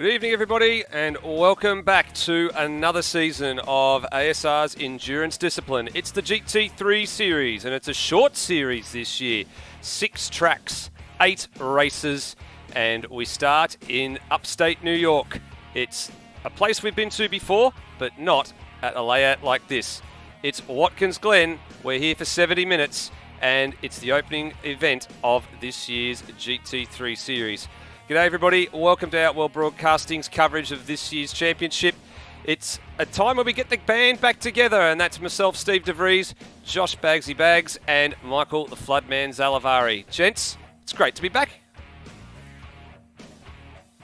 Good evening, everybody, and welcome back to another season of ASR's Endurance Discipline. It's the GT3 series, and it's a short series this year. 6 tracks, 8 races, and we start in upstate New York. It's a place we've been to before, but not at a layout like this. It's Watkins, Glen. We're here for 70 minutes, and it's the opening event of this year's GT3 series. G'day everybody, welcome to Outworld Broadcasting's coverage of this year's championship. It's a time where we get the band back together, and that's myself, Steve DeVries, Josh Bagsy Bags, and Michael the Floodman Zalavari. Gents, it's great to be back.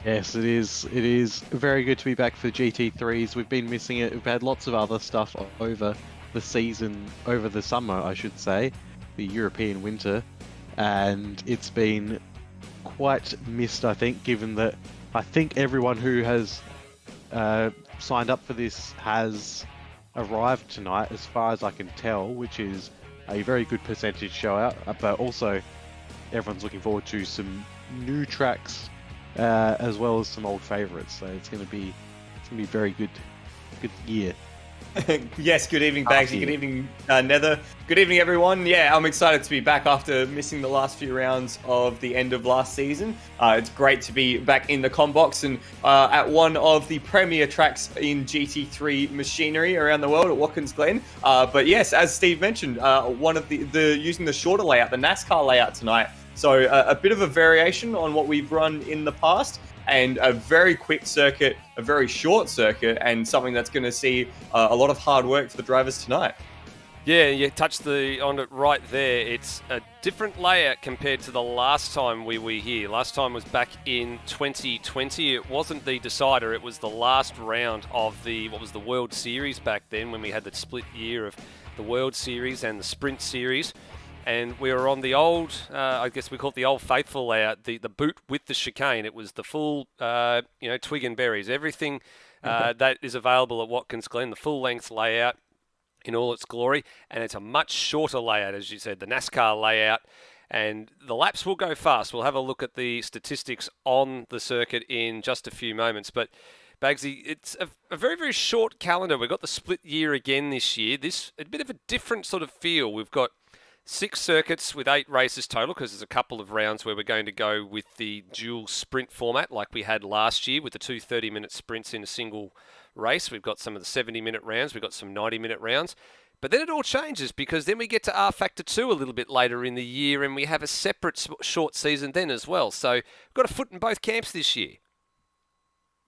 Yes, it is. It is very good to be back for GT3s. We've been missing it. We've had lots of other stuff over the season, over the summer, I should say, the European winter, and it's been quite missed, I think, given that I think everyone who has signed up for this has arrived tonight, as far as I can tell, which is a very good percentage show out, but also everyone's looking forward to some new tracks as well as some old favourites, so it's going to be very good year. Yes, good evening, Bagsy. Good evening, Nether. Good evening, everyone. Yeah, I'm excited to be back after missing the last few rounds of the end of last season. It's great to be back in the comm-box and at one of the premier tracks in GT3 machinery around the world at Watkins, Glen. But yes, as Steve mentioned, one of the using the shorter layout, the NASCAR layout tonight. So a bit of a variation on what we've run in the past, and a very quick circuit, a very short circuit, and something that's going to see a lot of hard work for the drivers tonight. Yeah, you touched on it right there. It's a different layout compared to the last time we were here. Last time was back in 2020. It wasn't the decider. It was the last round of the World Series back then, when we had the split year of the World Series and the Sprint Series. And we were on the old, I guess we call it the old faithful layout, the boot with the chicane. It was the full, twig and berries, everything that is available at Watkins Glen, the full length layout in all its glory. And it's a much shorter layout, as you said, the NASCAR layout. And the laps will go fast. We'll have a look at the statistics on the circuit in just a few moments. But Bagsy, it's a very, very short calendar. We've got the split year again this year. This a bit of a different sort of feel. We've got 6 circuits with 8 races total, because there's a couple of rounds where we're going to go with the dual sprint format like we had last year with the 2 30-minute sprints in a single race. We've got some of the 70-minute rounds. We've got some 90-minute rounds. But then it all changes, because then we get to R Factor 2 a little bit later in the year, and we have a separate short season then as well. So we've got a foot in both camps this year.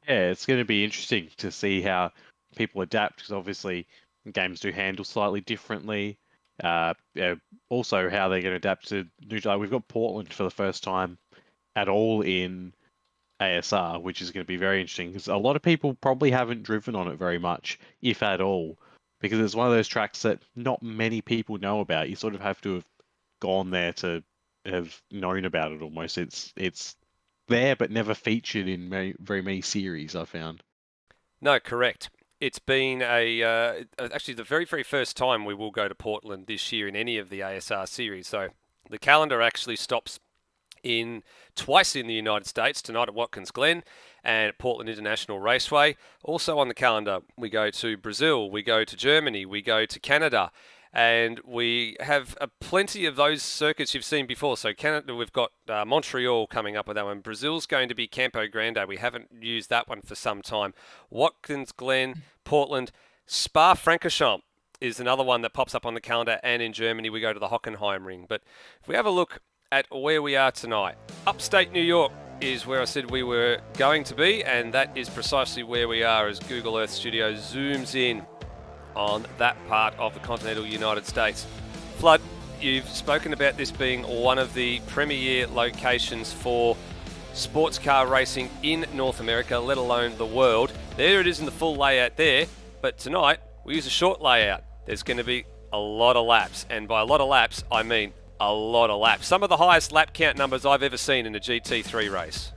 Yeah, it's going to be interesting to see how people adapt, because obviously games do handle slightly differently. Also how they're going to adapt to new. We've got Portland for the first time at all in ASR, which is going to be very interesting, because a lot of people probably haven't driven on it very much, if at all, because it's one of those tracks that not many people know about. You sort of have to have gone there to have known about it almost. It's there but never featured in very many series, I found. No, correct. It's been actually the very, very first time we will go to Portland this year in any of the ASR series. So the calendar actually stops twice in the United States, tonight at Watkins Glen and at Portland International Raceway. Also on the calendar, we go to Brazil, we go to Germany, we go to Canada, and we have plenty of those circuits you've seen before. So Canada, we've got Montreal coming up with that one. Brazil's going to be Campo Grande. We haven't used that one for some time. Watkins Glen, Portland, Spa-Francorchamps is another one that pops up on the calendar. And in Germany, we go to the Hockenheimring. But if we have a look at where we are tonight, upstate New York is where I said we were going to be. And that is precisely where we are as Google Earth Studio zooms in on that part of the continental United States. Flood, you've spoken about this being one of the premier locations for sports car racing in North America, let alone the world. There it is in the full layout there, but tonight we use a short layout. There's going to be a lot of laps, and by a lot of laps, I mean a lot of laps. Some of the highest lap count numbers I've ever seen in a GT3 race.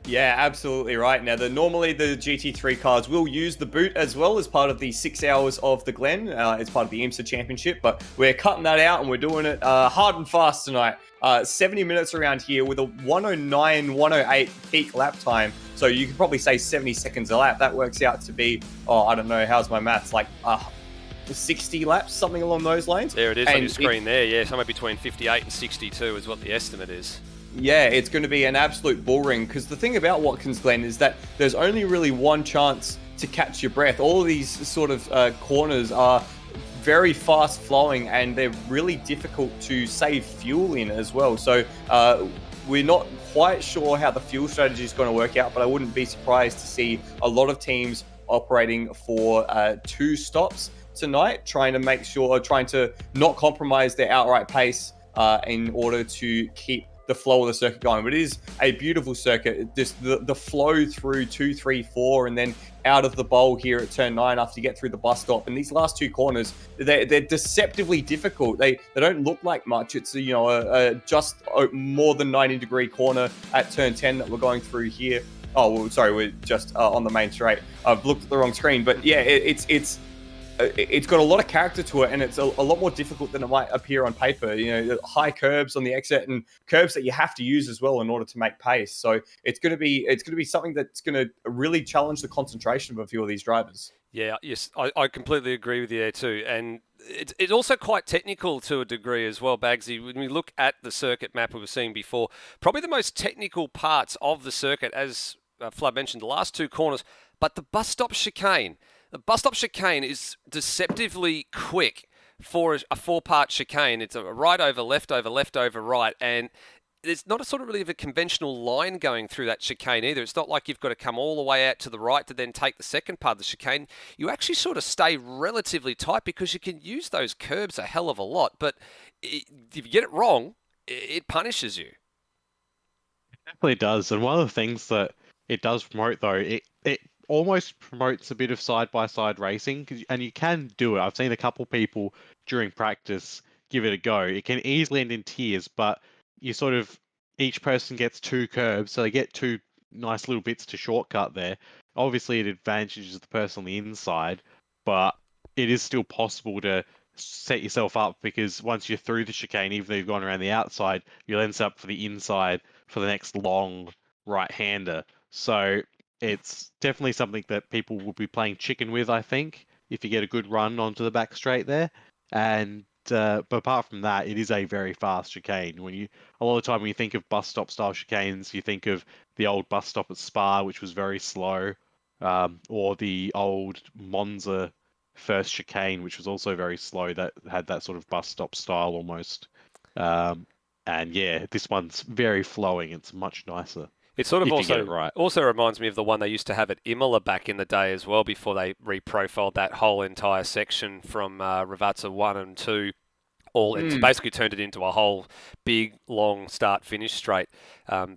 Yeah, absolutely right. Now, normally the GT3 cars will use the boot as well as part of the 6 hours of the Glen. It's part of the IMSA Championship, but we're cutting that out and we're doing it hard and fast tonight. 70 minutes around here with a 109, 108 peak lap time. So you could probably say 70 seconds a lap. That works out to be, I don't know, how's my maths? Like 60 laps, something along those lines. There it is on your screen there. Yeah, somewhere between 58 and 62 is what the estimate is. Yeah, it's going to be an absolute bull ring because the thing about Watkins, Glen, is that there's only really one chance to catch your breath. All of these sort of corners are very fast flowing and they're really difficult to save fuel in as well. So we're not quite sure how the fuel strategy is going to work out, but I wouldn't be surprised to see a lot of teams operating for 2 stops tonight, trying to not compromise their outright pace in order to keep the flow of the circuit going. But it is a beautiful circuit. Just the flow through 2, 3, 4, and then out of the bowl here at turn 9 after you get through the bus stop. And these last 2 corners, they're deceptively difficult. They don't look like much. It's just more than 90-degree corner at turn 10 that we're going through here. Oh, well, sorry, we're just on the main straight. I've looked at the wrong screen, but yeah, it's got a lot of character to it, and it's a lot more difficult than it might appear on paper. High curbs on the exit and curbs that you have to use as well in order to make pace. So it's going to be something that's going to really challenge the concentration of a few of these drivers. Yeah, yes, I completely agree with you there too, and it's also quite technical to a degree as well, Bagsy. When we look at the circuit map we were seeing before, probably the most technical parts of the circuit, as Flood mentioned, the last 2 corners, but the bus stop chicane. The bus stop chicane is deceptively quick for a 4-part chicane. It's a right over, left over, left over, right. And there's not a sort of really of a conventional line going through that chicane either. It's not like you've got to come all the way out to the right to then take the second part of the chicane. You actually sort of stay relatively tight because you can use those curbs a hell of a lot. But if you get it wrong, it punishes you. It definitely does. And one of the things that it does promote, though, it almost promotes a bit of side-by-side racing, and you can do it. I've seen a couple people during practice give it a go. It can easily end in tears, but each person gets 2 curbs, so they get 2 nice little bits to shortcut there. Obviously, it advantages the person on the inside, but it is still possible to set yourself up, because once you're through the chicane, even though you've gone around the outside, you'll end up for the inside for the next long right-hander. So it's definitely something that people will be playing chicken with, I think, if you get a good run onto the back straight there. And but apart from that, it is a very fast chicane. A lot of the time when you think of bus stop style chicanes, you think of the old bus stop at Spa, which was very slow, or the old Monza first chicane, which was also very slow, that had that sort of bus stop style almost. And yeah, this one's very flowing. It's much nicer. It sort of also reminds me of the one they used to have at Imola back in the day as well, before they reprofiled that whole entire section from Ravazza 1 and 2. It's basically turned it into a whole big, long start-finish straight.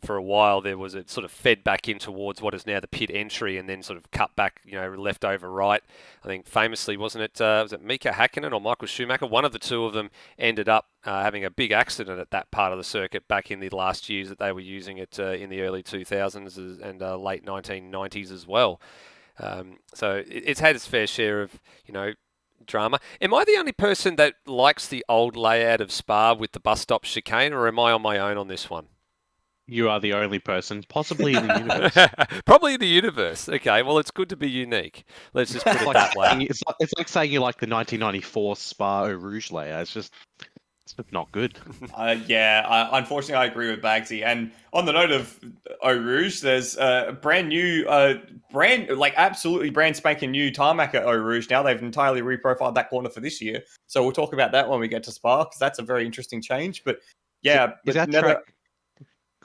For a while, there was it sort of fed back in towards what is now the pit entry, and then sort of cut back, left over right. I think famously, wasn't it? Was it Mika Hakkinen or Michael Schumacher? One of the two of them ended up having a big accident at that part of the circuit back in the last years that they were using it in the early 2000s and late 1990s as well. So it's had its fair share of, drama. Am I the only person that likes the old layout of Spa with the bus stop chicane, or am I on my own on this one? You are the only person, possibly in the universe. Probably in the universe. Okay, well, it's good to be unique. Let's just put it that way. It's like saying you like the 1994 Spa Eau Rouge layout. It's just not good. Unfortunately, I agree with Bagsy. And on the note of Eau Rouge, there's a brand new, absolutely brand spanking new tarmac at Eau Rouge now. They've entirely reprofiled that corner for this year. So we'll talk about that when we get to Spa, because that's a very interesting change. But yeah,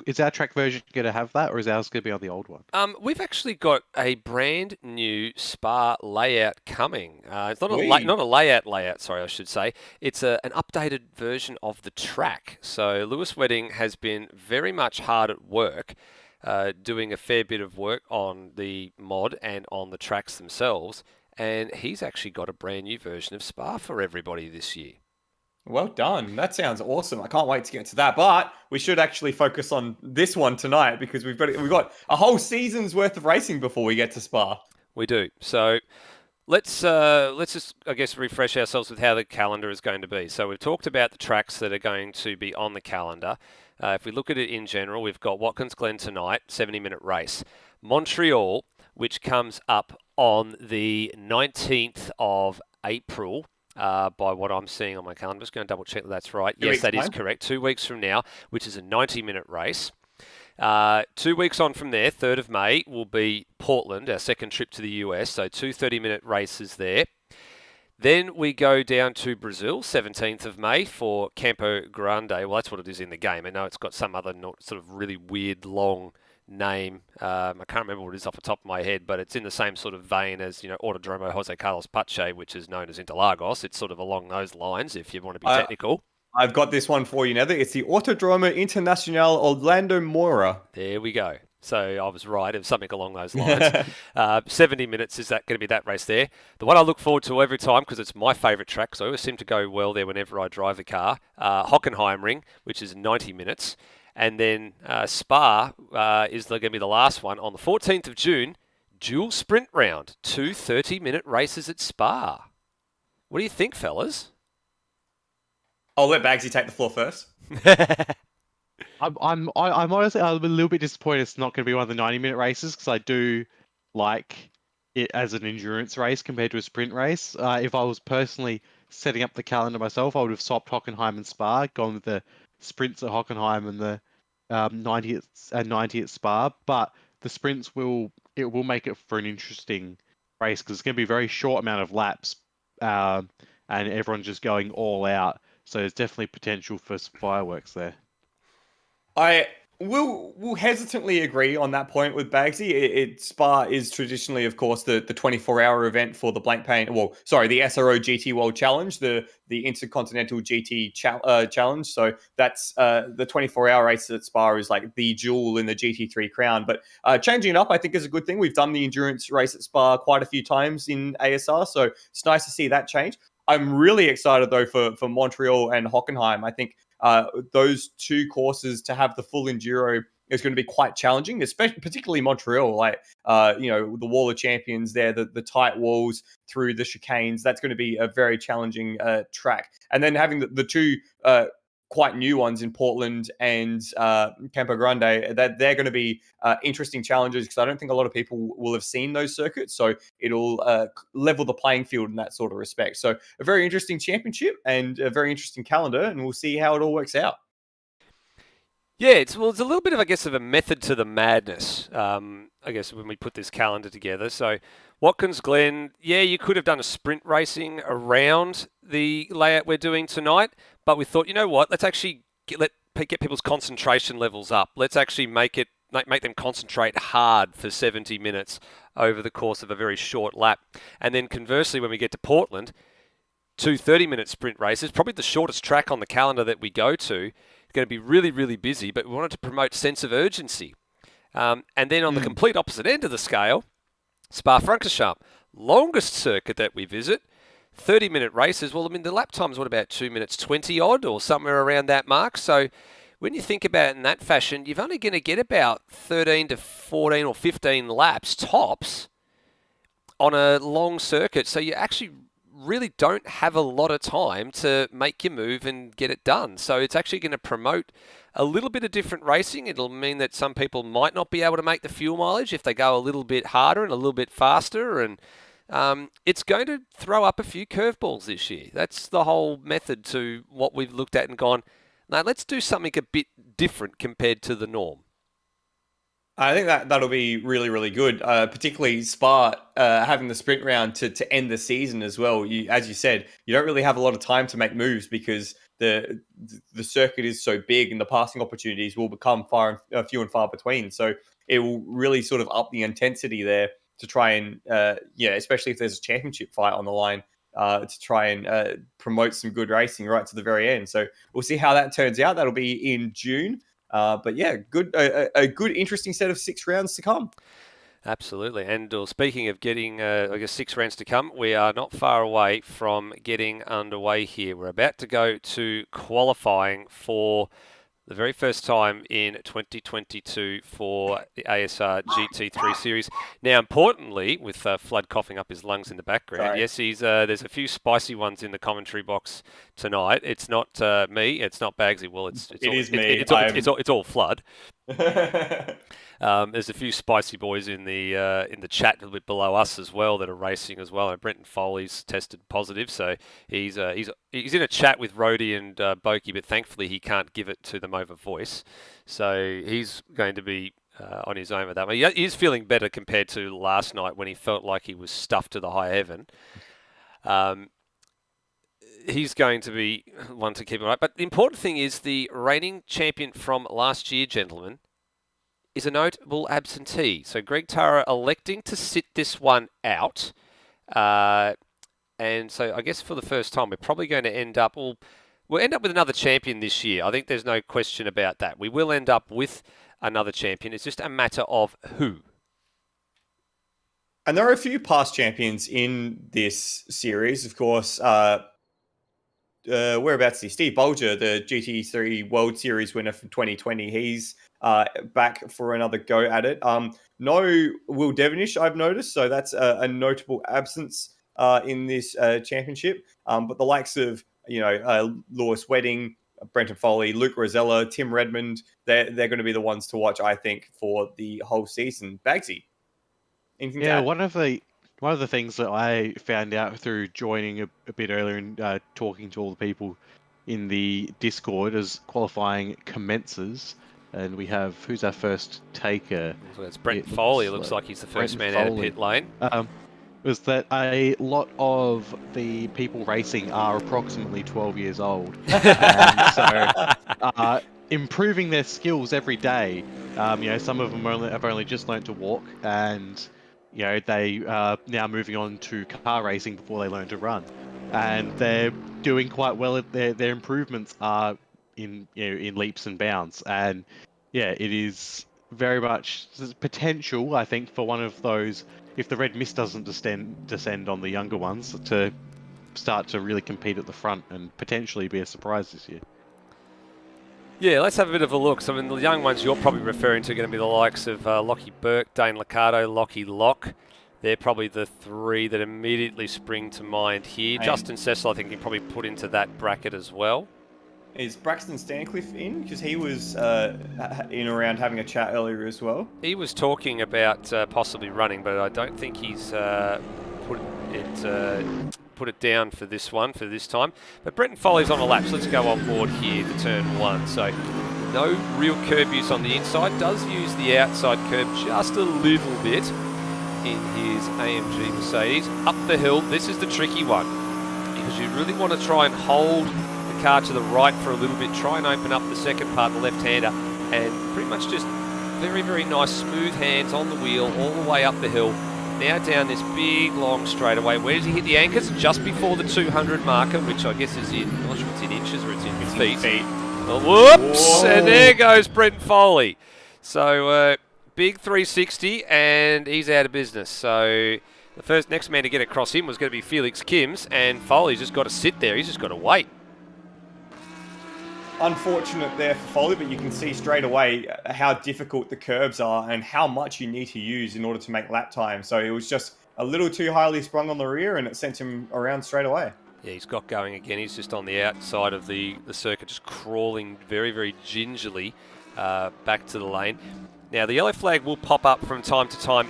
is our track version going to have that, or is ours going to be on the old one? We've actually got a brand new Spa layout coming. It's not a layout. Sorry, I should say. It's an updated version of the track. So Lewis Wedding has been very much hard at work, doing a fair bit of work on the mod and on the tracks themselves. And he's actually got a brand new version of Spa for everybody this year. Well done. That sounds awesome. I can't wait to get to that. But we should actually focus on this one tonight because we've got a whole season's worth of racing before we get to Spa. We do. So let's just, I guess, refresh ourselves with how the calendar is going to be. So we've talked about the tracks that are going to be on the calendar. If we look at it in general, we've got Watkins Glen tonight, 70-minute race. Montreal, which comes up on the 19th of April, by what I'm seeing on my calendar. I'm just going to double check that that's right. Yes, that is correct. 2 weeks from now, which is a 90-minute race. 2 weeks on from there, 3rd of May, will be Portland, our second trip to the US. So 2 30-minute races there. Then we go down to Brazil, 17th of May for Campo Grande. Well, that's what it is in the game. I know it's got some other sort of really weird long name. I can't remember what it is off the top of my head, but it's in the same sort of vein as, Autodromo Jose Carlos Pache, which is known as Interlagos. It's sort of along those lines, if you want to be technical. I've got this one for you, Nether. It's the Autodromo Internacional Orlando Moura. There we go. So I was right. It was something along those lines. 70 minutes, is that going to be that race there? The one I look forward to every time, because it's my favourite track, so I always seem to go well there whenever I drive the car, Hockenheimring, which is 90 minutes. And then Spa is going to be the last one on the 14th of June, dual sprint round, 2 30-minute races at Spa. What do you think, fellas? I'll let Bagsy take the floor first. I'm honestly a little bit disappointed it's not going to be one of the 90-minute races because I do like it as an endurance race compared to a sprint race. If I was personally setting up the calendar myself, I would have swapped Hockenheim and Spa, gone with the sprints at Hockenheim and the 90 at Spa. But the sprints will make it for an interesting race because it's going to be a very short amount of laps, and everyone's just going all out. So there's definitely potential for fireworks there. I will hesitantly agree on that point with Bagsy. Spa is traditionally, of course, the 24-hour event for the blank paint. Well, sorry, the SRO GT World Challenge, the Intercontinental GT Challenge. So that's the 24-hour race at Spa is like the jewel in the GT3 crown. But changing it up, I think, is a good thing. We've done the endurance race at Spa quite a few times in ASR, so it's nice to see that change. I'm really excited, though, for Montreal and Hockenheim. I think those two courses to have the full enduro is going to be quite challenging, especially particularly Montreal. The Wall of Champions there, the tight walls through the chicanes. That's going to be a very challenging track. And then having the two quite new ones in Portland and Campo Grande, that they're going to be interesting challenges because I don't think a lot of people will have seen those circuits. So it'll level the playing field in that sort of respect. So a very interesting championship and a very interesting calendar, and we'll see how it all works out. Yeah, it's a little bit of, I guess, of a method to the madness, I guess, when we put this calendar together. So Watkins Glen, yeah, you could have done a sprint racing around the layout we're doing tonight, but we thought, you know what, let's actually get people's concentration levels up. Let's actually make them concentrate hard for 70 minutes over the course of a very short lap. And then conversely, when we get to Portland, 2 30-minute sprint races, probably the shortest track on the calendar that we go to. It's going to be really, really busy, but we wanted to promote sense of urgency. And then on the complete opposite end of the scale, Spa-Francorchamps, longest circuit that we visit, 30-minute races. Well, I mean, the lap time is about 2 minutes 20 odd or somewhere around that mark. So when you think about it in that fashion, you're only going to get about 13 to 14 or 15 laps tops on a long circuit. So you actually really don't have a lot of time to make your move and get it done. So it's actually going to promote a little bit of different racing. It'll mean that some people might not be able to make the fuel mileage if they go a little bit harder and a little bit faster. And it's going to throw up a few curveballs this year. That's the whole method to what we've looked at and gone, now let's do something a bit different compared to the norm. I think that'll be really, really good, particularly Spa having the sprint round to end the season as well. As you said, you don't really have a lot of time to make moves because the circuit is so big and the passing opportunities will become few and far between. So it will really sort of up the intensity there to try and, especially if there's a championship fight on the line, to try and promote some good racing right to the very end. So we'll see how that turns out. That'll be in June. But yeah, a good, interesting set of 6 rounds to come. Absolutely. And speaking of getting, I guess, 6 rounds to come, we are not far away from getting underway here. We're about to go to qualifying for the very first time in 2022 for the ASR GT3 series. Now, importantly, with Flood coughing up his lungs in the background, Sorry. yes, there's a few spicy ones in the commentary box tonight. It's not me, it's not Bagsy. Well, It is me. It's all Flood. There's a few spicy boys in the chat a little bit below us as well that are racing as well. And Brenton Foley's tested positive, so he's in a chat with Rhodey and Boki, but thankfully he can't give it to them over voice, so he's going to be on his own with that. But he is feeling better compared to last night when he felt like he was stuffed to the high heaven. He's going to be one to keep an eye. But the important thing is the reigning champion from last year, gentlemen, is a notable absentee. So Greg Tara electing to sit this one out. And so I guess for the first time, we're probably going to end up, we'll end up with another champion this year. I think there's no question about that. We will end up with another champion. It's just a matter of who. And there are a few past champions in this series. Of course, whereabouts is Steve Bolger, the GT3 World Series winner from 2020. He's back for another go at it. No Will Devonish, I've noticed, so that's a notable absence in this championship. But the likes of Lewis Wedding, Brenton Foley, Luke Rosella, Tim Redmond, they're going to be the ones to watch, I think, for the whole season. Bagsy, anything to add? One of the things that I found out through joining a bit earlier and talking to all the people in the Discord as qualifying commences, and we have, who's our first taker? So it's Brenton Foley. It looks like he's the first man out of pit lane. Was that a lot of the people racing are approximately 12 years old. And so improving their skills every day. Some of them have only just learned to walk, and they are now moving on to car racing before they learn to run. And they're doing quite well. Their improvements are in leaps and bounds. And it is very much potential, I think, for one of those, if the red mist doesn't descend on the younger ones, to start to really compete at the front and potentially be a surprise this year. Yeah, let's have a bit of a look. So, the young ones you're probably referring to are going to be the likes of Lockie Burke, Dane Liccardo, Lockie Locke. They're probably the three that immediately spring to mind here. Justin Cecil, I think you can probably put into that bracket as well. Is Braxton Stancliffe in? Because he was in around having a chat earlier as well. He was talking about possibly running, but I don't think he's put it down for this time. But Brenton Foley's on a lap, so let's go on board here to turn 1. So no real curb use on the inside. Does use the outside curb just a little bit in his AMG Mercedes. Up the hill, this is the tricky one, because you really want to try and hold the car to the right for a little bit, try and open up the second part, the left-hander, and pretty much just very, very nice smooth hands on the wheel all the way up the hill. Now down this big long straightaway. Where does he hit the anchors? Just before the 200 marker, which I guess is I'm not sure if it's in inches or it's in feet. Oh, whoops! Whoa. And there goes Brenton Foley. So big 360, and he's out of business. So the next man to get across him was going to be Felix Kims, and Foley's just got to sit there. He's just got to wait. Unfortunate there for Foley, but you can see straight away how difficult the curbs are and how much you need to use in order to make lap time. So it was just a little too highly sprung on the rear, and it sent him around straight away. Yeah, he's got going again. He's just on the outside of the circuit, just crawling very, very gingerly back to the lane. Now, the yellow flag will pop up from time to time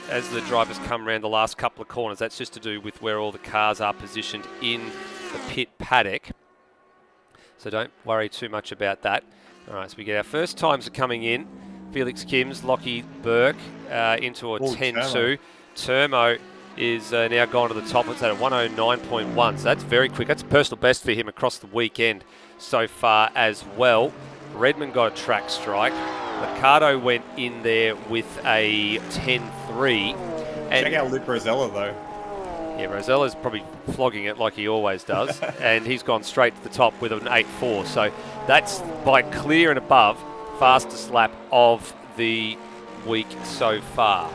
as the drivers come around the last couple of corners. That's just to do with where all the cars are positioned in the pit paddock. So don't worry too much about that. All right, so we get our first times are coming in. Felix Kims, Lockie Burke into a 10-2. Termo is now gone to the top. It's at a 109.1. So that's very quick. That's a personal best for him across the weekend so far as well. Redmond got a track strike. Liccardo went in there with a 10-3. Check out Luke Rosella, though. Yeah, Rosella's probably flogging it like he always does, and he's gone straight to the top with an 8-4. So that's by clear and above fastest lap of the week so far.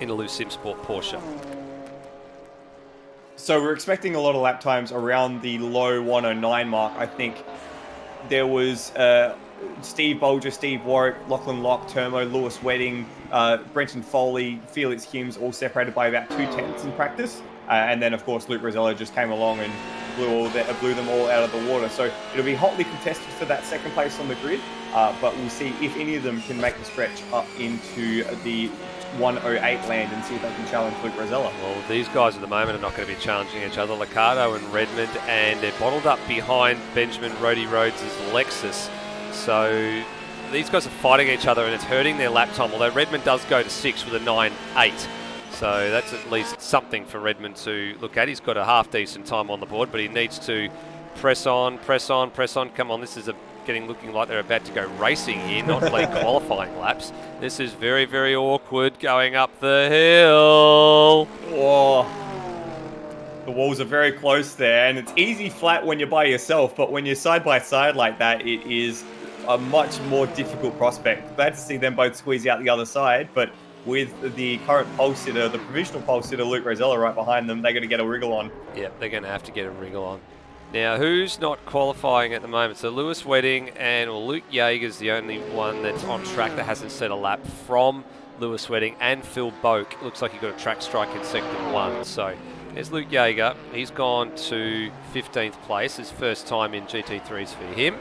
in a Lou Sim Sport Porsche. So we're expecting a lot of lap times around the low 109 mark. I think there was Steve Bolger, Steve Warwick, Lachlan Locke, Termo, Lewis Wedding, Brenton Foley, Felix Humes, all separated by about 2/10 in practice. And then, of course, Luke Rosella just came along and blew them all out of the water. So it'll be hotly contested for that second place on the grid. But we'll see if any of them can make the stretch up into the 108 land and see if they can challenge Luke Rosella. Well, these guys at the moment are not going to be challenging each other. Liccardo and Redmond, and they're bottled up behind Benjamin Rhodey Rhodes' Lexus. So these guys are fighting each other and it's hurting their lap time, although Redmond does go to 6 with a 9.8. So that's at least something for Redmond to look at. He's got a half-decent time on the board, but he needs to press on, press on, press on. Come on, this is looking like they're about to go racing here, not play qualifying laps. This is very, very awkward going up the hill. Oh, the walls are very close there, and it's easy flat when you're by yourself, but when you're side by side like that, it is a much more difficult prospect. Glad to see them both squeeze out the other side, but with the current pole sitter, the provisional pole sitter, Luke Rosella, right behind them, they're going to get a wriggle on. Yeah, they're going to have to get a wriggle on. Now, who's not qualifying at the moment? So Lewis Wedding and Luke Yeager's the only one that's on track that hasn't set a lap from Lewis Wedding, and Phil Boak. Looks like he got a track strike in sector 1. So there's Luke Yeager. He's gone to 15th place. His first time in GT3s for him.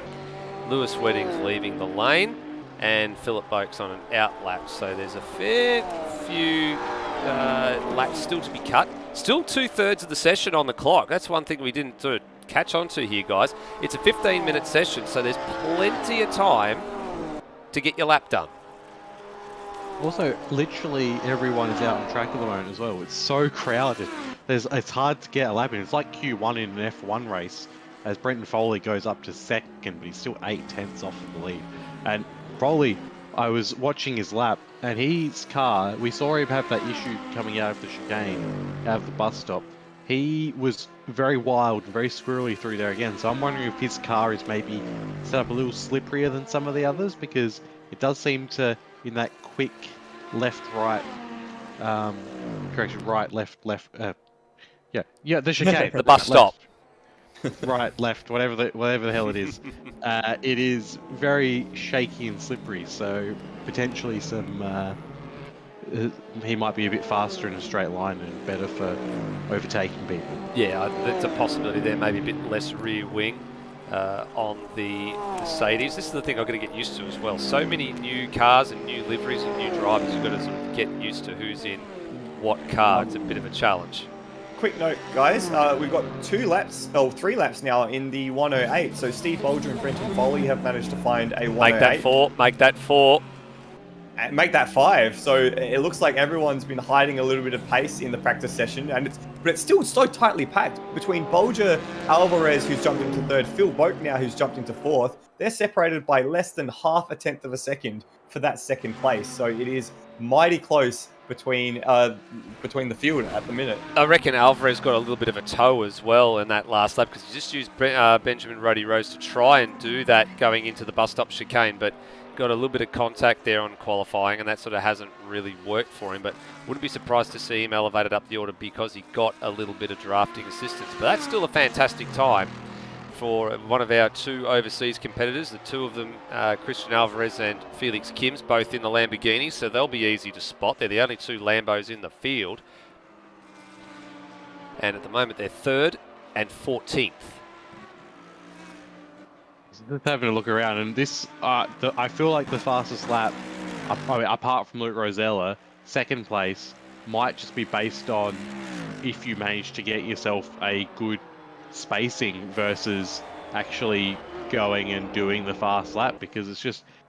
Lewis Wedding's leaving the lane, and Philip Boak's on an out lap. So there's a fair few laps still to be cut. Still 2/3 of the session on the clock. That's one thing we didn't do. Catch on to here, guys. It's a 15-minute session, so there's plenty of time to get your lap done. Also, literally everyone is out on track at the moment as well. It's so crowded. It's hard to get a lap in. It's like Q1 in an F1 race, as Brenton Foley goes up to second, but he's still 8/10 off of the lead. And Foley, I was watching his lap, and his car, we saw him have that issue coming out of the chicane, out of the bus stop. He was very wild, very squirrely through there again. So I'm wondering if his car is maybe set up a little slipperier than some of the others, because it does seem to, in that quick left-right, correction, right, left, yeah, the chicane. The bus stop. Right, left, whatever the hell it is. It is very shaky and slippery, so potentially he might be a bit faster in a straight line and better for overtaking people. Yeah, that's a possibility there. Maybe a bit less rear wing on the Mercedes. This is the thing I've got to get used to as well. So many new cars and new liveries and new drivers. You've got to sort of get used to who's in what car. It's a bit of a challenge. Quick note, guys. We've got 3 laps now in the 108. So Steve Bolger and Brenton Foley have managed to find a 108. Make that 4. Make that 4. And make that 5. So it looks like everyone's been hiding a little bit of pace in the practice session, but it's still so tightly packed between Bolger, Alvarez, who's jumped into 3rd, Phil Boak now, who's jumped into 4th. They're separated by less than 0.5 of a second for that second place. So it is mighty close between the field at the minute. I reckon Alvarez got a little bit of a toe as well in that last lap, because he just used Benjamin Rhodey Rose to try and do that going into the bus stop chicane, but got a little bit of contact there on qualifying, and that sort of hasn't really worked for him. But wouldn't be surprised to see him elevated up the order because he got a little bit of drafting assistance. But that's still a fantastic time for one of our 2 overseas competitors. The 2 of them, Christian Alvarez and Felix Kims, both in the Lamborghini, so they'll be easy to spot. They're the only 2 Lambos in the field. And at the moment, they're 3rd and 14th. Just having a look around, and this, I feel like the fastest lap, apart from Luke Rosella, second place, might just be based on if you manage to get yourself a good spacing versus actually going and doing the fast lap, because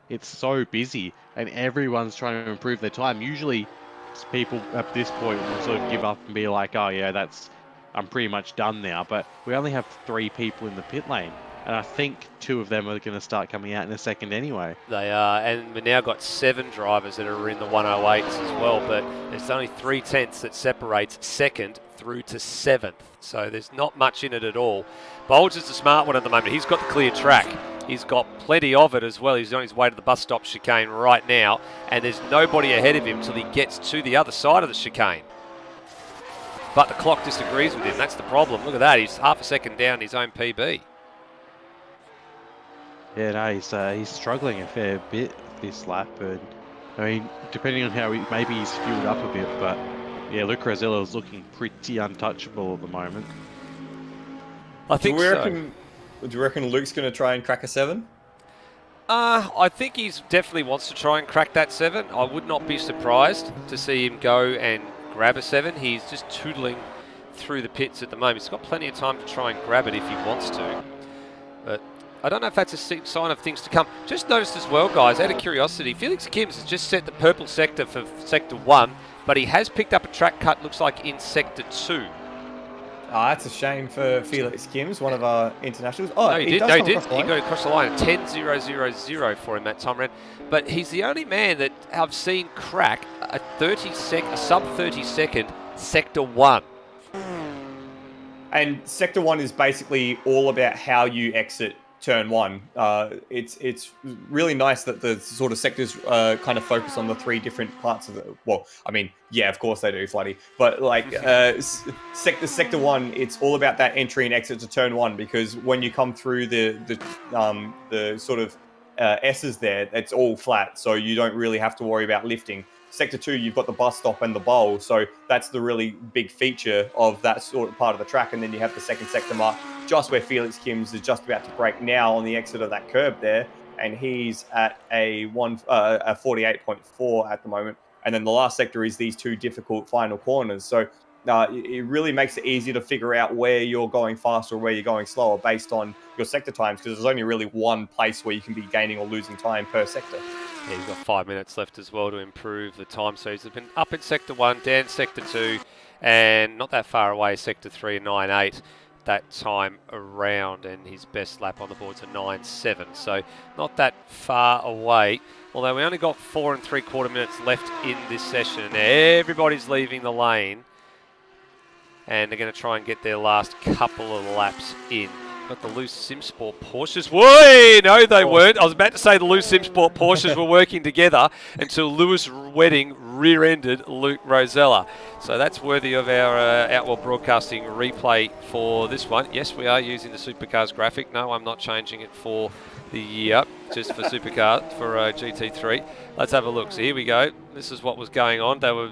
it's so busy and everyone's trying to improve their time. Usually people at this point will sort of give up and be like, oh yeah, I'm pretty much done now, but we only have 3 people in the pit lane. And I think 2 of them are going to start coming out in a second anyway. They are, and we've now got 7 drivers that are in the 108s as well, but there's only 0.3 that separates 2nd through to 7th. So there's not much in it at all. Bolger's the smart one at the moment. He's got the clear track. He's got plenty of it as well. He's on his way to the bus stop chicane right now, and there's nobody ahead of him till he gets to the other side of the chicane. But the clock disagrees with him. That's the problem. Look at that. He's half a second down his own PB. Yeah, no, he's struggling a fair bit this lap, and I mean, depending on how maybe he's fueled up a bit, but yeah, Luke Rosella is looking pretty untouchable at the moment. I think so. Do you reckon Luke's going to try and crack a 7? I think he definitely wants to try and crack that 7. I would not be surprised to see him go and grab a 7. He's just tootling through the pits at the moment. He's got plenty of time to try and grab it if he wants to. But I don't know if that's a sign of things to come. Just noticed as well, guys, out of curiosity, Felix Kims has just set the purple sector for Sector 1, but he has picked up a track cut, looks like, in Sector 2. That's a shame for Felix Kims, one of our internationals. Oh, no, he did. He got across the line. 10.000 for him that time around. But he's the only man that I've seen crack a sub 30 second Sector 1. And Sector 1 is basically all about how you exit Turn 1. It's really nice that the sort of sectors kind of focus on the 3 different parts of the... Well, I mean, yeah, of course they do, Floody. But like Sector 1, it's all about that entry and exit to Turn 1, because when you come through the sort of S's there, it's all flat, so you don't really have to worry about lifting. Sector 2, you've got the bus stop and the bowl, so that's the really big feature of that sort of part of the track. And then you have the second sector mark, just where Felix Kims is just about to break now on the exit of that curb there, and he's at a 48.4 at the moment. And then the last sector is these 2 difficult final corners. So it really makes it easy to figure out where you're going faster or where you're going slower based on your sector times, because there's only really one place where you can be gaining or losing time per sector. Yeah, he's got 5 minutes left as well to improve the time. So he's been up in Sector 1, down Sector 2, and not that far away, Sector 3 and 9.8 that time around. And his best lap on the board's a 9.7. So not that far away. Although we only got 4 3/4 minutes left in this session. And everybody's leaving the lane. And they're going to try and get their last couple of laps in. Got the loose SimSport Porsches. Whoa! No, they weren't. I was about to say the loose SimSport Porsches were working together until Lewis Wedding rear-ended Luke Rosella. So that's worthy of our Outworld Broadcasting replay for this one. Yes, we are using the Supercars graphic. No, I'm not changing it for the year, just for Supercar, for GT3. Let's have a look. So here we go. This is what was going on. They were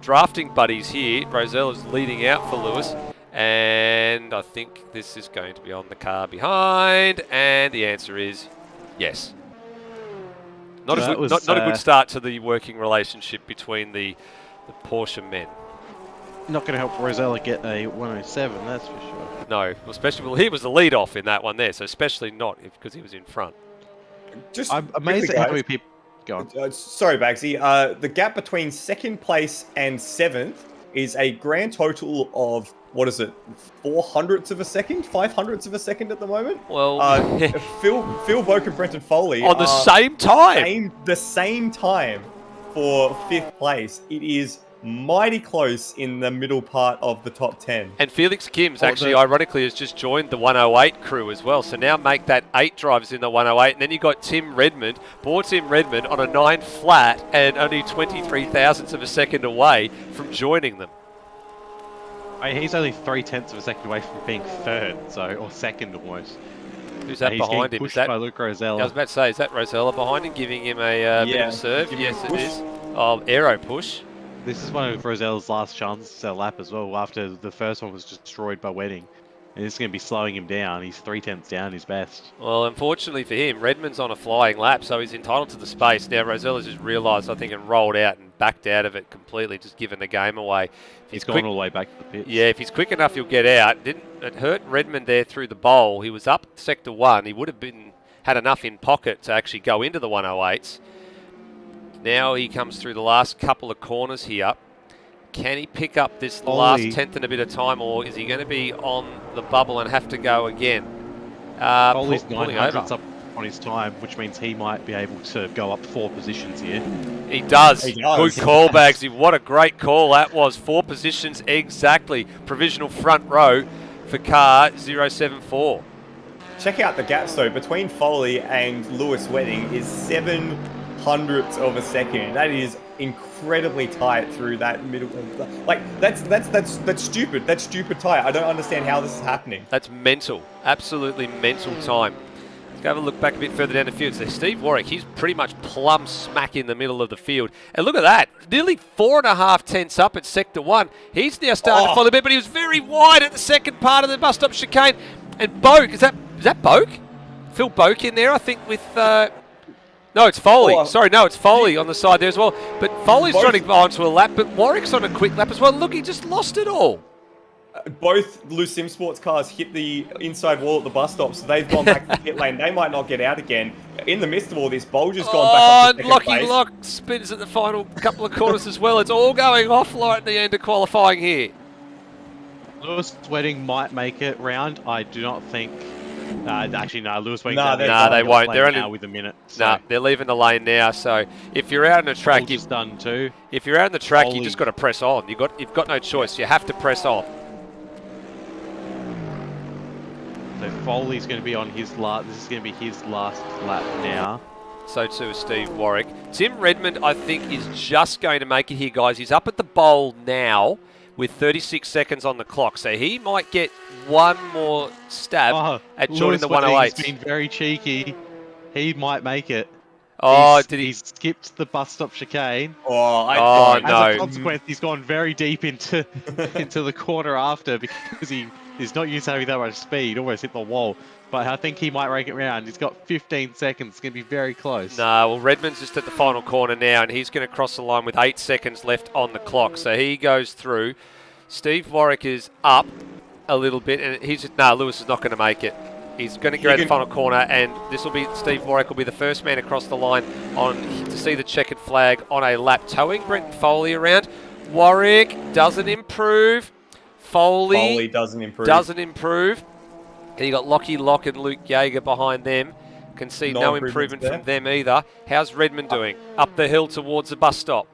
drafting buddies here. Rosella's leading out for Lewis. And I think this is going to be on the car behind, and the answer is yes. Not a good start to the working relationship between the Porsche men. Not going to help Rosella get a 107, that's for sure. No, especially he was the lead off in that one there, so especially not because he was in front. I'm amazed at how many people. Go on. Sorry, Bagsy. The gap between second place and 7th is a grand total of, what is it, 400ths of a second, 500ths of a second at the moment? Well, Phil Boak and Brenton Foley on the same time. The same time for 5th place. It is mighty close in the middle part of the top 10. And Felix Kims actually, ironically, has just joined the 108 crew as well. So now make that 8 drivers in the 108. And then you got Tim Redmond, Tim Redmond on a 9 flat and only 23 thousandths of a second away from joining them. He's only 3/10 of a second away from being 3rd, or 2nd almost. Who's that behind him? Is that by Luke Rosella? I was about to say, is that Rosella behind him, giving him a bit of a serve? Yes, it is. Oh, aero push. This is one of Rosella's last chances to lap as well, after the first one was destroyed by Wedding. And it's going to be slowing him down. He's 3/10 down his best. Well, unfortunately for him, Redmond's on a flying lap, so he's entitled to the space. Now, Rosella's just realised, I think, and rolled out and backed out of it completely, just giving the game away. He's gone all the way back to the pits. Yeah, if he's quick enough, he'll get out. It hurt Redmond there through the bowl. He was up Sector 1. He would have had enough in pocket to actually go into the 108s. Now he comes through the last couple of corners here. Can he pick up this last 10th and a bit of time, or is he going to be on the bubble and have to go again? Foley's 900s up on his time, which means he might be able to go up 4 positions here. He does. Good call, Bagsy. What a great call that was. 4 positions exactly. Provisional front row for car 074. check out the gaps though between Foley and Lewis Wedding is 7/100ths of a second. That is incredibly tight through that middle. Like that's stupid. That's stupid tight. I don't understand how this is happening. That's mental, absolutely mental time. Let's go have a look back a bit further down the field. So Steve Warwick, he's pretty much plumb smack in the middle of the field. And look at that, nearly 4.5 tenths up at sector 1. He's now starting to follow a bit, but he was very wide at the second part of the bus stop chicane. And Boak, is that Boak? Phil Boak in there, I think, with... No, it's Foley. Sorry, no, it's Foley on the side there as well. But Foley's trying to go onto a lap, but Warwick's on a quick lap as well. Look, he just lost it all. Both Loose Sim Sports cars hit the inside wall at the bus stop, so they've gone back to the pit lane. They might not get out again. In the midst of all this, Bolger's gone back up to second place. Lock spins at the final couple of corners as well. It's all going off right at the end of qualifying here. Lewis Wedding might make it round. I do not think. Actually, no. Lewis Wedding. They won't. They're only now with a minute. So. No, they're leaving the lane now. So if you're out on the track, you've done too. If you're out on the track, you just got to press on. You've got no choice. You have to press on. So Foley's going to be on his last. This is going to be his last lap now. So too is Steve Warwick. Tim Redmond, I think, is just going to make it here, guys. He's up at the bowl now with 36 seconds on the clock. So he might get one more stab at joining the 108. He's been very cheeky. He might make it. Oh, He skipped the bus stop chicane. No. As a consequence, he's gone very deep into the corner after because he's not used to having that much speed. Almost hit the wall. But I think he might rake it round. He's got 15 seconds. It's going to be very close. No, well, Redmond's just at the final corner now, and he's going to cross the line with 8 seconds left on the clock. So he goes through. Steve Warwick is up a little bit, and Lewis is not going to make it. He's going to go to the final corner, and this will be Steve Warwick will be the first man across the line to see the checkered flag on a lap, towing Brent Foley around. Warwick doesn't improve. Foley doesn't improve. And you got Lockie Lock and Luke Yeager behind them. Can see no improvement from them either. How's Redmond doing? Up the hill towards the bus stop.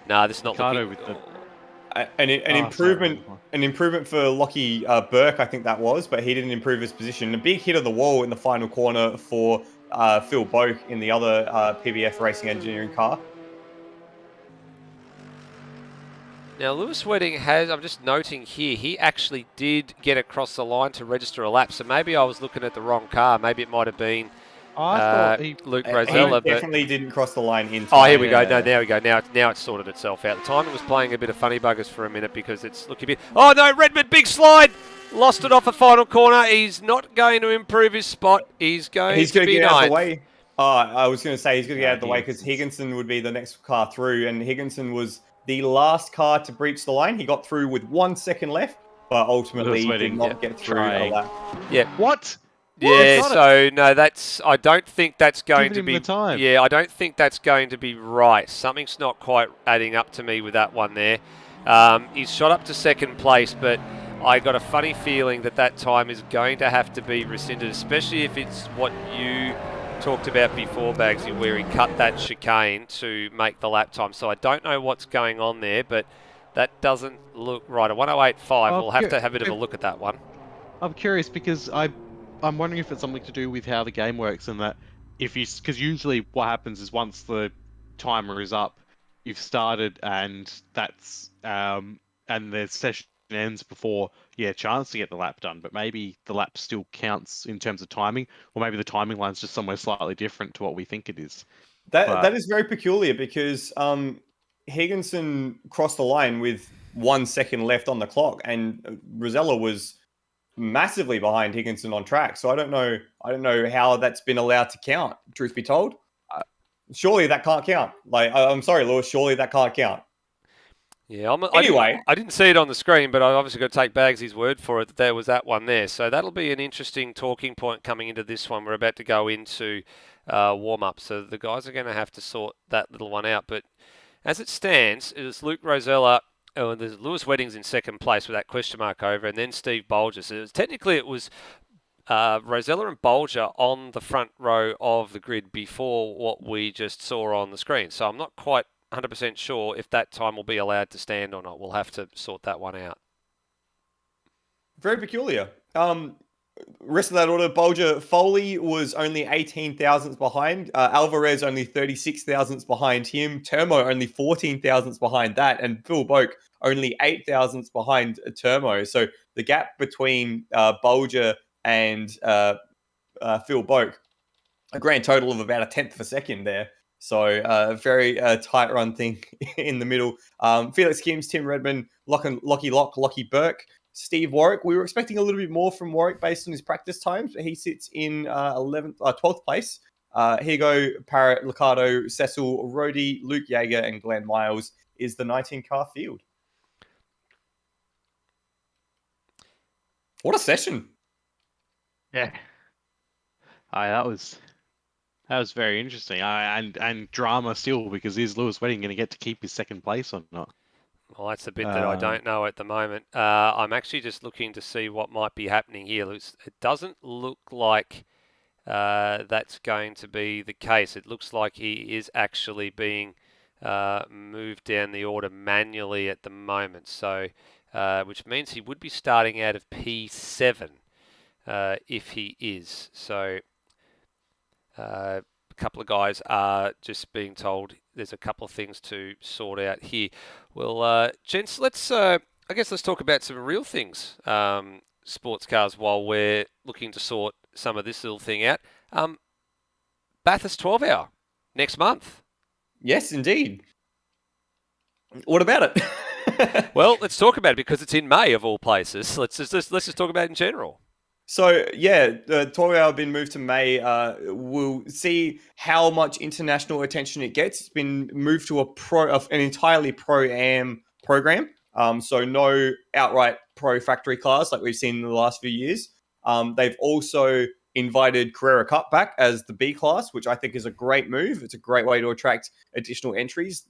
No, this is not looking with an improvement for Lockie Burke, I think that was, but he didn't improve his position. A big hit of the wall in the final corner for Phil Boak in the other PBF Racing Engineering car. Now, Lewis Wedding I'm just noting here, he actually did get across the line to register a lap, so maybe I was looking at the wrong car. Maybe it might have been Luke Rosella. He definitely didn't cross the line in time. Oh, here we go. No, there we go. Now it's sorted itself out. The time it was playing a bit of funny buggers for a minute because it's looking a bit... Oh, no, Redmond, big slide! Lost it off the final corner. He's not going to improve his spot. He's going to be get out of the ninth. way. I was going to say he's going to get out of the way because Higginson would be the next car through, and Higginson was the last car to breach the line. He got through with 1 second left, but ultimately did not get through a lap. Yeah. What? Yeah, so no, I don't think that's going to be the time. Yeah, I don't think that's going to be right. Something's not quite adding up to me with that one there. He's shot up to second place, but I got a funny feeling that time is going to have to be rescinded, especially if it's what you talked about before, Bagsy, where he cut that chicane to make the lap time. So I don't know what's going on there, but that doesn't look right. A 108.5, we'll have to have a bit of a look at that one. I'm curious because I'm wondering if it's something to do with how the game works and that because usually what happens is once the timer is up, you've started and that's and the session ends before chance to get the lap done, but maybe the lap still counts in terms of timing, or maybe the timing line's just somewhere slightly different to what we think it is. That is very peculiar because Higginson crossed the line with 1 second left on the clock, and Rosella was massively behind Higginson on track. So I don't know how that's been allowed to count. Truth be told, surely that can't count. I'm sorry, Lewis. Surely that can't count. Yeah. Anyway, I didn't see it on the screen, but I obviously got to take Bagsy's word for it that there was that one there. So that'll be an interesting talking point coming into this one. We're about to go into warm up, so the guys are going to have to sort that little one out. But as it stands, it was Luke Rosella. Oh, and there's Lewis Wedding's in second place with that question mark over, and then Steve Bolger. So it was Rosella and Bolger on the front row of the grid before what we just saw on the screen. So I'm not quite 100% sure if that time will be allowed to stand or not. We'll have to sort that one out. Very peculiar. Rest of that order, Bolger Foley was only 18 thousandths behind. Alvarez only 36 thousandths behind him. Termo only 14 thousandths behind that. And Phil Boak only 8 thousandths behind Termo. So the gap between Bolger and Phil Boak, a grand total of about a tenth of a second there. So a very tight run thing in the middle. Felix Kims, Tim Redmond, Lockie Burke, Steve Warwick. We were expecting a little bit more from Warwick based on his practice times, but he sits in 12th place. Here you go, Parrott, Liccardo, Cecil, Rody, Luke Yeager, and Glenn Miles is the 19-car field. What a session. Yeah. That was very interesting. And drama still, because is Lewis Wedding going to get to keep his second place or not? Well, that's the bit that I don't know at the moment. I'm actually just looking to see what might be happening here. It doesn't look like that's going to be the case. It looks like he is actually being moved down the order manually at the moment. So, which means he would be starting out of P7 if he is. So, a couple of guys are just being told there's a couple of things to sort out here. Well, gents, let's talk about some real things, sports cars, while we're looking to sort some of this little thing out. Bathurst 12 Hour next month. Yes, indeed. What about it? Well, let's talk about it because it's in May of all places. Let's just talk about it in general. So, yeah, the 12-hour been moved to May. We'll see how much international attention it gets. It's been moved to an entirely pro-am program. So no outright pro factory cars like we've seen in the last few years. They've also invited Carrera Cup back as the B class, which I think is a great move. It's a great way to attract additional entries.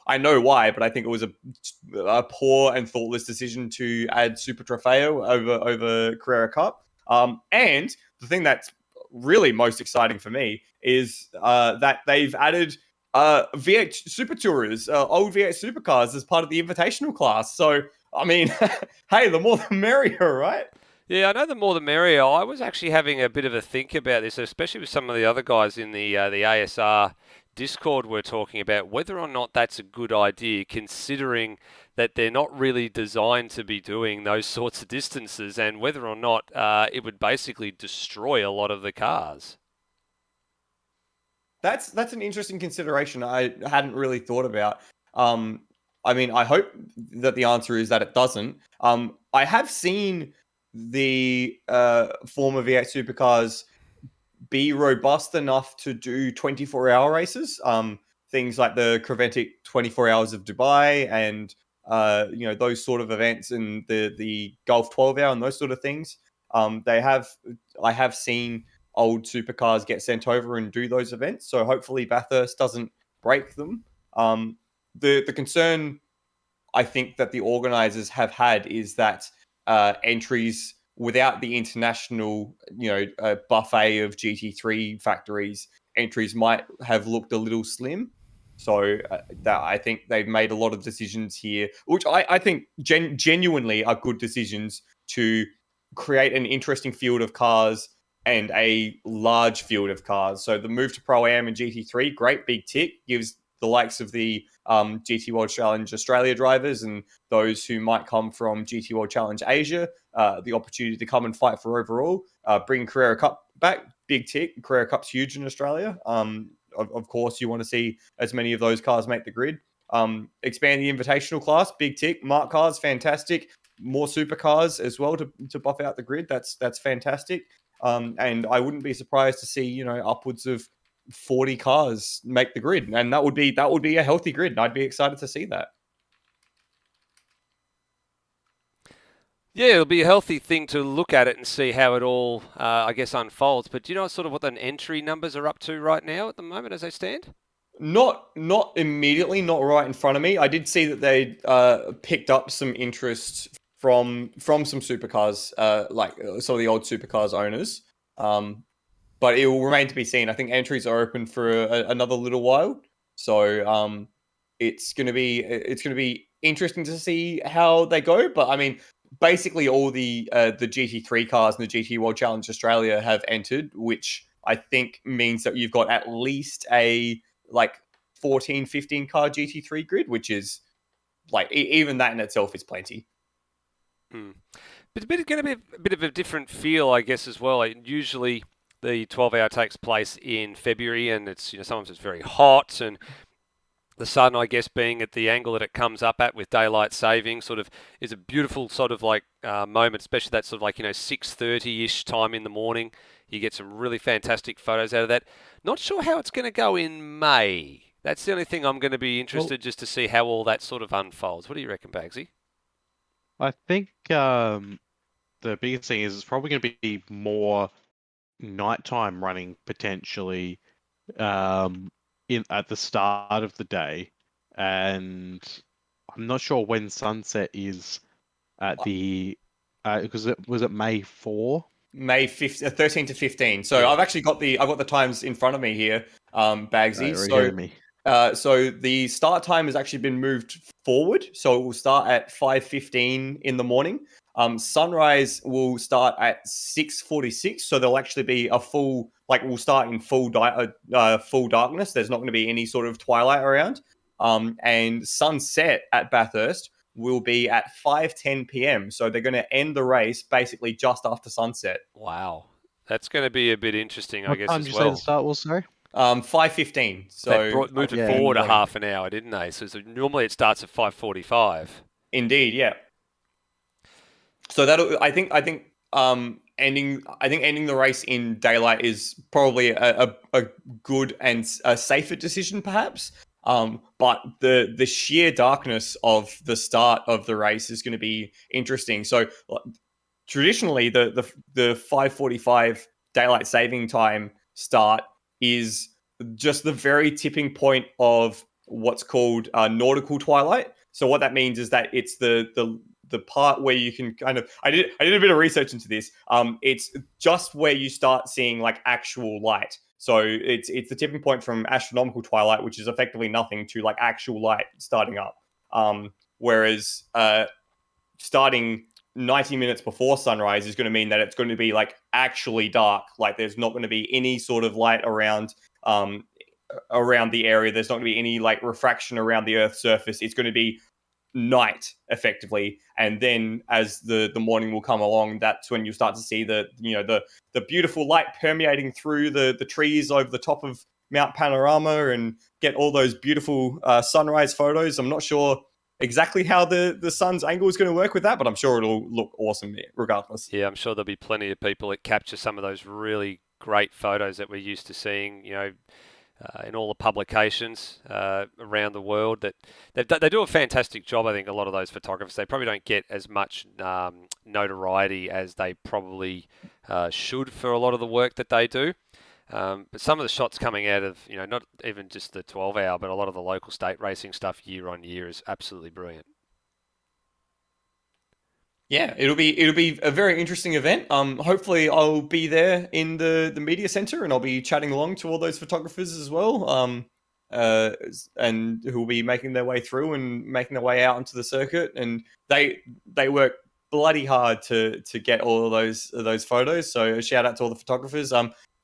I know why, but I think it was a poor and thoughtless decision to add Super Trofeo over Carrera Cup. And the thing that's really most exciting for me is that they've added V8 Super Tourers, old V8 supercars as part of the invitational class. So, I mean, hey, the more the merrier, right? Yeah, I know the more the merrier. I was actually having a bit of a think about this, especially with some of the other guys in the ASR Discord we're talking about, whether or not that's a good idea, considering that they're not really designed to be doing those sorts of distances, and whether or not it would basically destroy a lot of the cars. That's an interesting consideration I hadn't really thought about. I mean, I hope that the answer is that it doesn't. I have seen the former V8 supercars be robust enough to do 24-hour races. Things like the Creventic 24 Hours of Dubai and those sort of events, and the Gulf 12 Hour and those sort of things. I have seen old supercars get sent over and do those events. So hopefully Bathurst doesn't break them. The concern I think that the organizers have had is that entries without the international, buffet of GT3 factories, entries might have looked a little slim. So that I think they've made a lot of decisions here, which I think genuinely are good decisions to create an interesting field of cars and a large field of cars. So the move to Pro-Am and GT3, great big tick, gives the likes of the GT World Challenge Australia drivers and those who might come from GT World Challenge Asia the opportunity to come and fight for overall. Bring Carrera Cup back, big tick. Carrera Cup's huge in Australia. Of course, you want to see as many of those cars make the grid. Expand the invitational class, big tick. Mark cars, fantastic. More supercars as well to buff out the grid. That's fantastic. And I wouldn't be surprised to see upwards of 40 cars make the grid, and that would be a healthy grid, and I'd be excited to see that. Yeah, it'll be a healthy thing to look at it and see how it all, unfolds. But do you know sort of what the entry numbers are up to right now at the moment as they stand? Not immediately, not right in front of me. I did see that they picked up some interest from some supercars, like some of the old supercars owners. But it will remain to be seen. I think entries are open for another little while, so it's going to be interesting to see how they go. But I mean, basically all the GT3 cars and the GT World Challenge Australia have entered, which I think means that you've got at least a like 14, 15 car GT3 grid, which is like even that in itself is plenty. Mm. But it's going to be a bit of a different feel, I guess, as well. Like, usually the 12-hour takes place in February, and it's sometimes it's very hot, and the sun, I guess, being at the angle that it comes up at with daylight saving, sort of is a beautiful sort of like moment, especially that sort of like 6:30-ish time in the morning. You get some really fantastic photos out of that. Not sure how it's going to go in May. That's the only thing I'm going to be interested just to see how all that sort of unfolds. What do you reckon, Bagsy? I think the biggest thing is it's probably going to be more nighttime running potentially in at the start of the day, and I'm not sure when sunset is at the because it was it May 4. May 13 to 15. So I've actually got the times in front of me here, Bagsy. So the start time has actually been moved forward. So it will start at 5:15 in the morning. Sunrise will start at 6:46. So there'll actually be a full, like we'll start in full darkness. There's not going to be any sort of twilight around. And sunset at Bathurst will be at 5:10 p.m. So they're going to end the race basically just after sunset. Wow. That's going to be a bit interesting, I guess, What time as did you well. say the start was, sorry? 5:15. So they moved it forward a half an hour, didn't they? So normally it starts at 5:45. Indeed, yeah. So I think ending the race in daylight is probably a good and a safer decision, perhaps. But the sheer darkness of the start of the race is going to be interesting. So traditionally, the 5:45 daylight saving time start is just the very tipping point of what's called nautical twilight. So what that means is that it's the part where you can kind of I did a bit of research into this. It's just where you start seeing like actual light. So it's the tipping point from astronomical twilight, which is effectively nothing, to like actual light starting up. Whereas starting 90 minutes before sunrise is going to mean that it's going to be like actually dark. Like there's not going to be any sort of light around the area. There's not going to be any like refraction around the Earth's surface. It's going to be night effectively, and then as the morning will come along, that's when you start to see the beautiful light permeating through the trees over the top of Mount Panorama and get all those beautiful sunrise photos. I'm not sure exactly how the sun's angle is going to work with that, but I'm sure it'll look awesome regardless. Yeah, I'm sure there'll be plenty of people that capture some of those really great photos that we're used to seeing, in all the publications around the world. That they do a fantastic job. I think a lot of those photographers, they probably don't get as much notoriety as they probably should for a lot of the work that they do. But some of the shots coming out of, not even just the 12-hour, but a lot of the local state racing stuff year on year is absolutely brilliant. Yeah, it'll be a very interesting event. Hopefully I'll be there in the media center and I'll be chatting along to all those photographers as well. And who will be making their way through and making their way out into the circuit. And they work bloody hard to get all of those photos. So a shout out to all the photographers.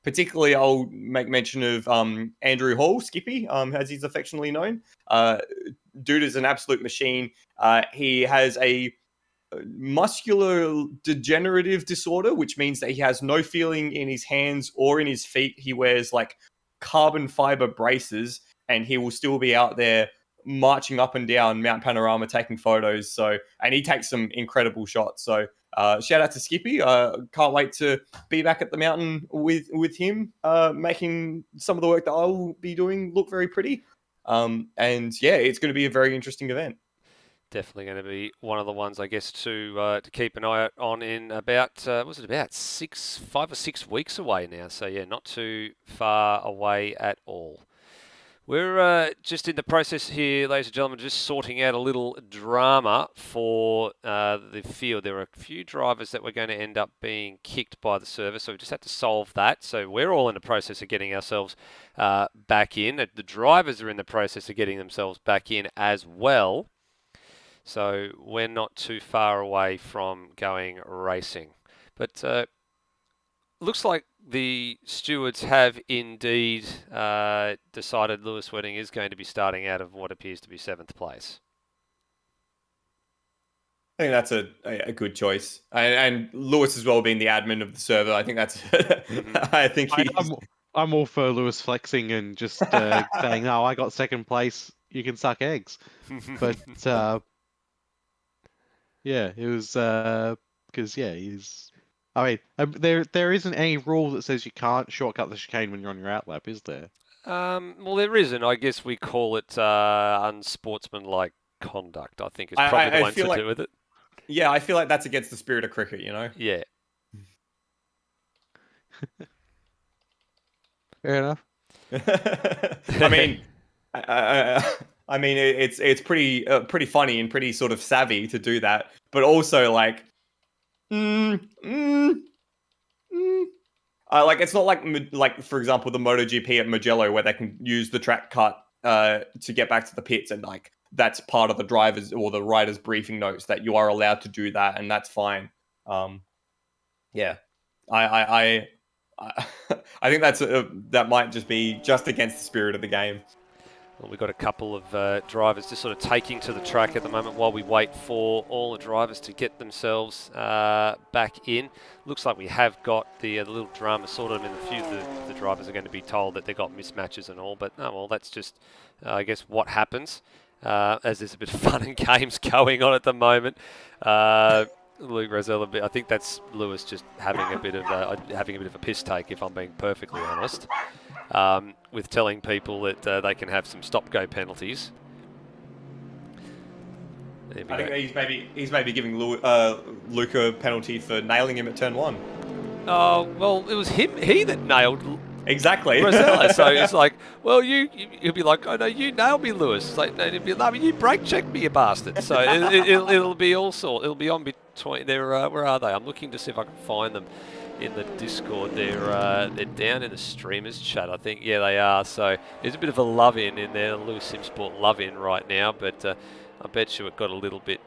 Particularly, I'll make mention of Andrew Hall, Skippy, as he's affectionately known. Dude is an absolute machine. He has a muscular degenerative disorder, which means that he has no feeling in his hands or in his feet. He wears like carbon fiber braces, and he will still be out there marching up and down Mount Panorama taking photos. So, and he takes some incredible shots. So, shout out to Skippy. Can't wait to be back at the mountain with him, making some of the work that I will be doing look very pretty. And yeah, it's going to be a very interesting event. Definitely going to be one of the ones, I guess, to keep an eye out on in about, was it about 5 or 6 weeks away now? So yeah, not too far away at all. We're just in the process here, ladies and gentlemen, just sorting out a little drama for the field. There are a few drivers that were going to end up being kicked by the service, so we just had to solve that. So we're all in the process of getting ourselves back in. The drivers are in the process of getting themselves back in as well. So we're not too far away from going racing. But looks like the stewards have indeed decided Lewis Wedding is going to be starting out of what appears to be 7th place. I think that's a good choice, and Lewis as well being the admin of the server. I think that's. I think I'm all for Lewis flexing and just saying, "No, I got 2nd place. You can suck eggs." But yeah, it was because he's. I mean, there isn't any rule that says you can't shortcut the chicane when you're on your outlap, is there? Well, there isn't. I guess we call it unsportsmanlike conduct. I think is probably the one to do with it. Yeah, I feel like that's against the spirit of cricket, you know? Yeah. Fair enough. I mean, it's pretty funny and pretty sort of savvy to do that, but also like, like it's not like for example the MotoGP at Mugello where they can use the track cut to get back to the pits, and like that's part of the drivers or the riders' briefing notes that you are allowed to do that, and that's fine. Yeah, I think that might just be just against the spirit of the game. Well, we've got a couple of drivers just sort of taking to the track at the moment while we wait for all the drivers to get themselves back in. Looks like we have got the little drama sorted. I mean, a few of the drivers are going to be told that they've got mismatches and all, but oh, well, that's just, I guess, what happens as there's a bit of fun and games going on at the moment. Luke Rosella, I think that's Lewis just having a bit of a piss take, if I'm being perfectly honest, with telling people that they can have some stop-go penalties. I think he's maybe giving Luke a penalty for nailing him at turn 1. Oh well, it was he that nailed. Exactly. Rosella. So it's like, well, you'll be like, oh no, you nailed me, Lewis. It's like, no, he'll be like, you brake checked me, you bastard. So it'll be all sort. It'll be on between. Where are they? I'm looking to see if I can find them in the Discord. They're down in the streamers chat, I think. Yeah, they are. So there's a bit of a love in there, Lewis Simsport love in right now. But I bet you it got a little bit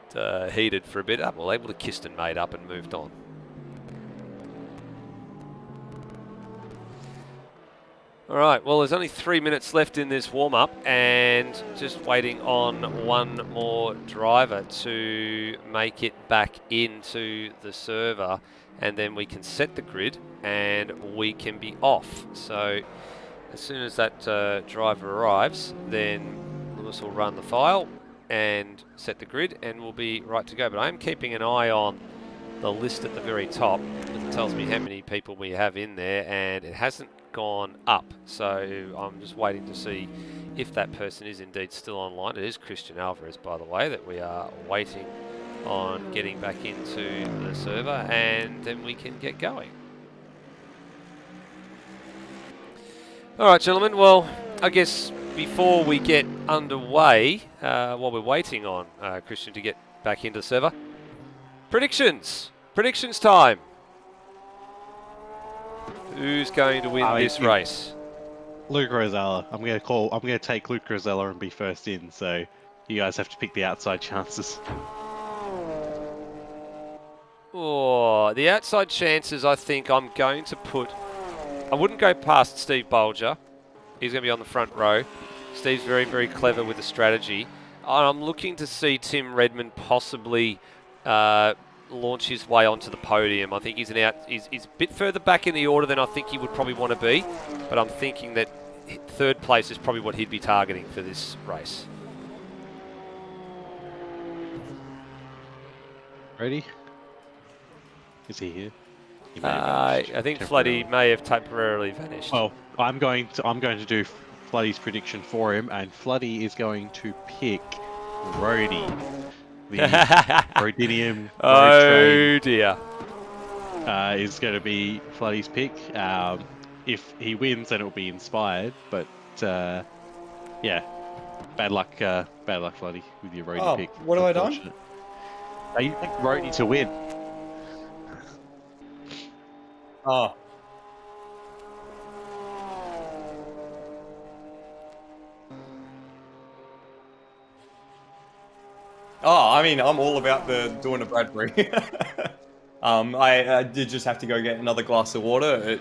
heated for a bit. Well, able to kissed and made up and moved on. All right, well, there's only 3 minutes left in this warm-up and just waiting on one more driver to make it back into the server, and then we can set the grid and we can be off. So as soon as that driver arrives, then Lewis will run the file and set the grid and we'll be right to go. But I'm keeping an eye on the list at the very top. It tells me how many people we have in there, and it hasn't gone up, so I'm just waiting to see if that person is indeed still online. It is Christian Alvarez, by the way, that we are waiting on getting back into the server, and then we can get going. All right, gentlemen, well, I guess before we get underway, while we're waiting on Christian to get back into the server, predictions time. Who's going to win this race? Luke Rosella. I'm gonna take Luke Rosella and be first in, so you guys have to pick the outside chances. Oh, the outside chances, I think I'm going to put... I wouldn't go past Steve Bolger. He's going to be on the front row. Steve's very, very clever with the strategy. I'm looking to see Tim Redmond possibly launch his way onto the podium. I think he's a bit further back in the order than I think he would probably want to be, but I'm thinking that 3rd place is probably what he'd be targeting for this race. Ready? Is he here? I think Floody may have temporarily vanished. Well, I'm going to do Floody's prediction for him, and Floody is going to pick Rhodey. The Rhodinium road dear. Is going to be Floody's pick. If he wins, then it'll be inspired. But yeah, bad luck, Floody, with your Rhodey pick. What have I done? You picked Rhodey to win. Oh. Oh, I mean, I'm all about doing a Bradbury. I did just have to go get another glass of water.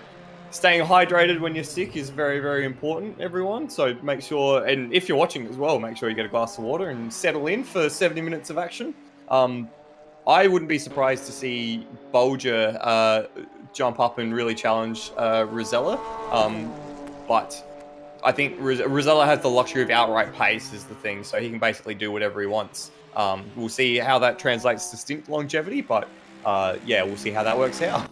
Staying hydrated when you're sick is very, very important, everyone. So make sure, and if you're watching as well, make sure you get a glass of water and settle in for 70 minutes of action. I wouldn't be surprised to see Bolger jump up and really challenge Rosella. But I think Rosella has the luxury of outright pace is the thing, so he can basically do whatever he wants. We'll see how that translates to stint longevity, but yeah, we'll see how that works out.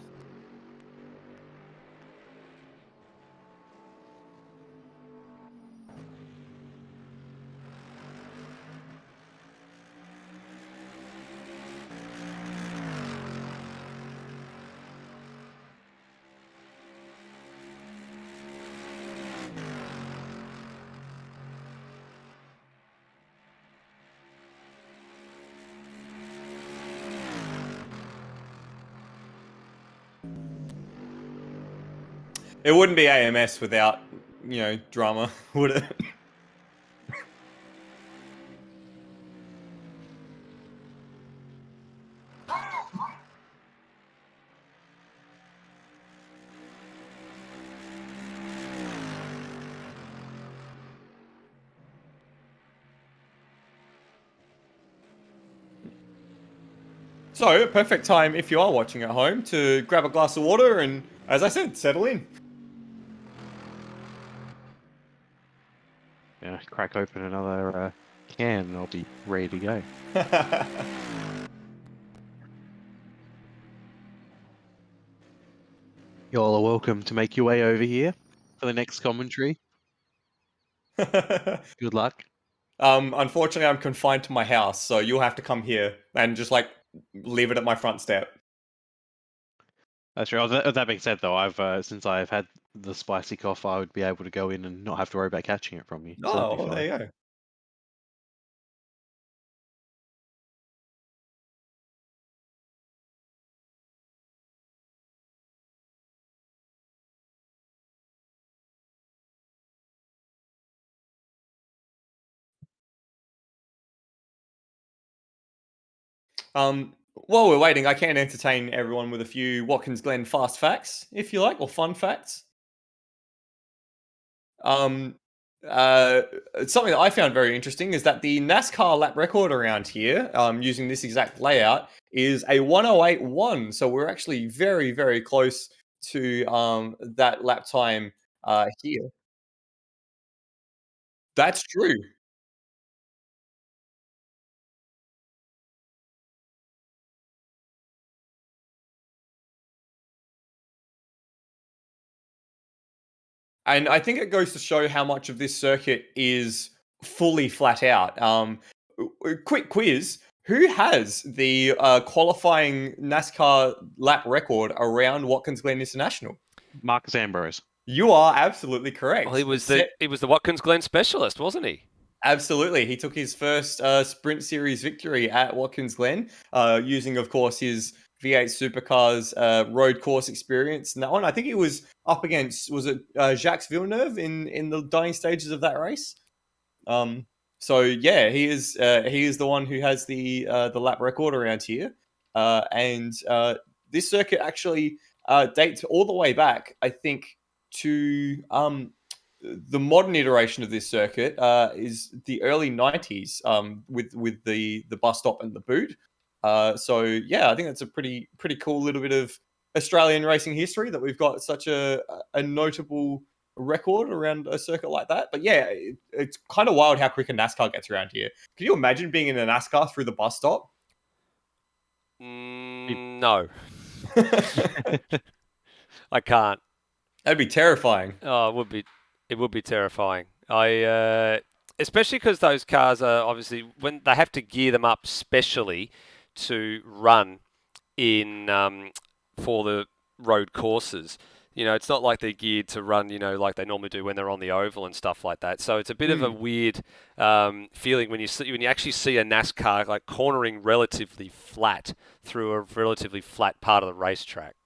It wouldn't be AMS without, drama, would it? So, perfect time if you are watching at home to grab a glass of water and, as I said, settle in. Yeah, crack open another can and I'll be ready to go. Y'all are welcome to make your way over here for the next commentary. Good luck. Unfortunately, I'm confined to my house, so you'll have to come here and just leave it at my front step. That's right. That being said, though, I've since I've had the spicy cough, I would be able to go in and not have to worry about catching it from you. So that'd be Oh, well, there fine. you go. While we're waiting, I can entertain everyone with a few Watkins Glen fast facts, if you like, or fun facts. Um, uh, Something that I found very interesting is that the NASCAR lap record around here, using this exact layout, is a 108.1. So we're actually very, very close to that lap time here. That's true. And I think it goes to show how much of this circuit is fully flat out. Quick quiz. Who has the qualifying NASCAR lap record around Watkins Glen International? Marcus Ambrose. You are absolutely correct. Well, he was the Watkins Glen specialist, wasn't he? Absolutely. He took his first Sprint Series victory at Watkins Glen, using, of course, his V8 Supercars road course experience. And that one, I think he was up against, was it Jacques Villeneuve in the dying stages of that race? So yeah, he is the one who has the lap record around here, and this circuit actually dates all the way back, I think, to the modern iteration of this circuit is the early '90s, with the bus stop and the boot. So yeah, I think that's a pretty cool little bit of Australian racing history that we've got such a notable record around a circuit like that. But yeah, it's kind of wild how quick a NASCAR gets around here. Can you imagine being in a NASCAR through the bus stop? No, I can't. That'd be terrifying. Oh, it would be. It would be terrifying. Especially because those cars are obviously when they have to gear them up specially to run in for the road courses. It's not like they're geared to run, like they normally do when they're on the oval and stuff like that. So it's a bit of a weird feeling when you actually see a NASCAR like cornering relatively flat through a relatively flat part of the racetrack.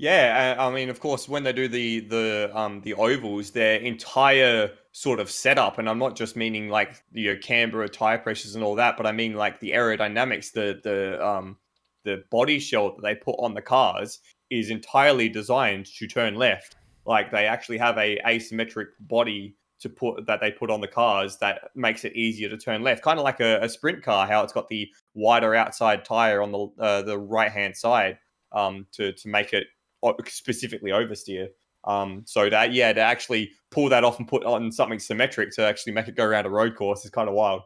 Yeah, I mean, of course, when they do the ovals, their entire sort of setup, and I'm not just meaning like Canberra tire pressures and all that, but I mean like the aerodynamics, the body shell that they put on the cars is entirely designed to turn left. Like they actually have a asymmetric body that they put on the cars that makes it easier to turn left, kind of like a sprint car, how it's got the wider outside tire on the right hand side to make it specifically oversteer. So to actually pull that off and put on something symmetric to actually make it go around a road course is kind of wild.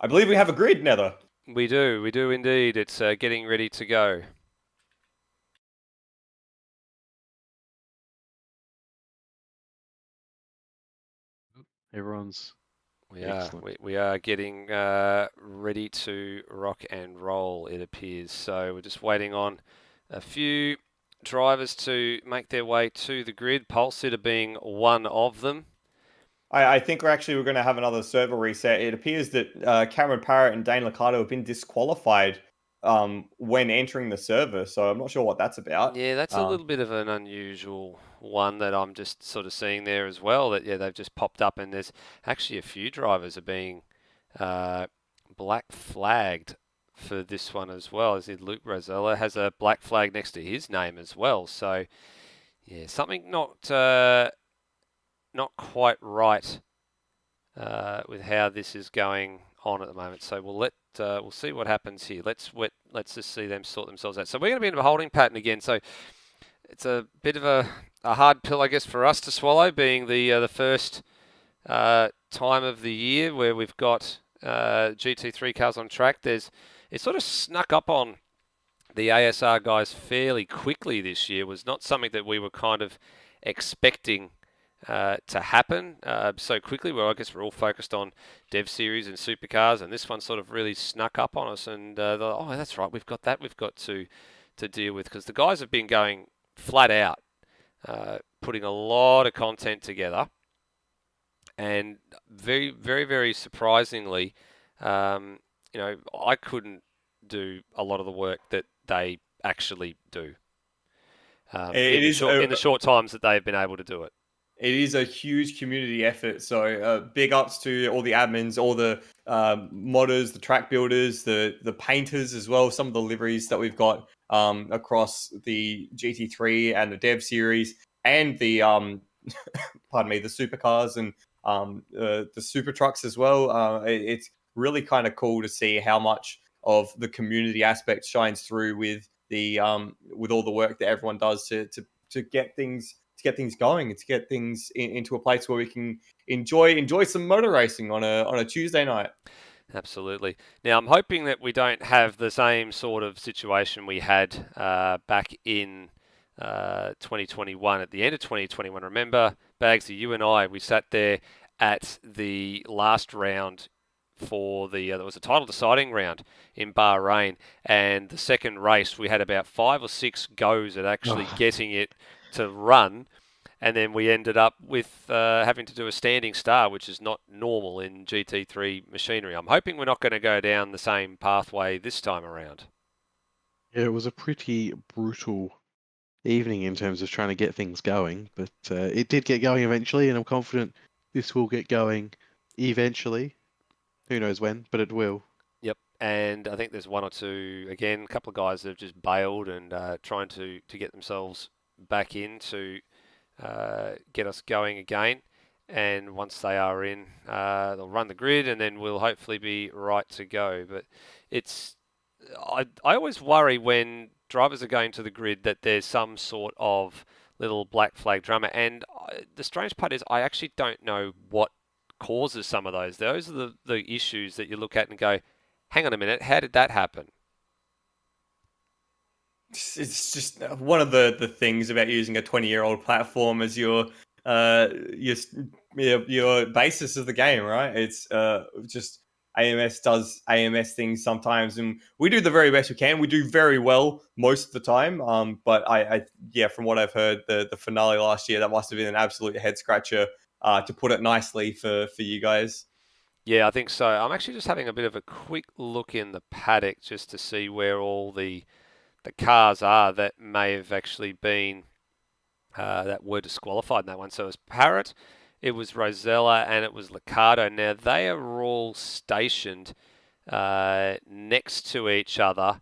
I believe we have a grid, Nether. We do indeed. It's getting ready to go. Everyone's We excellent. are. We are getting ready to rock and roll, it appears. So we're just waiting on a few drivers to make their way to the grid, Pulse Sitter being one of them. I think we're going to have another server reset. It appears that Cameron Parrott and Dane Liccardo have been disqualified when entering the server, so I'm not sure what that's about. Yeah, that's a little bit of an unusual one that I'm just sort of seeing there as well. That they've just popped up, and there's actually a few drivers are being black flagged for this one as well. As in Luke Rosella has a black flag next to his name as well. So yeah, something not quite right with how this is going on at the moment. So we'll see what happens here. Let's just see them sort themselves out. So we're going to be in a holding pattern again. So it's a bit of a hard pill, I guess, for us to swallow, being the first time of the year where we've got GT3 cars on track. It sort of snuck up on the ASR guys fairly quickly this year. It was not something that we were kind of expecting to happen so quickly. Well, I guess we're all focused on Dev Series and supercars, and this one sort of really snuck up on us. And oh, that's right, we've got to deal with, because the guys have been going flat out, putting a lot of content together, and very, very, very surprisingly, I couldn't do a lot of the work that they actually do in the short times that they've been able to do it. It is a huge community effort. So big ups to all the admins, all the modders, the track builders, the painters as well. Some of the liveries that we've got across the GT3 and the Dev series, and the pardon me, the supercars and the super trucks as well. It's really kind of cool to see how much of the community aspect shines through with with all the work that everyone does to get things going and to get things into a place where we can enjoy some motor racing on a Tuesday night. Absolutely. Now, I'm hoping that we don't have the same sort of situation we had back in 2021, at the end of 2021. Remember, Bagsy, you and we sat there at the last round for there was a title deciding round in Bahrain, and the second race we had about 5 or 6 goes at actually getting it to run, and then we ended up with having to do a standing start, which is not normal in GT3 machinery. I'm hoping we're not going to go down the same pathway this time around. Yeah, it was a pretty brutal evening in terms of trying to get things going, but it did get going eventually, and I'm confident this will get going eventually. Who knows when, but it will. Yep, and I think there's one or two, again, a couple of guys that have just bailed and trying to get themselves back in to get us going again. And once they are in, they'll run the grid, and then we'll hopefully be right to go. But I always worry when drivers are going to the grid that there's some sort of little black flag drama. And the strange part is I actually don't know what causes some of those. Those are the issues that you look at and go, hang on a minute, how did that happen? It's just one of the things about using a 20-year-old platform as your basis of the game, right? It's just AMS does AMS things sometimes, and we do the very best we can. We do very well most of the time. But yeah, from what I've heard, the finale last year, that must have been an absolute head scratcher, to put it nicely for you guys. Yeah, I think so. I'm actually just having a bit of a quick look in the paddock just to see where all the cars are that may have actually been that were disqualified in that one. So it was Parrot, it was Rosella, and it was Liccardo. Now they are all stationed next to each other.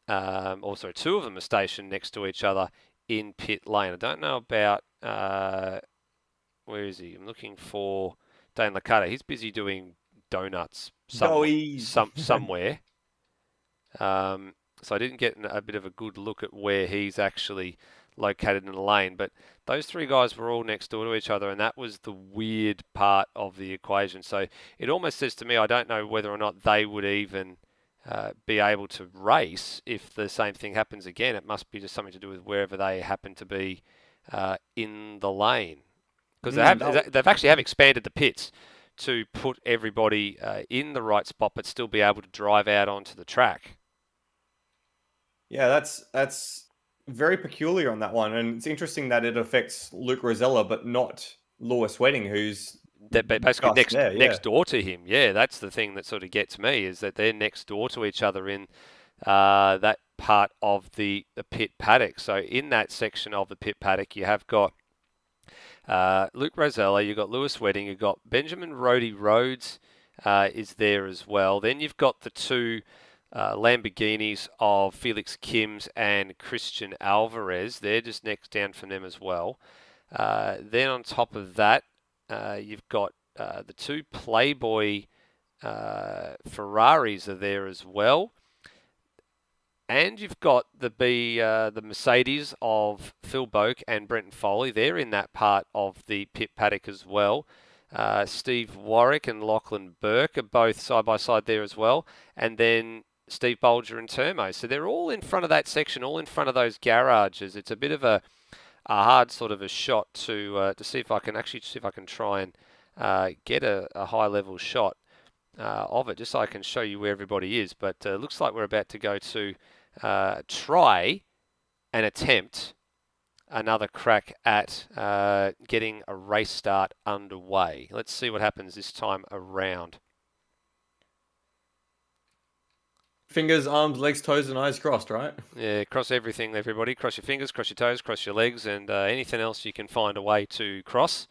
Also, two of them are stationed next to each other in pit lane. I don't know about where is he? I'm looking for Dane Liccardo. He's busy doing donuts somewhere. So I didn't get a bit of a good look at where he's actually located in the lane. But those three guys were all next door to each other, and that was the weird part of the equation. So it almost says to me, I don't know whether or not they would even be able to race if the same thing happens again. It must be just something to do with wherever they happen to be in the lane. Because they've actually expanded the pits to put everybody in the right spot, but still be able to drive out onto the track. Yeah, that's very peculiar on that one, and it's interesting that it affects Luke Rosella, but not Lewis Wedding, who's basically next yeah. door to him. Yeah, that's the thing that sort of gets me, is that they're next door to each other in that part of the pit paddock. So in that section of the pit paddock, you have got Luke Rosella, you've got Lewis Wedding, you've got Benjamin Rhodey Rhodes is there as well. Then you've got the two Lamborghinis of Felix Kims and Christian Alvarez. They're just next down from them as well. Then on top of that, you've got the two Playboy Ferraris are there as well. And you've got the Mercedes of Phil Boak and Brenton Foley. They're in that part of the pit paddock as well. Steve Warwick and Lachlan Burke are both side by side there as well. And then Steve Bolger and Termo. So they're all in front of that section, all in front of those garages. It's a bit of a hard sort of a shot to see if I can try and get a high level shot of it, just so I can show you where everybody is. But looks like we're about to go to try and attempt another crack at getting a race start underway. Let's see what happens this time around. Fingers, arms, legs, toes, and eyes crossed, right? Yeah, cross everything, everybody. Cross your fingers, cross your toes, cross your legs, and anything else you can find a way to cross.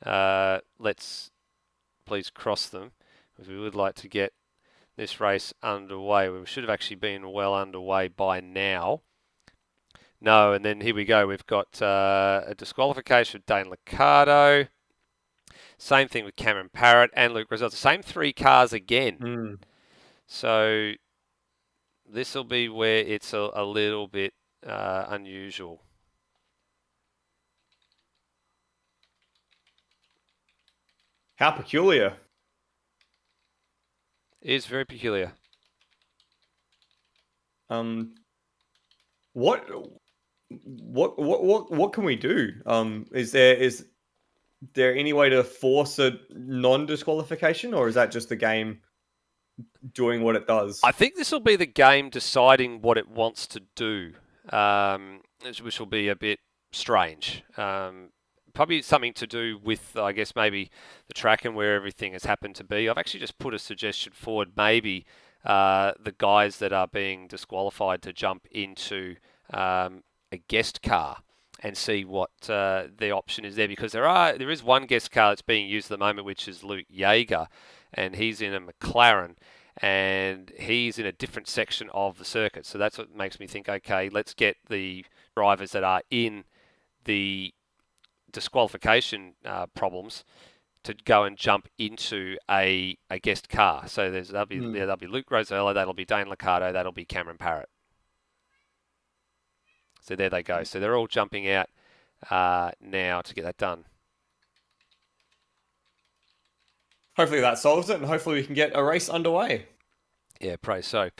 Let's please cross them, because we would like to get this race underway. We should have actually been well underway by now. No, and then here we go. We've got a disqualification with Dane Liccardo. Same thing with Cameron Parrott and Luke Rosella. Same three cars again. So this will be where it's a little bit unusual. How peculiar. It is very peculiar. What can we do? Is there any way to force a non-disqualification, or is that just the game doing what it does? I think this will be the game deciding what it wants to do, which will be a bit strange. Probably something to do with, I guess, maybe the track and where everything has happened to be. I've actually just put a suggestion forward, maybe the guys that are being disqualified to jump into a guest car and see what the option is there, because there is one guest car that's being used at the moment, which is Luke Yeager, and he's in a McLaren, and he's in a different section of the circuit. So that's what makes me think, okay, let's get the drivers that are in the disqualification problems to go and jump into a guest car. So there'll be Luke Rosella, that'll be Dane Liccardo, that'll be Cameron Parrott. So there they go. So they're all jumping out now to get that done. Hopefully that solves it, and hopefully we can get a race underway. Yeah, pray so.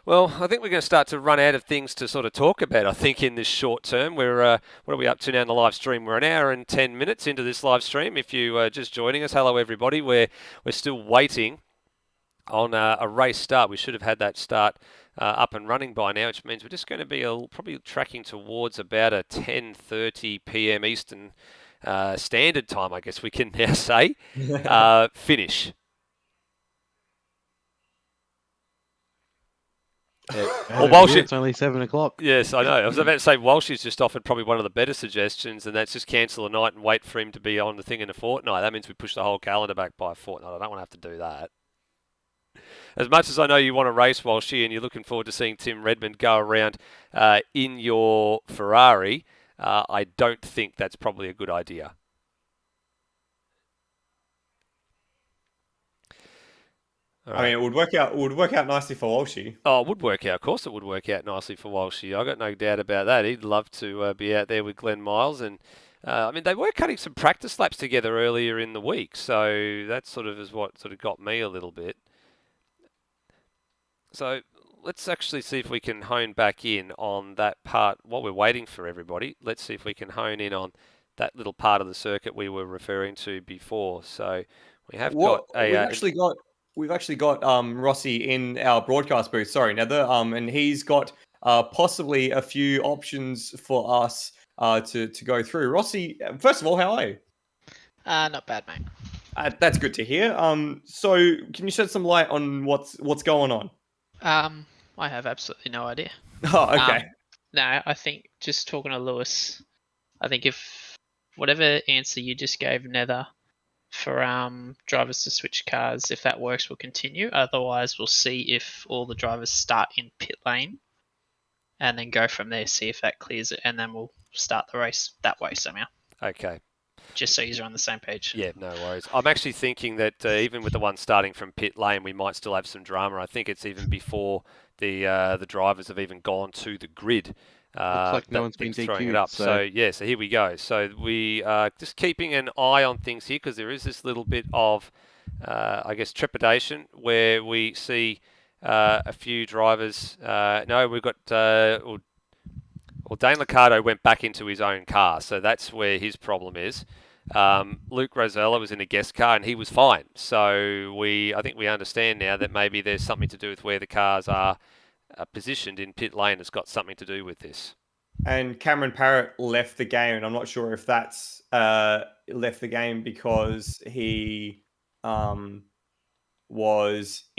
Well, I think we're going to start to run out of things to sort of talk about, I think, in this short term. What are we up to now in the live stream? We're an hour and 10 minutes into this live stream. If you are just joining us, hello, everybody. We're still waiting on a race start. We should have had that start up and running by now, which means we're just going to be probably tracking towards about a 10:30 p.m. Eastern Standard Time, I guess we can now say, finish. Well, Walsh, it's only 7 o'clock. yes, I know. I was about to say Walshy's just offered probably one of the better suggestions, and that's just cancel a night and wait for him to be on the thing in a fortnight. That means we push the whole calendar back by a fortnight. I don't want to have to do that. As much as I know you want to race, Walshy, and you're looking forward to seeing Tim Redmond go around in your Ferrari, I don't think that's probably a good idea. I mean, it would work out. Would work out nicely for Walshy. Oh, it would work out. Of course, it would work out nicely for Walshy. I got no doubt about that. He'd love to be out there with Glen Miles, and I mean, they were cutting some practice laps together earlier in the week, so that sort of is what sort of got me a little bit. So let's actually see if we can hone back in on that part. While we're waiting for everybody, let's see if we can hone in on that little part of the circuit we were referring to before. So we have got a. We've actually got Rossi in our broadcast booth. Sorry, Nether. And he's got possibly a few options for us to go through. Rossi, first of all, how are you? Not bad, mate. That's good to hear. So can you shed some light on what's going on? I have absolutely no idea. Oh, okay. No, I think just talking to Lewis, I think if whatever answer you just gave Nether for drivers to switch cars, if that works, we'll continue. Otherwise, we'll see if all the drivers start in pit lane and then go from there, see if that clears it, and then we'll start the race that way somehow. Okay. Just so you're on the same page. Yeah, no worries. I'm actually thinking that even with the one starting from pit lane, we might still have some drama. I think it's even before the drivers have even gone to the grid. Looks like no one's been throwing it DQ'd, up. so So here we go. So we are just keeping an eye on things here because there is this little bit of, I guess, trepidation where we see a few drivers. No, we've got. Well, Dane Liccardo went back into his own car, so that's where his problem is. Luke Rosella was in a guest car and he was fine. So I think we understand now that maybe there's something to do with where the cars are positioned in pit lane. Has got something to do with this. And Cameron Parrott left the game, and I'm not sure if that's left the game because he was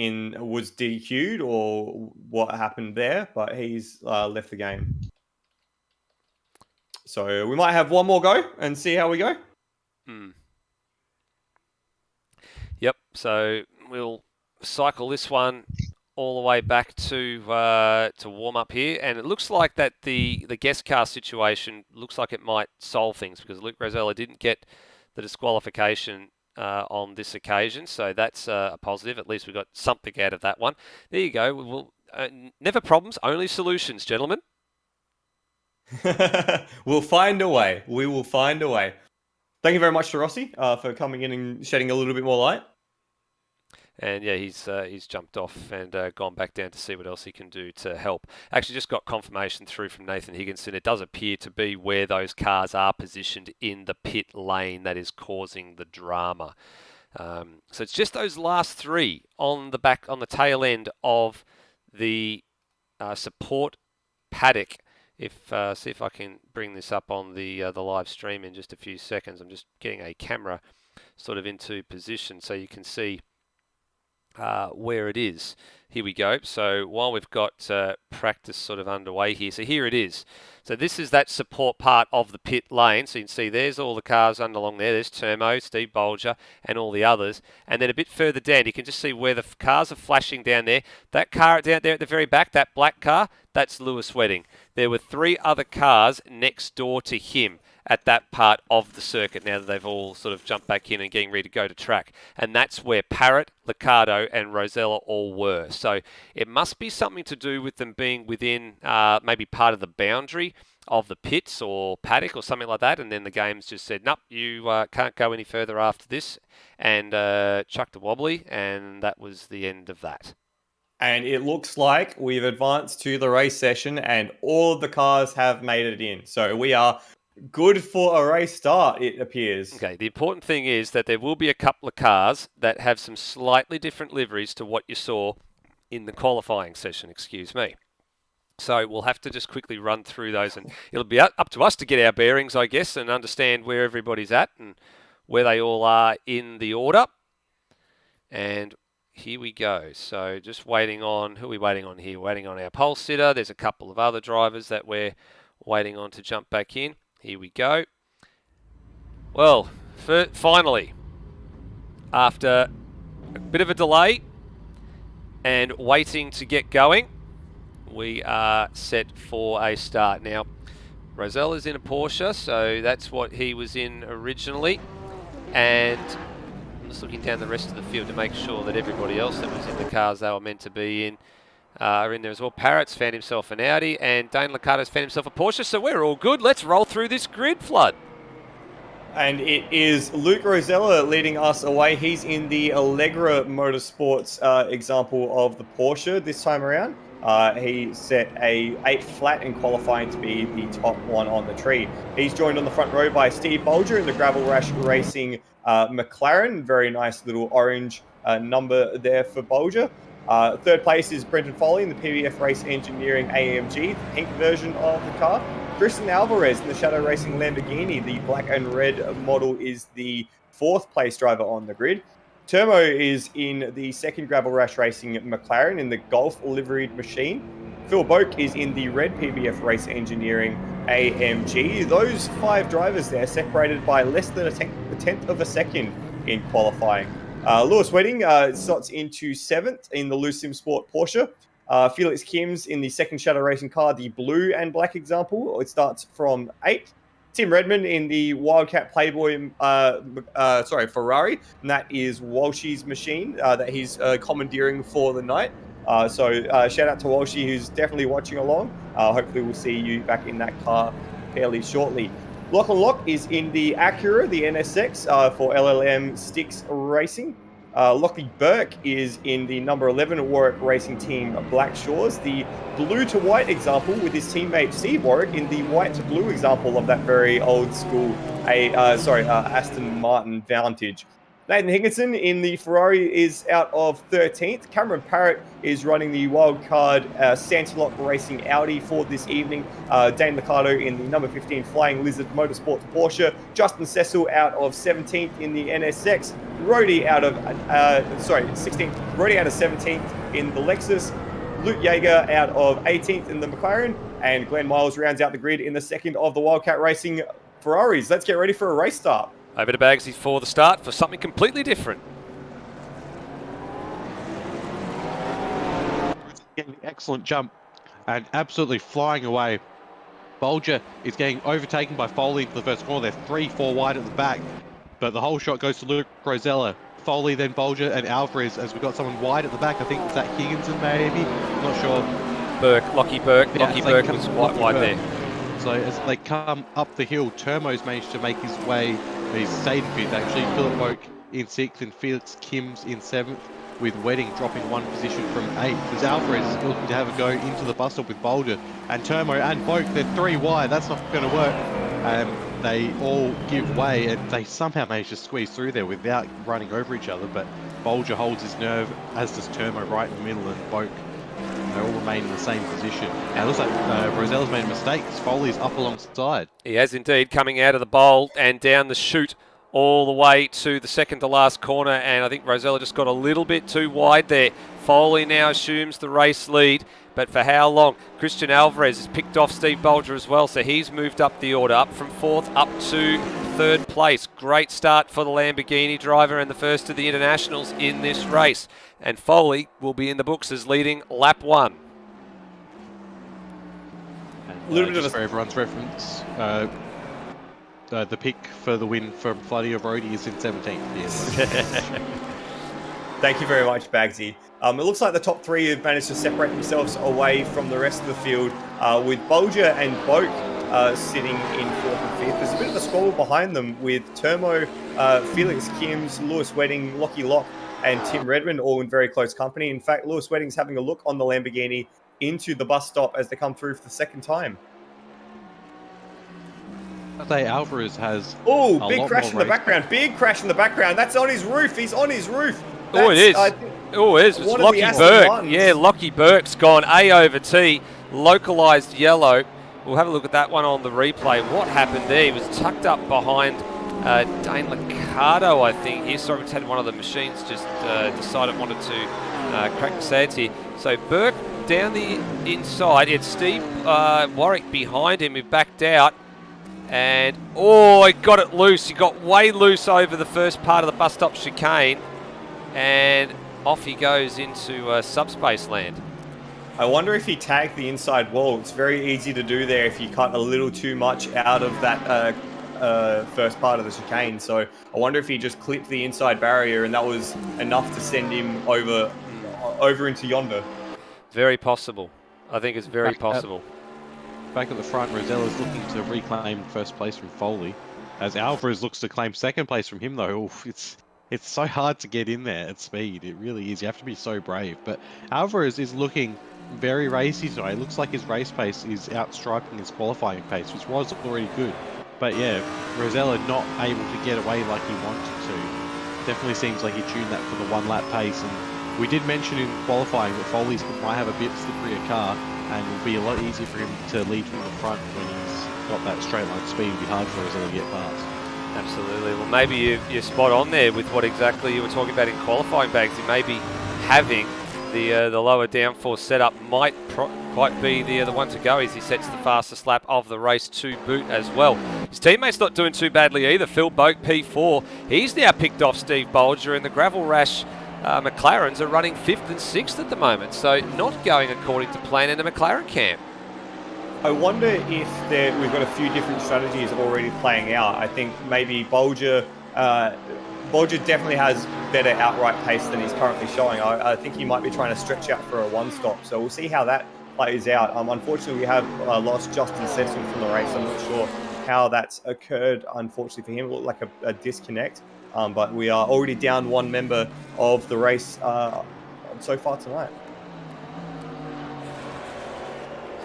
DQ'd or what happened there, but he's left the game. So we might have one more go and see how we go. Yep. So we'll cycle this one all the way back to warm up here, and it looks like that the guest car situation looks like it might solve things because Luke Rosella didn't get the disqualification on this occasion, so that's a positive. At least we got something out of that one. There you go. We'll never problems, only solutions, gentlemen. We'll find a way. We will find a way. Thank you very much to Rossi for coming in and shedding a little bit more light. And yeah, he's jumped off and gone back down to see what else he can do to help. Actually, just got confirmation through from Nathan Higginson. It does appear to be where those cars are positioned in the pit lane that is causing the drama. So it's just those last three on the tail end of the support paddock. See if I can bring this up on the live stream in just a few seconds. I'm just getting a camera sort of into position so you can see where it is. Here we go. So while we've got practice sort of underway here, so here it is. So this is that support part of the pit lane. So you can see there's all the cars along there. There's Termo, Steve Bolger, and all the others. And then a bit further down, you can just see where the cars are flashing down there. That car down there at the very back, that black car, that's Lewis Wedding. There were three other cars next door to him at that part of the circuit now that they've all sort of jumped back in and getting ready to go to track. And that's where Parrott, Liccardo and Rosella all were. So it must be something to do with them being within maybe part of the boundary of the pits or paddock or something like that. And then the game's just said, nope, you can't go any further after this, and chucked a wobbly, and that was the end of that. And it looks like we've advanced to the race session and all of the cars have made it in. So we are good for a race start, it appears. Okay, the important thing is that there will be a couple of cars that have some slightly different liveries to what you saw in the qualifying session, excuse me. So we'll have to just quickly run through those, and it'll be up to us to get our bearings, I guess, and understand where everybody's at and where they all are in the order. And here we go. So just waiting on, who are we waiting on here? Waiting on our pole sitter. There's a couple of other drivers that we're waiting on to jump back in. Here we go. Well, finally, after a bit of a delay and waiting to get going, we are set for a start. Now, Rosell is in a Porsche, so that's what he was in originally. And I'm just looking down the rest of the field to make sure that everybody else that was in the cars they were meant to be in are in there as well. Parrott's found himself an Audi, and Dane Licato's found himself a Porsche, so we're all good. Let's roll through this grid flood. And it is Luke Rosella leading us away. He's in the Allegra Motorsports example of the Porsche this time around. He set a 8 flat in qualifying to be the top one on the tree. He's joined on the front row by Steve Bolger in the Gravel Rash Racing McLaren. Very nice little orange number there for Bolger. Third place is Brendan Foley in the PBF Race Engineering AMG, the pink version of the car. Tristan Alvarez in the Shadow Racing Lamborghini, the black and red model, is the 4th place driver on the grid. Termo is in the second Gravel Rash Racing McLaren in the Golf liveried machine. Phil Boak is in the red PBF Race Engineering AMG. Those 5 drivers there separated by less than a tenth of a second in qualifying. Lewis Wedding slots into 7th in the Lucim Sport Porsche. Felix Kims in the second Shadow Racing car, the blue and black example. It starts from 8th. Tim Redmond in the Wildcat Playboy, Ferrari. And that is Walshy's machine that he's commandeering for the night. So shout out to Walshy, who's definitely watching along. Hopefully we'll see you back in that car fairly shortly. Lachlan Locke is in the Acura, the NSX, for LLM Sticks Racing. Lockie Burke is in the number 11 Warwick Racing Team Black Shores, the blue to white example with his teammate Steve Warwick in the white to blue example of that very old school Aston Martin Vantage. Nathan Higginson in the Ferrari is out of 13th. Cameron Parrott is running the wildcard Santilok Racing Audi for this evening. Dane Licado in the number 15 Flying Lizard Motorsports Porsche. Justin Cecil out of 17th in the NSX. Rody out of 16th. Rody out of 17th in the Lexus. Luke Yeager out of 18th in the McLaren. And Glenn Miles rounds out the grid in the second of the Wildcat Racing Ferraris. Let's get ready for a race start. Over to Bagsy for the start for something completely different. Getting an excellent jump and absolutely flying away. Bolger is getting overtaken by Foley into the first corner. They're 3-4 wide at the back, but the whole shot goes to Luke Rosella. Foley, then Bolger and Alvarez, as we've got someone wide at the back. I think it's that Higginson maybe, not sure. Lockie Burke Yeah, was quite wide there. So as they come up the hill, Termo's managed to make his way. He's stayed in 5th actually. Philip Boak in 6th and Felix Kims in 7th, with Wedding dropping 1 position from 8th. As Alvarez is looking to have a go into the bus stop with Bolger. And Termo and Boak, they're 3 wide. That's not going to work. They all give way, and they somehow manage to squeeze through there without running over each other. But Bolger holds his nerve, as does Termo right in the middle, and Boak. They all remain in the same position. Now it looks like Rosella's made a mistake. Foley's up alongside. He has indeed, coming out of the bowl and down the chute all the way to the second to last corner, and I think Rosella just got a little bit too wide there. Foley now assumes the race lead, but for how long? Christian Alvarez has picked off Steve Bolger as well, so he's moved up the order, up from 4th up to 3rd place. Great start for the Lamborghini driver and the first of the internationals in this race. And Foley will be in the books as leading lap 1. A little bit of for everyone's reference, the pick for the win from Floody of Rody is in 17th. Yes. Thank you very much, Bagsy. It looks like the top 3 have managed to separate themselves away from the rest of the field, with Bolger and Boak sitting in 4th and 5th. There's a bit of a squabble behind them with Termo, Felix Kims, Lewis Wedding, Lockie Locke, and Tim Redmond all in very close company. In fact, Lewis Wedding's having a look on the Lamborghini into the bus stop as they come through for the second time. I say Alvarez has. Oh, big crash in the background. Big crash in the background. That's on his roof. He's on his roof. Oh, it is. Oh, it is. It's Lockie Burke. Yeah, Lockie Burke's gone A over T, localised yellow. We'll have a look at that one on the replay. What happened there? He was tucked up behind Dane Liccardo, I think. Here, sorry, we had one of the machines just decided wanted to crack the sads here. So Burke down the inside. It's Steve Warwick behind him who backed out. And, oh, he got it loose. He got way loose over the first part of the bus stop chicane. And off he goes into subspace land. I wonder if he tagged the inside wall. It's very easy to do there if you cut a little too much out of that first part of the chicane. So I wonder if he just clipped the inside barrier and that was enough to send him over into yonder. Very possible. I think it's very possible. Back at the front, Rosella's looking to reclaim first place from Foley, as Alvarez looks to claim second place from him though. Oof, it's so hard to get in there at speed. It really is. You have to be so brave. But Alvarez is looking very racy today. It looks like his race pace is outstriping his qualifying pace, which was already good. But yeah, Rosella not able to get away like he wanted to. Definitely seems like he tuned that for the one lap pace. And we did mention in qualifying that Foley's might have a bit slipperier car and it'll be a lot easier for him to lead from the front when he's got that straight line speed. It'll be hard for Rosella to get past. Absolutely. Well, maybe you're spot on there with what exactly you were talking about in qualifying, Bags. Maybe having the lower downforce setup might quite be the one to go as he sets the fastest lap of the race to boot as well. His teammate's not doing too badly either. Phil Boak, P4. He's now picked off Steve Bolger, and the gravel rash McLarens are running 5th and 6th at the moment, so not going according to plan in the McLaren camp. I wonder if we've got a few different strategies already playing out. I think maybe Bolger definitely has better outright pace than he's currently showing. I think he might be trying to stretch out for a one-stop, so we'll see how that plays out. Unfortunately, we have lost Justin Sesson from the race. I'm not sure how that's occurred, unfortunately for him. It looked like a disconnect, but we are already down one member of the race so far tonight.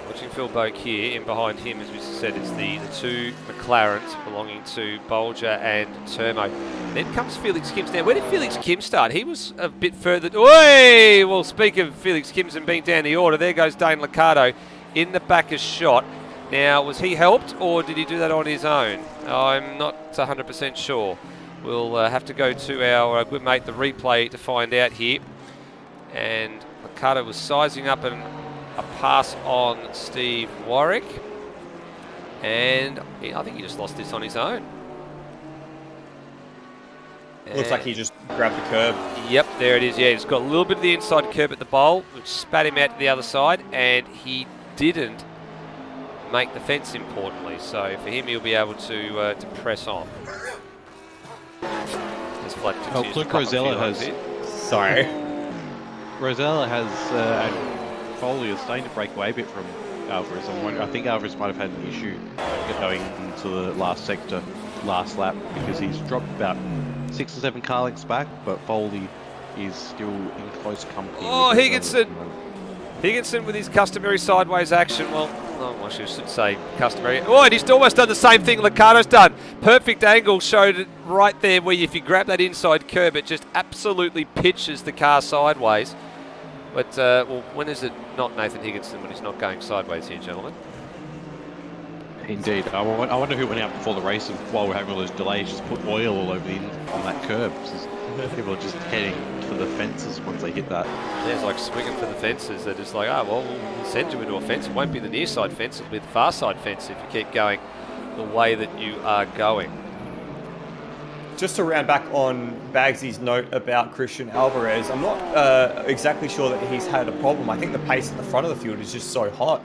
Watching Phil Boak here, in behind him, as we said, it's the two McLarens belonging to Bolger and Turmo. Then comes Felix Kims. Now, where did Felix Kims start? He was a bit further. Oi! Well, speak of Felix Kims and being down the order, there goes Dane Liccardo in the back of shot. Now, was he helped or did he do that on his own? I'm not 100% sure. We'll have to go to our good mate, the replay, to find out here. And Liccardo was sizing up a pass on Steve Warwick, and I think he just lost this on his own. Looks like he just grabbed the curb. Yep, there it is. Yeah, he's got a little bit of the inside curb at the bowl, which spat him out to the other side, and he didn't make the fence, importantly. So for him, he'll be able to press on. Look, Rosella has. Sorry. Rosella has. Foley is starting to break away a bit from Alvarez. I think Alvarez might have had an issue going into the last sector, last lap, because he's dropped about 6 or 7 car lengths back, but Foley is still in close company. Oh, Higginson! Higginson with his customary sideways action. Well, I should say customary. Oh, and he's almost done the same thing Liccardo's done. Perfect angle showed it right there where if you grab that inside curb, it just absolutely pitches the car sideways. But, well, when is it not Nathan Higginson when he's not going sideways here, gentlemen? Indeed. I wonder who went out before the race and while we're having all those delays, just put oil all over on that curb. People are just heading for the fences once they hit that. Yeah, it's like swinging for the fences. They're just like, oh, well, we'll send you into a fence. It won't be the near side fence, it'll be the far side fence if you keep going the way that you are going. Just to round back on Bagsy's note about Christian Alvarez, I'm not exactly sure that he's had a problem. I think the pace at the front of the field is just so hot.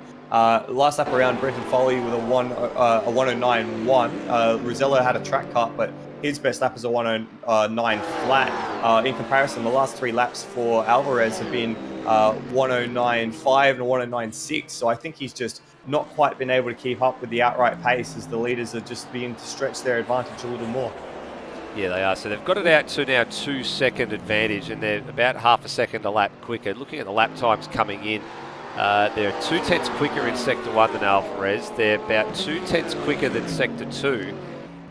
Last lap around, Brenton Foley with a 109.1. Rosella had a track cut, but his best lap is a 109 flat. In comparison, the last 3 laps for Alvarez have been 109.5 and 109.6. So I think he's just not quite been able to keep up with the outright pace as the leaders are just beginning to stretch their advantage a little more. Yeah, they are. So they've got it out to now 2-second advantage, and they're about half a second a lap quicker. Looking at the lap times coming in, they're 2/10 quicker in Sector 1 than Alvarez. They're about 2/10 quicker than Sector 2,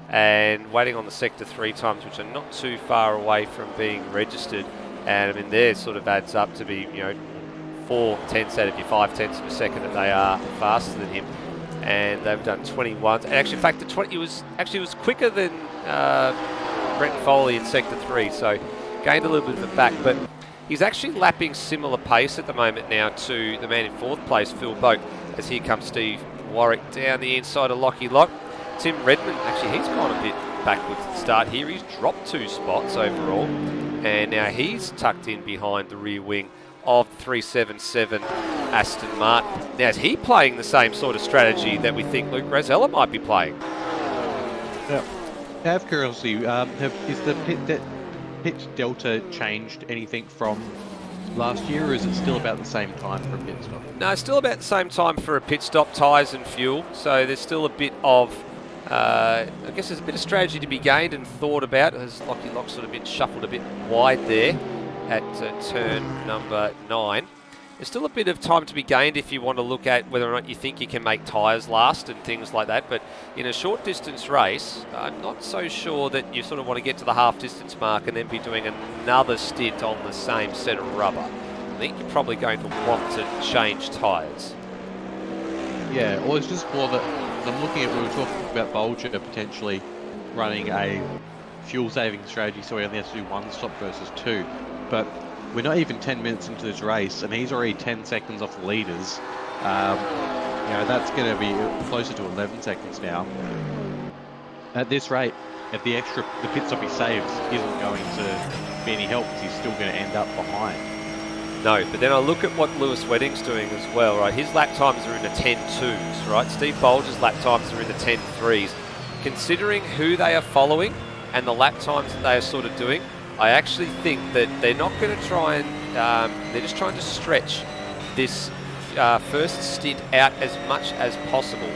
and waiting on the Sector 3 times, which are not too far away from being registered. And I mean, there sort of adds up to be, 4/10 out of your 5/10 of a second that they are faster than him. and they've done 21. And actually, in fact, it was quicker than Brent Foley in Sector 3, so gained a little bit of it back. But he's actually lapping similar pace at the moment now to the man in 4th place, Phil Boak, as here comes Steve Warwick down the inside of Lockie Lock. Tim Redmond, actually, he's gone a bit backwards at the start here. He's dropped 2 spots overall, and now he's tucked in behind the rear wing of 377 Aston Martin. Now, is he playing the same sort of strategy that we think Luke Rosella might be playing? Yeah. I have curiosity, is the pit delta changed anything from last year, or is it still about the same time for a pit stop? No, it's still about the same time for a pit stop, tyres and fuel. So there's still a bit of, I guess there's a bit of strategy to be gained and thought about, as Lockie Lock sort of been shuffled a bit wide there at turn number 9. There's still a bit of time to be gained if you want to look at whether or not you think you can make tyres last and things like that. But in a short distance race, I'm not so sure that you sort of want to get to the half distance mark and then be doing another stint on the same set of rubber. I think you're probably going to want to change tyres. Yeah, or it's just more that I'm looking at, we were talking about Bolger potentially running a fuel saving strategy, so he only has to do 1 stop versus 2. But we're not even 10 minutes into this race, and he's already 10 seconds off the leaders. That's going to be closer to 11 seconds now. At this rate, if the pit stop he saves isn't going to be any help, because he's still going to end up behind. No, but then I look at what Lewis Wedding's doing as well, right? His lap times are in the 10.2s, right? Steve Bolger's lap times are in the 10.3s. Considering who they are following and the lap times that they are sort of doing, I actually think that they're not going to try and, they're just trying to stretch this first stint out as much as possible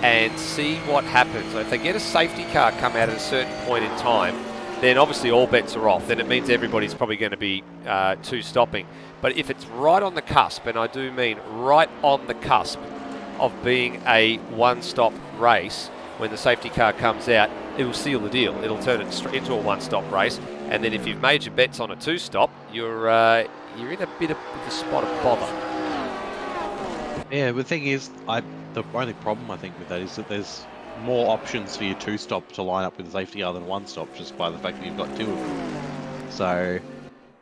and see what happens. So if they get a safety car come out at a certain point in time, then obviously all bets are off. Then it means everybody's probably going to be 2 stopping. But if it's right on the cusp, and I do mean right on the cusp of being a 1-stop race, when the safety car comes out, it'll seal the deal. It'll turn it into a 1-stop race. And then if you've made your bets on a 2-stop, you're in a bit of a spot of bother. Yeah, the thing is, the only problem I think with that is that there's more options for your 2-stop to line up with a safety car than 1-stop, just by the fact that you've got 2 of them. So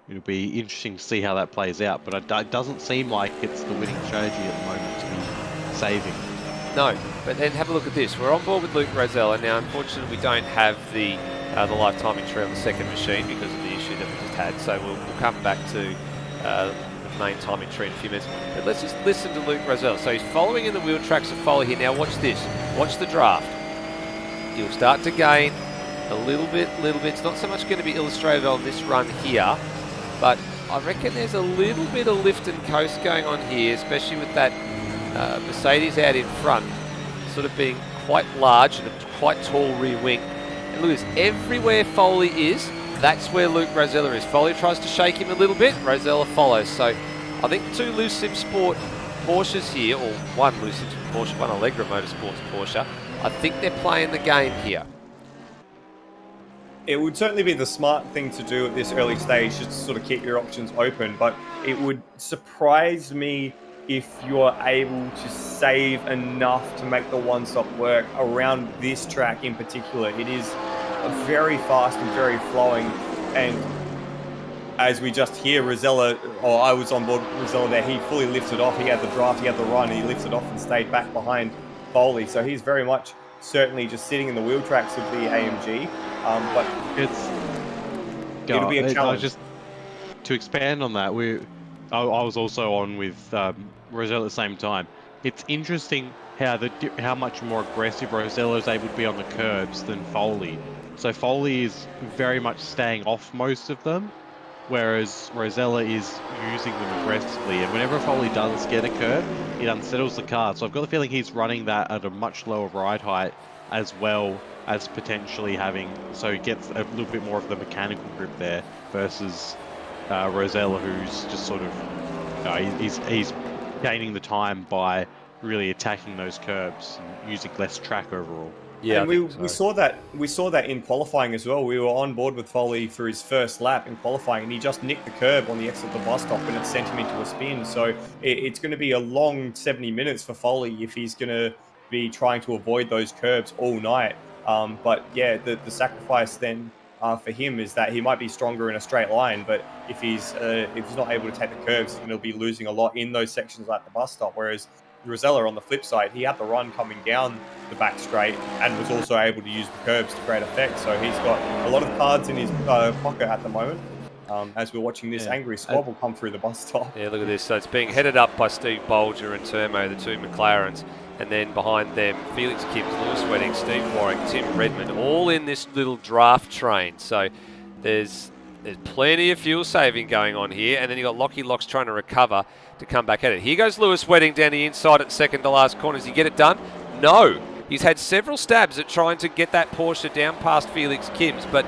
it'll be interesting to see how that plays out. But it doesn't seem like it's the winning strategy at the moment to be saving. No, but then have a look at this. We're on board with Luke Rosella. Now, unfortunately, we don't have the live timing tree on the second machine because of the issue that we just had. So we'll come back to the main timing tree in a few minutes. But let's just listen to Luke Rosella. So he's following in the wheel tracks of Foley here. Now watch this. Watch the draft. He'll start to gain a little bit. It's not so much going to be illustrated on this run here, but I reckon there's a little bit of lift and coast going on here, especially with that Mercedes out in front, sort of being quite large and a quite tall rear wing. And look at this, everywhere Foley is, that's where Luke Rosella is. Foley tries to shake him a little bit, Rosella follows. So I think 2 Lucid Sport Porsches here, or 1 Lucid Porsche, 1 Allegra Motorsports Porsche. I think they're playing the game here. It would certainly be the smart thing to do at this early stage, just to sort of keep your options open, but it would surprise me if you're able to save enough to make the 1-stop work around this track in particular. It is very fast and very flowing, and as we just hear, Rosella, or I was on board with Rosella there, he fully lifted off. He had the draft, he had the run, and he lifted off and stayed back behind Foley. So he's very much certainly just sitting in the wheel tracks of the AMG, but it'll be a challenge. Just to expand on that, I was also on with Rosella at the same time. It's interesting how much more aggressive Rosella is able to be on the curbs than Foley. So Foley is very much staying off most of them, whereas Rosella is using them aggressively. And whenever Foley does get a curb, it unsettles the car. So I've got the feeling he's running that at a much lower ride height, as well as potentially having, so he gets a little bit more of the mechanical grip there versus Rosella, who's just sort of, he's gaining the time by really attacking those curbs and using less track overall. Yeah, and we saw that in qualifying as well. We were on board with Foley for his first lap in qualifying, and he just nicked the curb on the exit of the bus stop, and it sent him into a spin. So it's going to be a long 70 minutes for Foley if he's going to be trying to avoid those curbs all night. But yeah, the sacrifice then for him is that he might be stronger in a straight line, but if he's not able to take the curbs, he's going to be losing a lot in those sections at the bus stop. Whereas Rosella, on the flip side, he had the run coming down the back straight and was also able to use the curbs to great effect. So he's got a lot of cards in his pocket at the moment. As we're watching this angry squabble come through the bus stop. Yeah, look at this. So it's being headed up by Steve Bolger and Turmo, the two McLarens. And then behind them, Felix Kims, Lewis Wedding, Steve Warwick, Tim Redmond, all in this little draft train. So there's plenty of fuel saving going on here. And then you've got Lockie Locks trying to recover to come back at it. Here goes Lewis Wedding down the inside at second to last corner. Does he get it done? No. He's had several stabs at trying to get that Porsche down past Felix Kims, but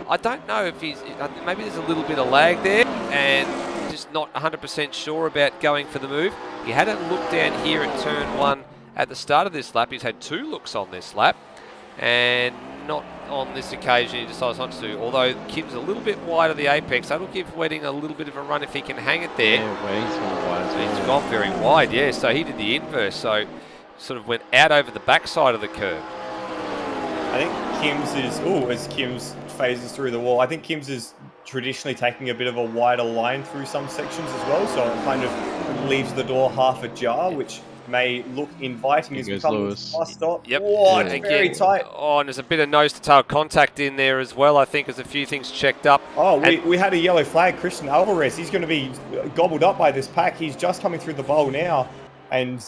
I don't know if maybe there's a little bit of lag there and just not 100% sure about going for the move. He had a look down here at turn 1 at the start of this lap. He's had 2 looks on this lap and not on this occasion he decides not to. Although Kim's a little bit wide of the apex, that'll give Wedding a little bit of a run if he can hang it there. Yeah, Wedding's gone wide. He's gone very wide, yeah, so he did the inverse, so sort of went out over the backside of the curve. I think Kim's is, as Kim's phases through the wall, I think Kim's is traditionally taking a bit of a wider line through some sections as well, so it kind of leaves the door half ajar, which may look inviting as we come to the bus stop. Yep. Oh, it's very tight. Oh, and there's a bit of nose-to-tail contact in there as well, I think, as a few things checked up. Oh, we had a yellow flag. Christian Alvarez, he's going to be gobbled up by this pack. He's just coming through the bowl now, and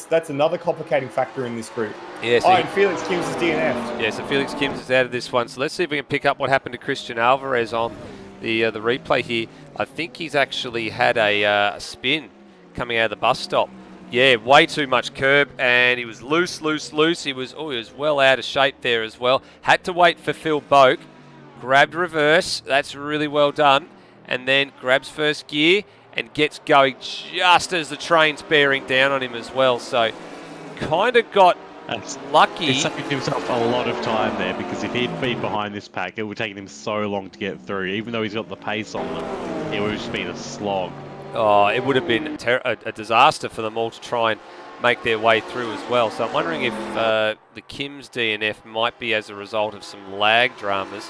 that's another complicating factor in this group. Yeah, so and Felix Kims is DNF'd. Yeah, so Felix Kims is out of this one. So let's see if we can pick up what happened to Christian Alvarez on the replay here. I think he's actually had a spin coming out of the bus stop. Yeah, way too much curb, and he was loose. He was well out of shape there as well. Had to wait for Phil Boak. Grabbed reverse. That's really well done. And then grabs first gear and gets going just as the train's bearing down on him as well. So kind of got lucky. He saved himself a lot of time there, because if he'd been behind this pack, it would have taken him so long to get through. Even though he's got the pace on them, it would have just been a slog. Oh, it would have been a disaster for them all to try and make their way through as well. So I'm wondering if the Kims DNF might be as a result of some lag dramas,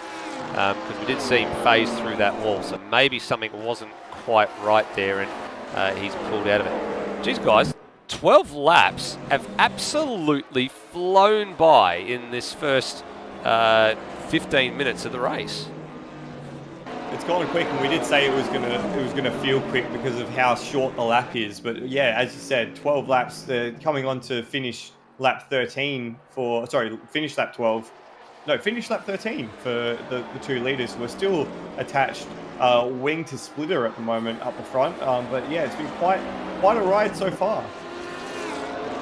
because we did see him phase through that wall. So maybe something wasn't quite right there, and he's pulled out of it. Geez, guys, 12 laps have absolutely flown by in this first 15 minutes of the race. It's gone quick, and we did say it was gonna feel quick because of how short the lap is. But yeah, as you said, 12 laps. Coming on to finish lap 13 finish lap 12. No, finish lap 13 for the two leaders. We're still attached wing to splitter at the moment up the front. But yeah, it's been quite a ride so far.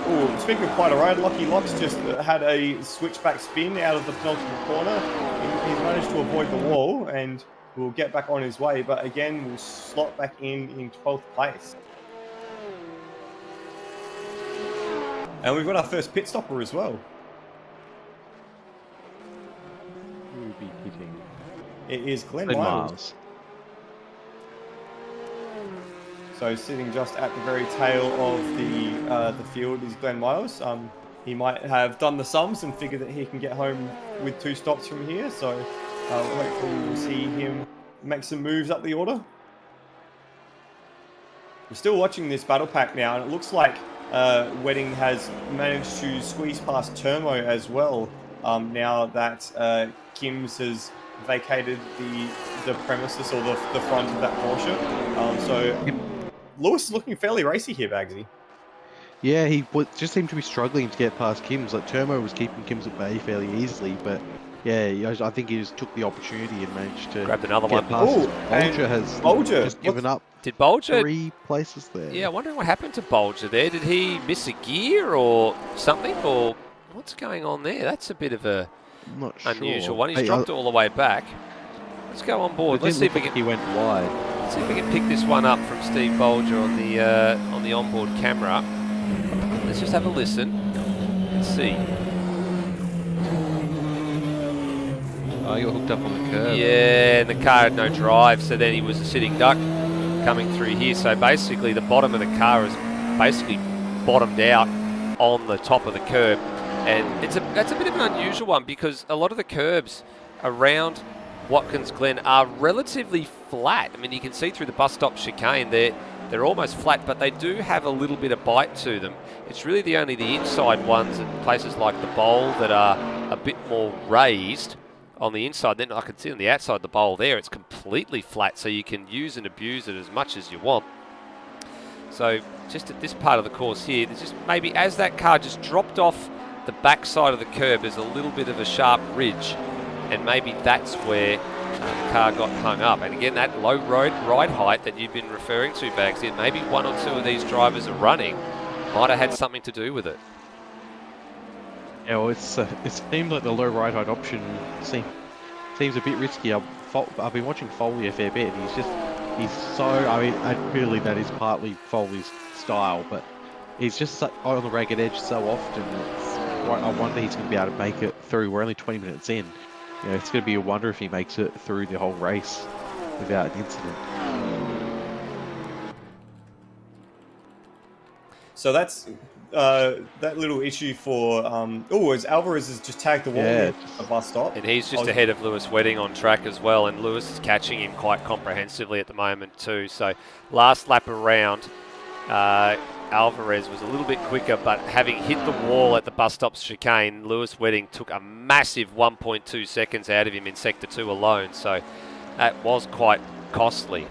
Ooh, speaking of quite a ride, Lockie Locks just had a switchback spin out of the penultimate corner. He's managed to avoid the wall and will get back on his way, but again, will slot back in 12th place. And we've got our first pit stopper as well. Who will be pitting? It is Glen Miles. So sitting just at the very tail of the field is Glen Miles. He might have done the sums and figured that he can get home with 2 stops from here, so hopefully we'll see him make some moves up the order. We're still watching this battle pack now, and it looks like Wedding has managed to squeeze past Turmo as well, now that Kims has vacated the premises or the front of that Porsche. So Lewis is looking fairly racy here, Bagsy. Yeah, he just seemed to be struggling to get past Kims. Like, Turmo was keeping Kims at bay fairly easily, but yeah, I think he just took the opportunity and managed to grab another one. Bolger has just given up. Did Bolger 3 places there? Yeah, I'm wondering what happened to Bolger there. Did he miss a gear or something, or what's going on there? That's a bit of a unusual one. He's dropped all the way back. Let's go on board. Let's see if we can. He went wide. Let's see if we can pick this one up from Steve Bolger on the onboard camera. Let's just have a listen and see. Oh, you got hooked up on the curb. Yeah, and the car had no drive, so then he was a sitting duck coming through here. So basically the bottom of the car is basically bottomed out on the top of the curb. And that's a bit of an unusual one because a lot of the curbs around Watkins Glen are relatively flat. I mean, you can see through the bus stop chicane they're almost flat, but they do have a little bit of bite to them. It's really only the inside ones in places like the bowl that are a bit more raised on the inside. Then I can see on the outside the bowl there, it's completely flat, so you can use and abuse it as much as you want. So just at this part of the course here, there's just maybe as that car just dropped off the back side of the curb, there's a little bit of a sharp ridge, and maybe that's where the car got hung up. And again, that low ride height that you've been referring to, Bags, maybe one or two of these drivers are running might have had something to do with it. Yeah, well, it seemed like the low ride height option seems a bit risky. I've been watching Foley a fair bit, and he's so, I mean, admittedly that is partly Foley's style, but he's just on the ragged edge so often. I wonder he's going to be able to make it through. We're only 20 minutes in. You know, it's going to be a wonder if he makes it through the whole race without an incident. So that's that little issue for as Alvarez has just tagged the wall at the bus stop. And he's just ahead of Lewis Wedding on track as well, and Lewis is catching him quite comprehensively at the moment too. So last lap around, Alvarez was a little bit quicker, but having hit the wall at the bus stop's chicane, Lewis Wedding took a massive 1.2 seconds out of him in Sector 2 alone. So that was quite costly.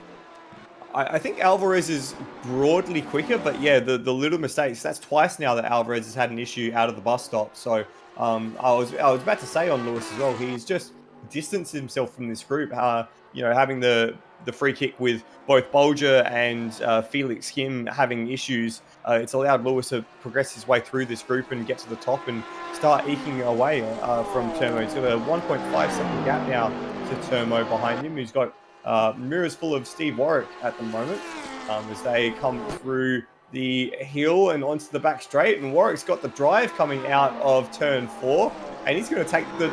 I think Alvarez is broadly quicker, but yeah, the little mistakes. That's twice now that Alvarez has had an issue out of the bus stop. So I was about to say on Lewis as well, he's just distanced himself from this group. Having the free kick with both Bolger and Felix Kim having issues, it's allowed Lewis to progress his way through this group and get to the top and start eking away from Turmo. He's got a 1.5 second gap now to Turmo behind him, who's got mirrors full of Steve Warwick at the moment as they come through the hill and onto the back straight. And Warwick's got the drive coming out of turn 4, and he's going to take the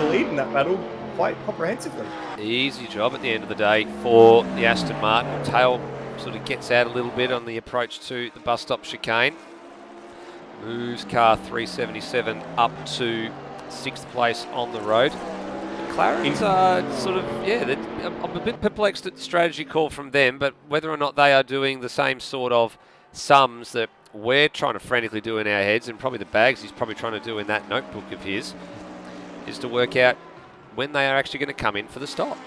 lead in that battle quite comprehensively. Easy job at the end of the day for the Aston Martin. Tail sort of gets out a little bit on the approach to the bus stop chicane. Moves car 377 up to 6th place on the road. McLaren's I'm a bit perplexed at the strategy call from them, but whether or not they are doing the same sort of sums that we're trying to frantically do in our heads, and probably the Bags he's probably trying to do in that notebook of his, is to work out when they are actually going to come in for the stop.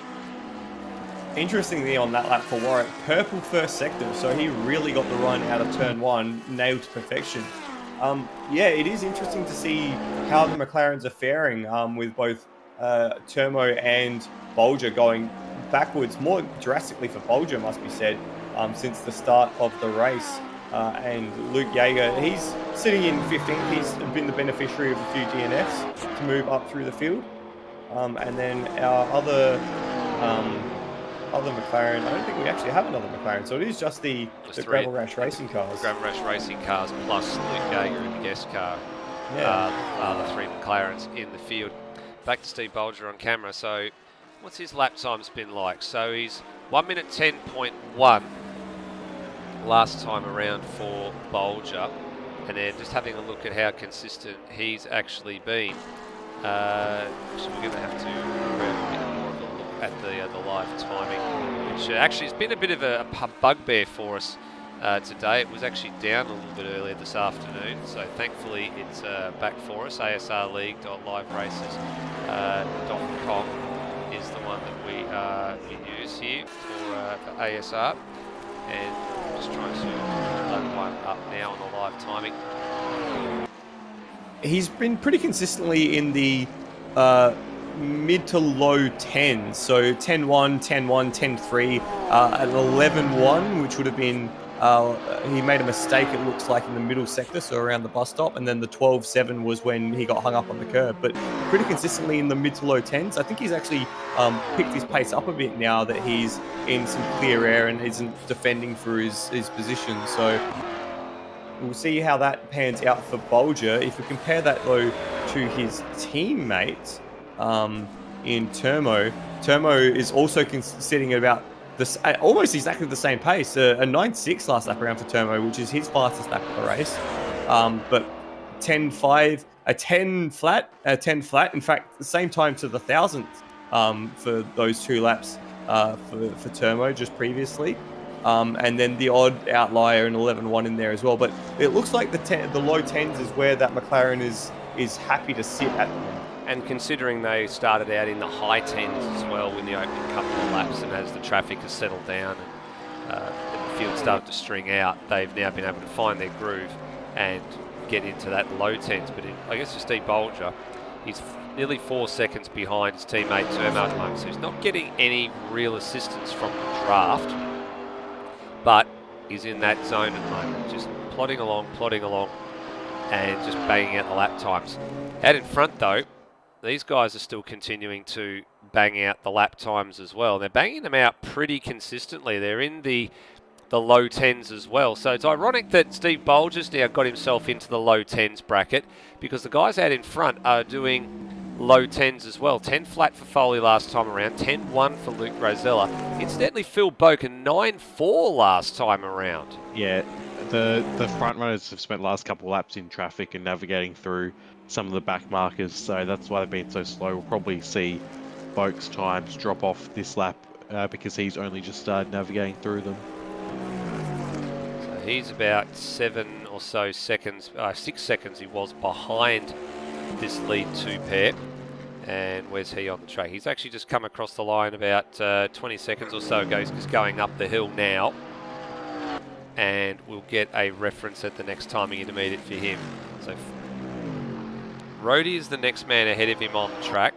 Interestingly, on that lap for Warwick, purple first sector, so he really got the run out of turn 1, nailed to perfection. It is interesting to see how the McLarens are faring with both Turmo and Bolger going backwards, more drastically for Bolger, must be said, since the start of the race. And Luke Yeager, he's sitting in 15th. He's been the beneficiary of a few DNFs to move up through the field. And then our other McLaren, I don't think we actually have another McLaren, so it is just the Gravel Rash Racing cars. Gravel Rash Racing cars plus Luke Yeager in the guest car are the 3 McLarens in the field. Back to Steve Bolger on camera. So what's his lap times been like? So he's 1 minute 10.1 last time around for Bolger. And then just having a look at how consistent he's actually been. So we're going to have to grab a bit more of a look at the live timing, which actually has been a bit of a bugbear for us today. It was actually down a little bit earlier this afternoon, so thankfully it's back for us. ASRleague.liveRaces.com is the one that we use here for ASR, and just trying to load one up now on the live timing. He's been pretty consistently in the mid to low 10s, so 10-1, 10-1, 10-3, an 11-1, which would have been he made a mistake, it looks like, in the middle sector, so around the bus stop, and then the 12-7 was when he got hung up on the curb, but pretty consistently in the mid to low 10s. I think he's actually picked his pace up a bit now that he's in some clear air and isn't defending for his position, so we'll see how that pans out for Bolger. If we compare that, though, to his teammate in Turmo is also sitting at about this almost exactly the same pace, a 9.6 last lap around for Turmo, which is his fastest lap of the race. But 10.5, a 10 flat, a 10 flat. In fact, the same time to the 1,000th for those 2 laps for Turmo just previously. And then the odd outlier, an 11.1 in there as well. But it looks like the low 10s is where that McLaren is happy to sit at the moment. And considering they started out in the high 10s as well in the opening couple of laps, and as the traffic has settled down and the field started to string out, they've now been able to find their groove and get into that low 10s. But I guess for Steve Bolger, he's nearly 4 seconds behind his teammate Turmo at the moment, so he's not getting any real assistance from the draft, but he's in that zone at the moment, just plodding along, and just banging out the lap times. Out in front though, these guys are still continuing to bang out the lap times as well. They're banging them out pretty consistently. They're in the low 10s as well. So it's ironic that Steve Bolger's now got himself into the low 10s bracket, because the guys out in front are doing low 10s as well. 10 flat for Foley last time around, 10.1 for Luke Rosella. Incidentally, Phil Boken 9.4 last time around. Yeah, the front runners have spent the last couple of laps in traffic and navigating through some of the back markers, so that's why they've been so slow. We'll probably see Boke's times drop off this lap because he's only just started navigating through them. So he's about 7 or so seconds, 6 seconds he was behind this lead 2 pair. And where's he on the track? He's actually just come across the line about 20 seconds or so ago. He's going up the hill now. And we'll get a reference at the next timing intermediate for him. So Rhodey is the next man ahead of him on the track,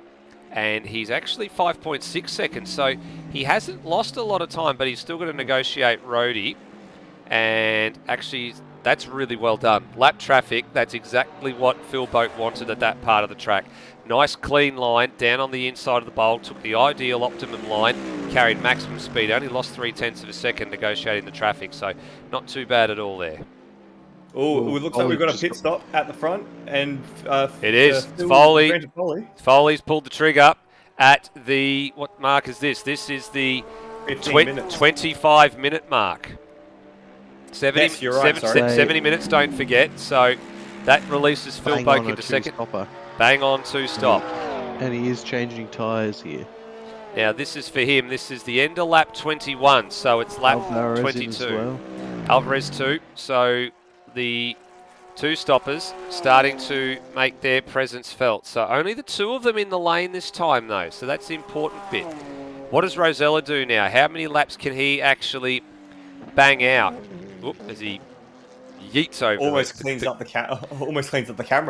and he's actually 5.6 seconds, so he hasn't lost a lot of time, but he's still got to negotiate Rhodey, and actually that's really well done. Lap traffic, that's exactly what Phil Boke wanted at that part of the track. Nice clean line down on the inside of the bowl, took the ideal optimum line, carried maximum speed, only lost 0.3 of a second negotiating the traffic, so not too bad at all there. Oh, it looks like we've got a pit stop at the front, and it is. Foley. Foley's pulled the trigger at the, what mark is this? This is the 25-minute mark. 70, yes, you're right, 70 minutes, don't forget. So that releases Phil Boke into second. Bang on to stop. And he is changing tyres here. Now this is for him. This is the end of lap 21, so it's lap Alvarez 22. Well. Alvarez 2. So the 2 stoppers starting to make their presence felt. So only the 2 of them in the lane this time though, so that's the important bit. What does Rosella do now? How many laps can he actually bang out? Oop, as he yeets over. Almost cleans up the camera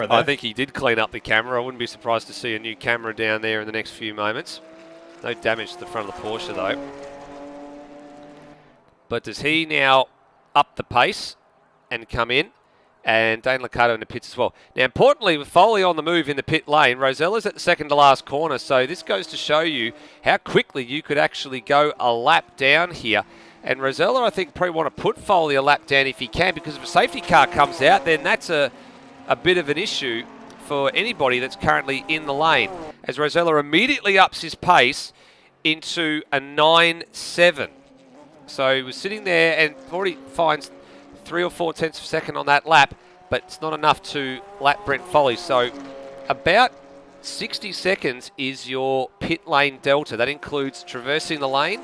there. I think he did clean up the camera. I wouldn't be surprised to see a new camera down there in the next few moments. No damage to the front of the Porsche though. But does he now up the pace and come in? And Dane Liccardo in the pits as well. Now, importantly, with Foley on the move in the pit lane, Rosella's at the second to last corner, so this goes to show you how quickly you could actually go a lap down here. And Rosella, I think, probably want to put Foley a lap down if he can, because if a safety car comes out, then that's a bit of an issue for anybody that's currently in the lane. As Rosella immediately ups his pace into a 9.7. So he was sitting there and already finds 3 or 4 tenths of a second on that lap, but it's not enough to lap Brent Foley. So about 60 seconds is your pit lane delta. That includes traversing the lane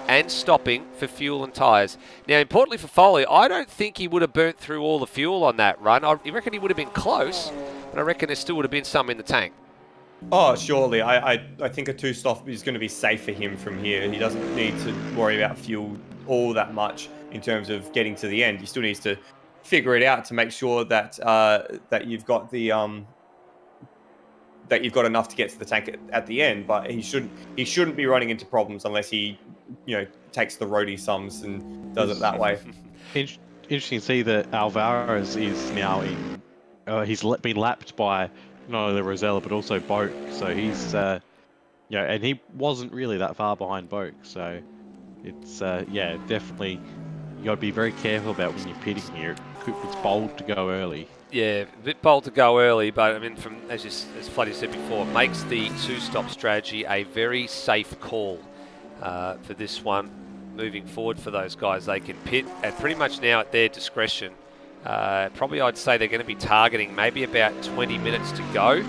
and stopping for fuel and tyres. Now, importantly for Foley, I don't think he would have burnt through all the fuel on that run. I reckon he would have been close, but I reckon there still would have been some in the tank. Oh, surely. I think a 2-stop is going to be safe for him from here. He doesn't need to worry about fuel all that much in terms of getting to the end. He still needs to figure it out to make sure that that you've got the that you've got enough to get to the tank at the end. But he shouldn't be running into problems unless he takes the roadie sums and does it that way. Interesting to see that Alvarez is now in. He's been lapped by not only Rosella but also Boke. So he's and he wasn't really that far behind Boke. So it's definitely. You got to be very careful about when you're pitting here. It's bold to go early. Yeah, a bit bold to go early, but I mean, as Floody said before, it makes the 2-stop strategy a very safe call for this one. Moving forward for those guys, they can pit at pretty much now at their discretion Probably I'd say they're going to be targeting maybe about 20 minutes to go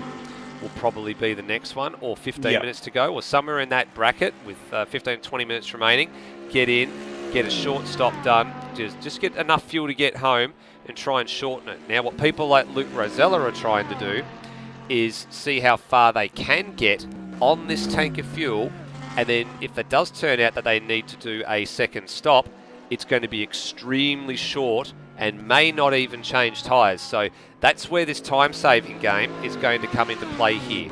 will probably be the next one, or 15 minutes to go, or somewhere in that bracket with 15, 20 minutes remaining. Get in, get a short stop done, just get enough fuel to get home and try and shorten it. Now what people like Luke Rosella are trying to do is see how far they can get on this tank of fuel, and then if it does turn out that they need to do a second stop, it's going to be extremely short and may not even change tyres. So that's where this time-saving game is going to come into play here.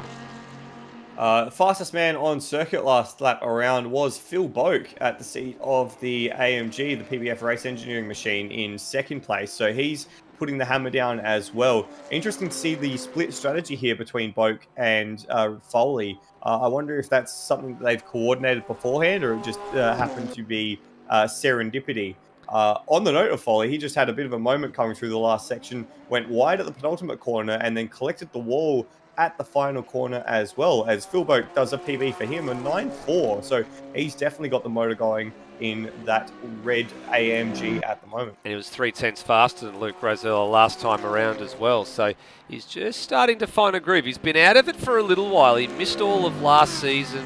Fastest man on circuit last lap around was Phil Boak at the seat of the AMG, the PBF Race Engineering machine, in second place. So he's putting the hammer down as well. Interesting to see the split strategy here between Boak and Foley. I wonder if that's something that they've coordinated beforehand, or it just happened to be serendipity. On the note of Foley, he just had a bit of a moment coming through the last section, went wide at the penultimate corner, and then collected the wall at the final corner as well, as Phil Boak does a PB for him, a 9.4. So he's definitely got the motor going in that red AMG at the moment. And he was 0.3 faster than Luke Rosella last time around as well. So he's just starting to find a groove. He's been out of it for a little while. He missed all of last season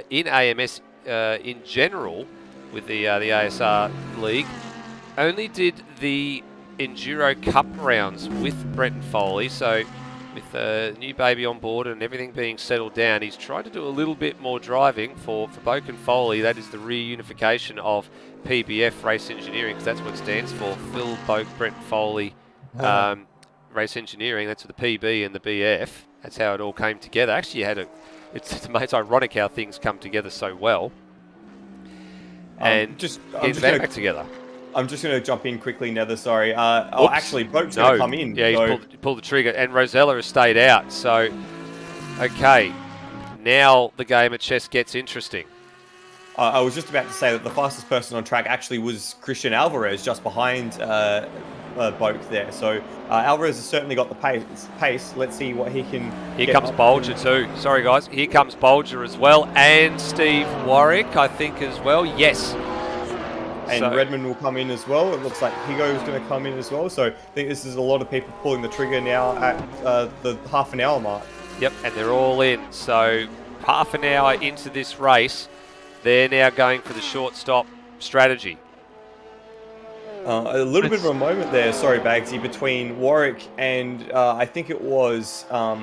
in AMS in general with the ASR League. Only did the Enduro Cup rounds with Brenton Foley. So with a new baby on board and everything being settled down, he's tried to do a little bit more driving for Boak and Foley. That is the reunification of PBF Race Engineering, because that's what it stands for. Phil Boak, Brenton Foley, Race Engineering. That's the PB and the BF. That's how it all came together. Actually, it's ironic how things come together so well. And get back together. I'm just going to jump in quickly, Nether, sorry. Actually, Boak's going to come in. Yeah, he's pulled the trigger, and Rosella has stayed out. So, okay, now the game of chess gets interesting. I was just about to say that the fastest person on track actually was Christian Alvarez, just behind Boak there. So Alvarez has certainly got the pace. Let's see what he can. Here comes Bolger too. Sorry, guys. Here comes Bolger as well, and Steve Warwick, I think, as well. Yes. And Redmond will come in as well. It looks like Higo is going to come in as well. So I think this is a lot of people pulling the trigger now at the half an hour mark. Yep, and they're all in. So half an hour into this race, they're now going for the short stop strategy. A little bit of a moment there, sorry Bagsy, between Warwick and I think it was I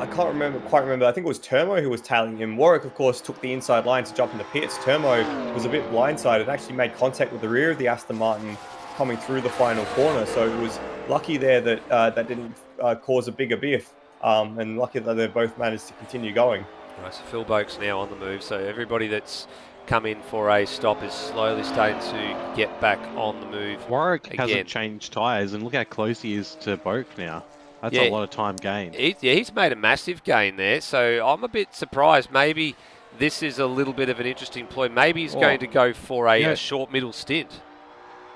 can't quite remember. I think it was Termo who was tailing him. Warwick, of course, took the inside line to jump in the pits. Termo was a bit blindsided, actually made contact with the rear of the Aston Martin coming through the final corner. So it was lucky there that that didn't cause a bigger biff, and lucky that they both managed to continue going. Right, so Phil Boak's now on the move. So everybody that's come in for a stop is slowly starting to get back on the move. Warwick again. Hasn't changed tyres, and look how close he is to Boak now. That's a lot of time gained. He's made a massive gain there, so I'm a bit surprised. Maybe this is a little bit of an interesting ploy. Maybe he's going to go for a short middle stint.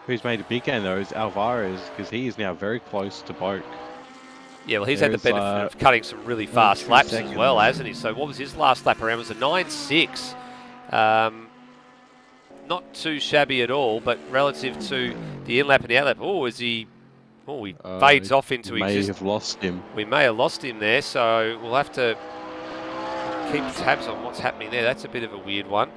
Who's made a big gain, though, is Alvarez, because he is now very close to Boak. Yeah, well, he's had the benefit of cutting some really fast laps as well, hasn't he? So what was his last lap around? It was a 9.6. Not too shabby at all, but relative to the in lap and the out lap, he fades off into existence. We may have lost him. We may have lost him there, so we'll have to keep tabs on what's happening there. That's a bit of a weird one.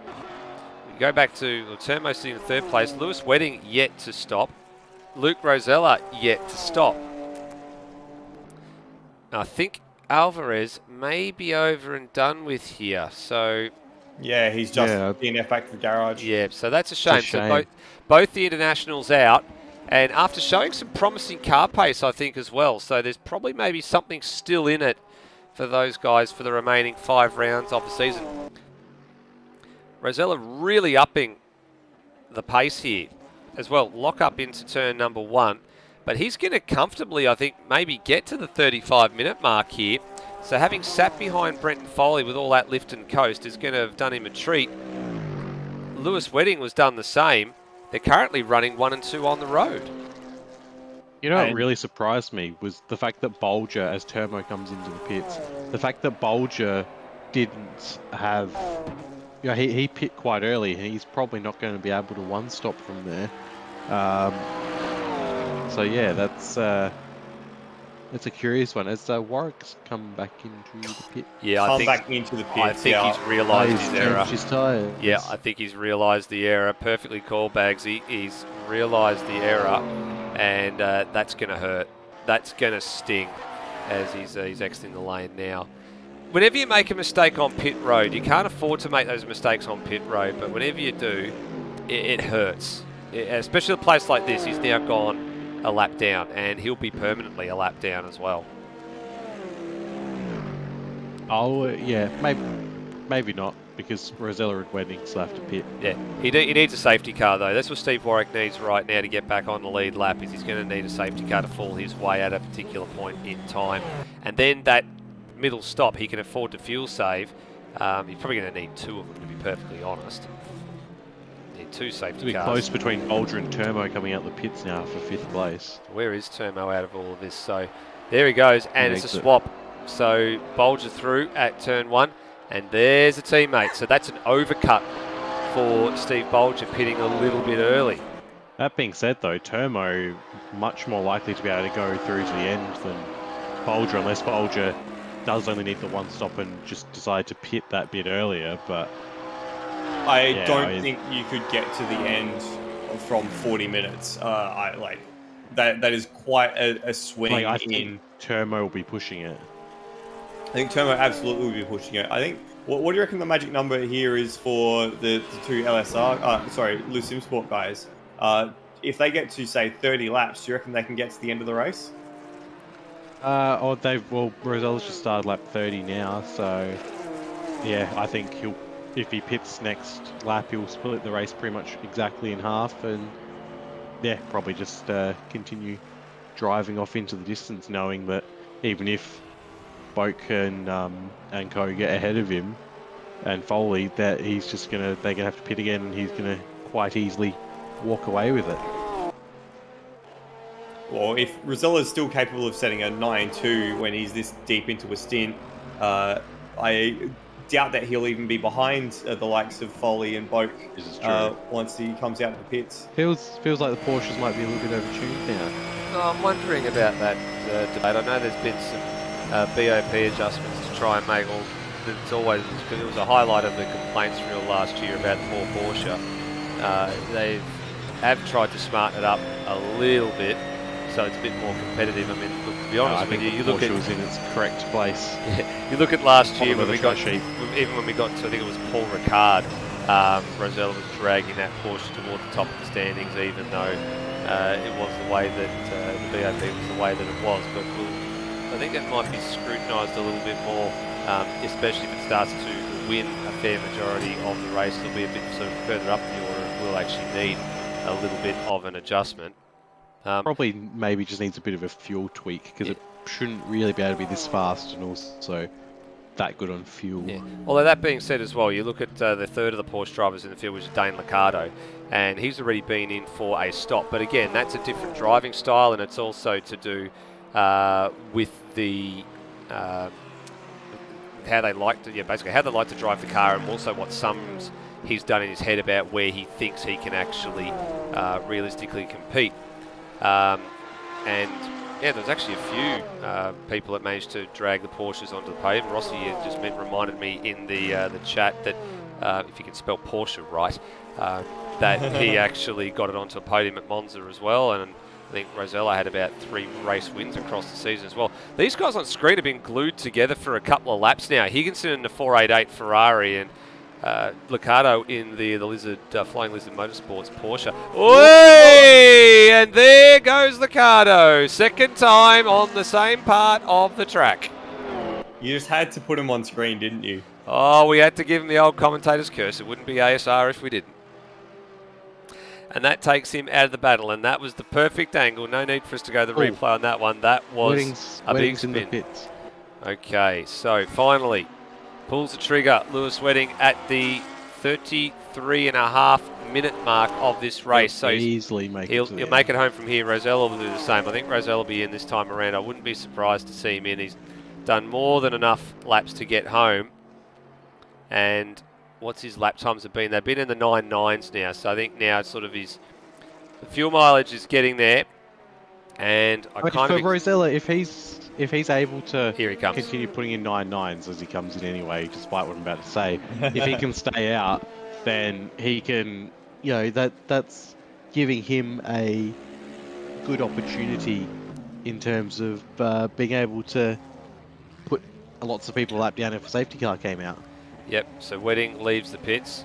We go back to Termo sitting in third place. Lewis Wedding yet to stop. Luke Rosella yet to stop. I think Alvarez may be over and done with here, so... Yeah, he's just DNF back to the garage. Yeah, so that's a shame. So both the internationals out, and after showing some promising car pace, I think, as well. So there's probably maybe something still in it for those guys for the remaining 5 rounds of the season. Rosella really upping the pace here as well. Lock up into turn number 1. But he's going to comfortably, I think, maybe get to the 35-minute mark here. So having sat behind Brenton Foley with all that lift and coast is going to have done him a treat. Lewis Wedding was done the same. They're currently running 1 and 2 on the road. You know what really surprised me was the fact that Bolger, as Termo comes into the pits, the fact that Bolger didn't have... You know, he pit quite early, and he's probably not going to be able to one-stop from there. So yeah, that's a curious one. Has Warwick's come back into the pit? Yeah, Come back into the I pits. think Yeah. he's realised He's his error. changed his tyres. Yeah, I think he's realised the error. Perfectly called, Bagsy. He's realised the error, and that's going to hurt. That's going to sting as he's exiting the lane now. Whenever you make a mistake on pit road, you can't afford to make those mistakes on pit road, but whenever you do, it hurts. Especially a place like this, he's now gone a lap down, and he'll be permanently a lap down as well. Oh, yeah, maybe not, because Rosella and Wedding still have to pit. Yeah, he needs a safety car, though. That's what Steve Warwick needs right now to get back on the lead lap, is he's going to need a safety car to fall his way at a particular point in time. And then that middle stop, he can afford to fuel save. He's probably going to need two of them, to be perfectly honest. Need two safety cars. Close between Bolger and Turmo coming out the pits now for 5th place. Where is Turmo out of all of this? So there he goes, and it's a swap. So Bolger through at turn 1, and there's a teammate. So that's an overcut for Steve Bolger, pitting a little bit early. That being said, though, Turmo much more likely to be able to go through to the end than Bolger, unless Bolger does only need the one stop and just decide to pit that bit earlier. But I don't think you could get to the end from 40 minutes. That is quite a swing. I think Turmo will be pushing it. I think Turmo absolutely will be pushing it. I think. What do you reckon the magic number here is for the two LSR? Loose Sim Sport guys. If they get to say 30 laps, do you reckon they can get to the end of the race? Rosella's just started lap 30 now, so yeah, I think if he pits next lap, he'll split the race pretty much exactly in half, and yeah, probably just continue driving off into the distance, knowing that even if Boak and Co get ahead of him and Foley, that they're gonna have to pit again, and he's gonna quite easily walk away with it. Well, if Rosella's still capable of setting a 9.2 when he's this deep into a stint, I doubt that he'll even be behind the likes of Foley and Boak once he comes out of the pits. Feels like the Porsches might be a little bit overtuned now. Oh, I'm wondering about that debate. I know there's been some BOP adjustments to try and make all. It's always, because it was a highlight of the complaints reel last year about the poor Porsche. They have tried to smarten it up a little bit, so it's a bit more competitive. I mean, look, to be honest with you, Porsche was in its correct place. You look at last year when we got sheep. Even when we got to, I think it was Paul Ricard, Rosella was dragging that Porsche toward the top of the standings, even though it was the way that the BOP was the way that it was. But I think that might be scrutinised a little bit more, especially if it starts to win a fair majority of the race. It'll be a bit sort of further up the order, and we'll actually need a little bit of an adjustment. Probably maybe just needs a bit of a fuel tweak, because it shouldn't really be able to be this fast and also that good on fuel. Yeah. Although that being said as well, you look at the third of the Porsche drivers in the field, which is Dane Liccardo, and he's already been in for a stop. But again, that's a different driving style, and it's also to do with the how they like to drive the car, and also what sums he's done in his head about where he thinks he can actually realistically compete. And yeah, there's actually a few people that managed to drag the Porsches onto the pavement. Rossi just reminded me in the chat that if you can spell Porsche right, that he actually got it onto a podium at Monza as well, and I think Rosella had about 3 race wins across the season as well. These guys on screen have been glued together for a couple of laps now. Higginson in the 488 Ferrari, and Liccardo in the Flying Lizard Motorsports Porsche. Oi! And there goes Liccardo. Second time on the same part of the track. You just had to put him on screen, didn't you? Oh, we had to give him the old commentator's curse. It wouldn't be ASR if we didn't. And that takes him out of the battle, and that was the perfect angle. No need for us to go to the replay on that one. That was a big spin. In the pits. Okay, so finally pulls the trigger. Lewis Wedding at the 33.5-minute mark of this race. So easily he'll make it home from here. Rosella will do the same. I think Rosella will be in this time around. I wouldn't be surprised to see him in. He's done more than enough laps to get home. And what's his lap times have been? They've been in the 9.9s now. So I think now it's sort of his The fuel mileage is getting there, and I But kind for of... Rosella, if he's able to Here he comes. continue putting in 9.9s as he comes in anyway, despite what I'm about to say, if he can stay out, then he can, you know, that's giving him a good opportunity in terms of being able to put lots of people lap down if a safety car came out. Yep, so Wedding leaves the pits.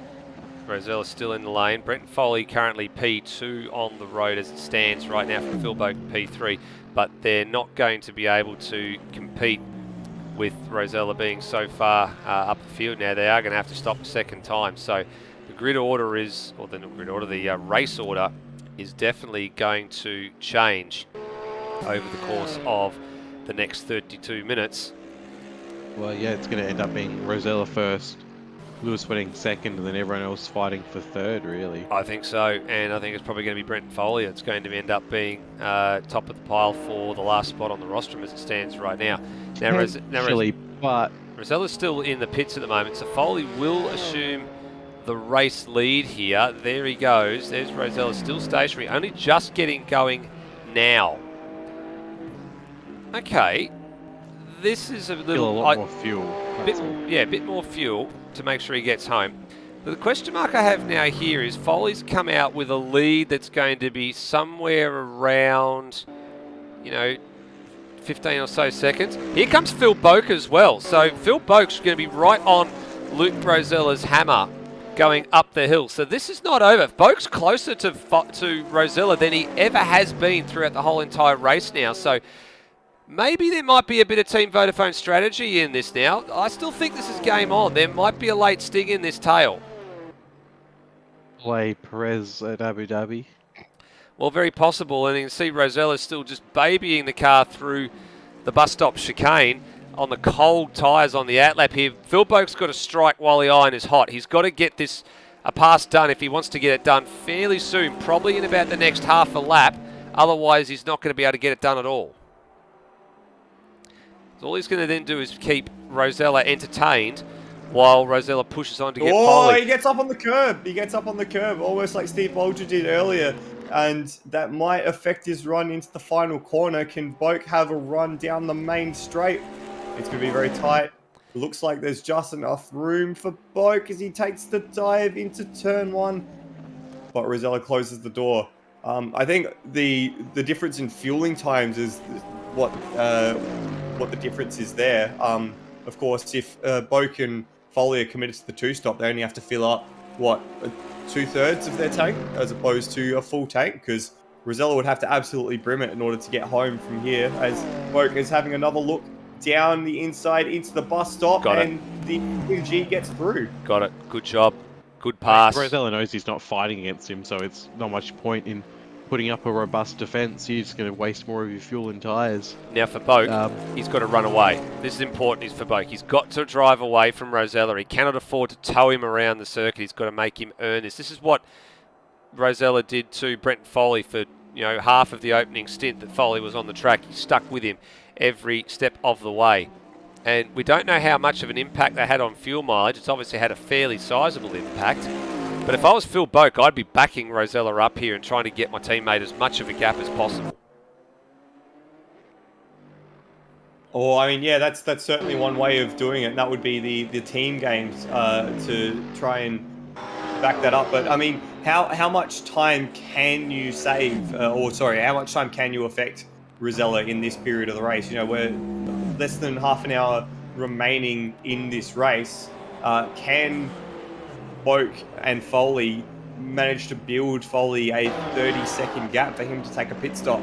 Rosella's still in the lane. Brenton Foley currently P2 on the road as it stands right now for Phil Boak P3, but they're not going to be able to compete with Rosella being so far up the field now. They are going to have to stop a second time. So the grid order is, or the grid order, the race order is definitely going to change over the course of the next 32 minutes. Well, yeah, it's going to end up being Rosella first, Lewis Wedding second, and then everyone else fighting for third, really. I think so, and I think it's probably going to be Brenton Foley that's going to end up being top of the pile for the last spot on the rostrum as it stands right now. But Rosella's still in the pits at the moment, so Foley will assume the race lead here. There he goes. There's Rosella, still stationary, only just getting going now. Okay, this is a little... a lot more fuel. A bit more fuel to make sure he gets home. But the question mark I have now here is Foley's come out with a lead that's going to be somewhere around, 15 or so seconds. Here comes Phil Boak as well. So Phil Boak's going to be right on Luke Rosella's hammer going up the hill. So this is not over. Boak's closer to Rosella than he ever has been throughout the whole entire race now. So maybe there might be a bit of Team Vodafone strategy in this now. I still think this is game on. There might be a late sting in this tail. Play Perez at Abu Dhabi. Well, very possible. And you can see Rosella still just babying the car through the bus stop chicane on the cold tyres on the outlap here. Phil Boak's got to strike while the iron is hot. He's got to get this a pass done if he wants to get it done fairly soon, probably in about the next half a lap. Otherwise, he's not going to be able to get it done at all. So all he's going to then do is keep Rosella entertained while Rosella pushes on to get Foley. He gets up on the curb. He gets up on the curb, almost like Steve Bolger did earlier. And that might affect his run into the final corner. Can Boak have a run down the main straight? It's going to be very tight. Looks like there's just enough room for Boak as he takes the dive into turn one. But Rosella closes the door. I think the difference in fueling times is what the difference is there. Of course, if Boak and Foley are committed to the two-stop, they only have to fill up, 2/3 of their tank as opposed to a full tank, because Rosella would have to absolutely brim it in order to get home from here, as Boak is having another look down the inside into the bus stop, and the UG gets through. Got it. Good job. Good pass. Rosella knows he's not fighting against him, so it's not much point in putting up a robust defence. You're just going to waste more of your fuel and tyres. Now for Boak, he's got to run away. This is important for Boak. He's got to drive away from Rosella. He cannot afford to tow him around the circuit. He's got to make him earn this. This is what Rosella did to Brenton Foley for half of the opening stint that Foley was on the track. He stuck with him every step of the way. And we don't know how much of an impact that had on fuel mileage. It's obviously had a fairly sizable impact. But if I was Phil Boak, I'd be backing Rosella up here and trying to get my teammate as much of a gap as possible. Oh, I mean, yeah, that's certainly one way of doing it. And that would be the team games to try and back that up. But I mean, how much time can you save? How much time can you affect Rosella in this period of the race? We're less than half an hour remaining in this race. Can Boak and Foley manage to build Foley a 30-second gap for him to take a pit stop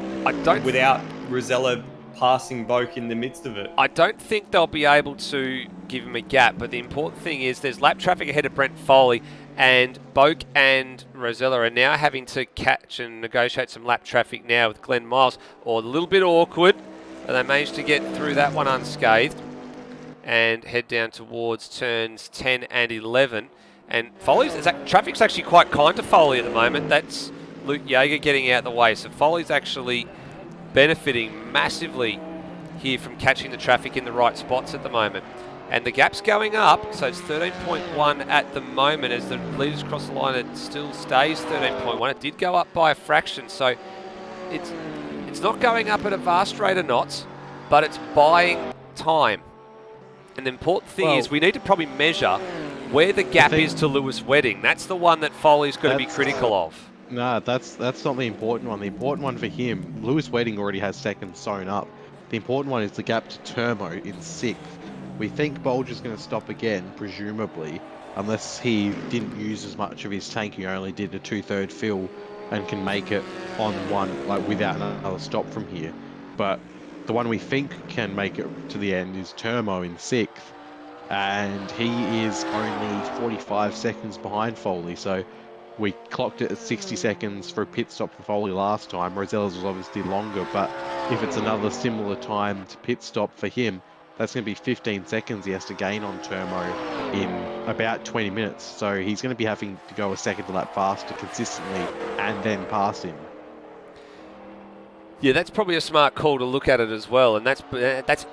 without Rosella passing Boak in the midst of it? I don't think they'll be able to give him a gap, but the important thing is there's lap traffic ahead of Brenton Foley, and Boak and Rosella are now having to catch and negotiate some lap traffic now with Glen Miles. Or a little bit awkward, but they managed to get through that one unscathed and head down towards turns 10 and 11. And traffic's actually quite kind to Foley at the moment. That's Luke Yeager getting out of the way. So Foley's actually benefiting massively here from catching the traffic in the right spots at the moment. And the gap's going up, so it's 13.1 at the moment. As the leaders cross the line, it still stays 13.1. It did go up by a fraction, so it's not going up at a vast rate of knots, but it's buying time. And the important thing is we need to probably measure where the gap is to Lewis Wedding. That's the one that Foley's going to be critical of. No, that's not the important one. The important one for him, Lewis Wedding already has second sewn up. The important one is the gap to Turmo in 6th. We think Bolger's going to stop again, presumably, unless he didn't use as much of his tank. He only did a 2/3 fill and can make it on one, like without another stop from here. But the one we think can make it to the end is Turmo in 6th, and he is only 45 seconds behind Foley. So we clocked it at 60 seconds for a pit stop for Foley last time. Rosella's was obviously longer, but if it's another similar time to pit stop for him, that's going to be 15 seconds he has to gain on Turmo in about 20 minutes. So he's going to be having to go a second lap faster consistently and then pass him. Yeah, that's probably a smart call to look at it as well. And that's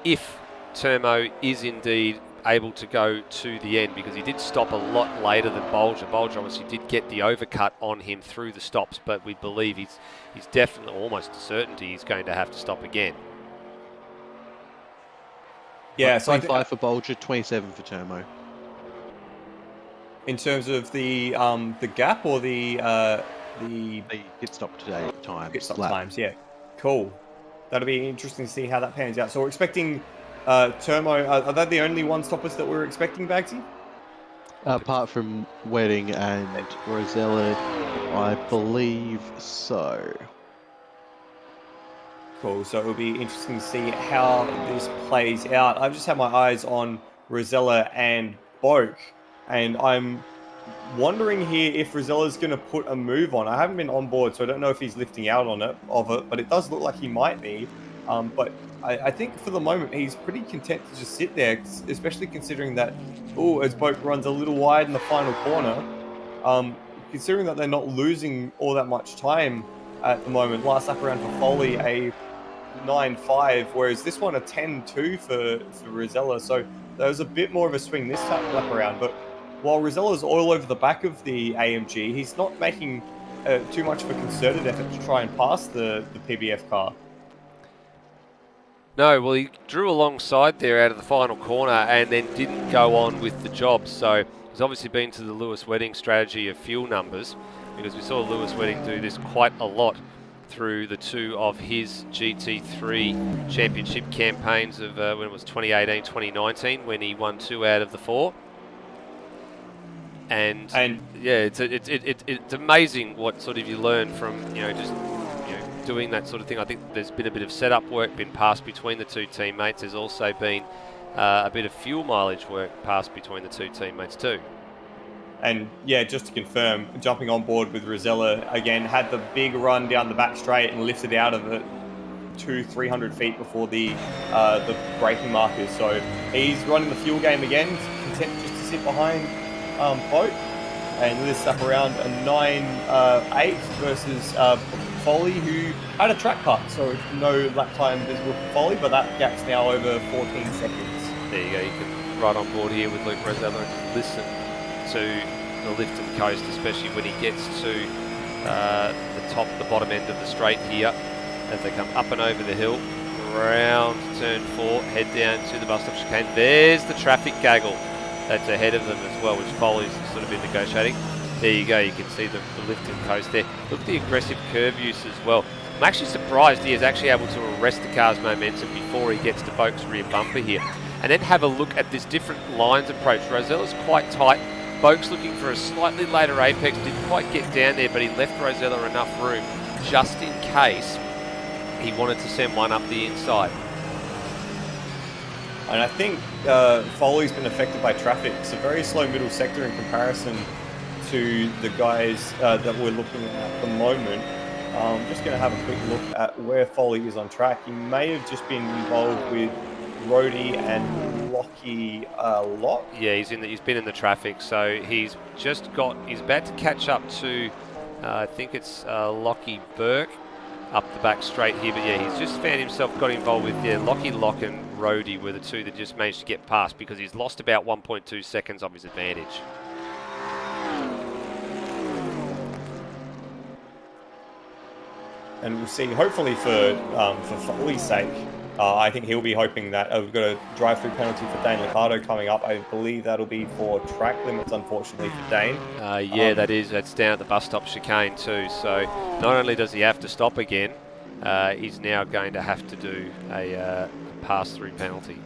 if Turmo is indeed able to go to the end, because he did stop a lot later than Bolger. Bolger obviously did get the overcut on him through the stops, but we believe he's definitely, almost a certainty, he's going to have to stop again. Yeah, so 25 for Bolger, 27 for Turmo. In terms of the gap or the pit stop today times. Pit stop times, yeah. Cool. That'll be interesting to see how that pans out. So we're expecting Turmo. Are they the only one stoppers that we're expecting, Bagsy? Apart from Wedding and Rosella, I believe so. Cool. So it'll be interesting to see how this plays out. I've just had my eyes on Rosella and Boak, and I'm wondering here if Rosella's going to put a move on. I haven't been on board, so I don't know if he's lifting out on it, but it does look like he might be. But I think for the moment he's pretty content to just sit there, especially considering that, as Boak runs a little wide in the final corner, considering that they're not losing all that much time at the moment. Last lap around for Foley, a 9.5, whereas this one a 10.2 for Rosella. So there was a bit more of a swing this lap around, but while Rosella's all over the back of the AMG, he's not making too much of a concerted effort to try and pass the PBF car. No, well, he drew alongside there out of the final corner and then didn't go on with the job. So he's obviously been to the Lewis Wedding strategy of fuel numbers, because we saw Lewis Wedding do this quite a lot through the two of his GT3 championship campaigns of when it was 2018, 2019, when he won 2 out of the 4. And yeah, it's amazing what sort of you learn from just doing that sort of thing. I think there's been a bit of setup work been passed between the two teammates. There's also been a bit of fuel mileage work passed between the two teammates too. And yeah, just to confirm, jumping on board with Rosella again, had the big run down the back straight and lifted out of it 200-300 feet before the braking markers. So he's running the fuel game again, content just to sit behind Boat, and this up around a 9.8 versus Foley, who had a track cut, so no lap time visible for Foley, but that gap's now over 14 seconds. There you go, you can ride on board here with Luke Rosella and listen to the lift and coast, especially when he gets to the bottom end of the straight here, as they come up and over the hill, around turn 4, head down to the bus stop chicane. There's the traffic gaggle that's ahead of them as well, which Foley's sort of been negotiating. There you go, you can see the lift and coast there. Look at the aggressive curve use as well. I'm actually surprised he is actually able to arrest the car's momentum before he gets to Boak's rear bumper here. And then have a look at this different lines approach. Rosella's quite tight. Boak's looking for a slightly later apex. Didn't quite get down there, but he left Rosella enough room just in case he wanted to send one up the inside. And I think Foley's been affected by traffic. It's a very slow middle sector in comparison to the guys that we're looking at the moment. I'm just going to have a quick look at where Foley is on track. He may have just been involved with Rody and Lockie Lock. Yeah, he's been in the traffic, so he's about to catch up to I think it's Lockie Burke, up the back straight here. But yeah, he's just found himself got involved with Lockie Lock and Rhodey were the two that just managed to get past because he's lost about 1.2 seconds of his advantage. And we'll see, hopefully for Foley's sake, I think he'll be hoping that we've got a drive-through penalty for Dane Liccardo coming up. I believe that'll be for track limits, unfortunately, for Dane. Yeah, that's down at the bus stop chicane too. So not only does he have to stop again, he's now going to have to do a pass-through penalty.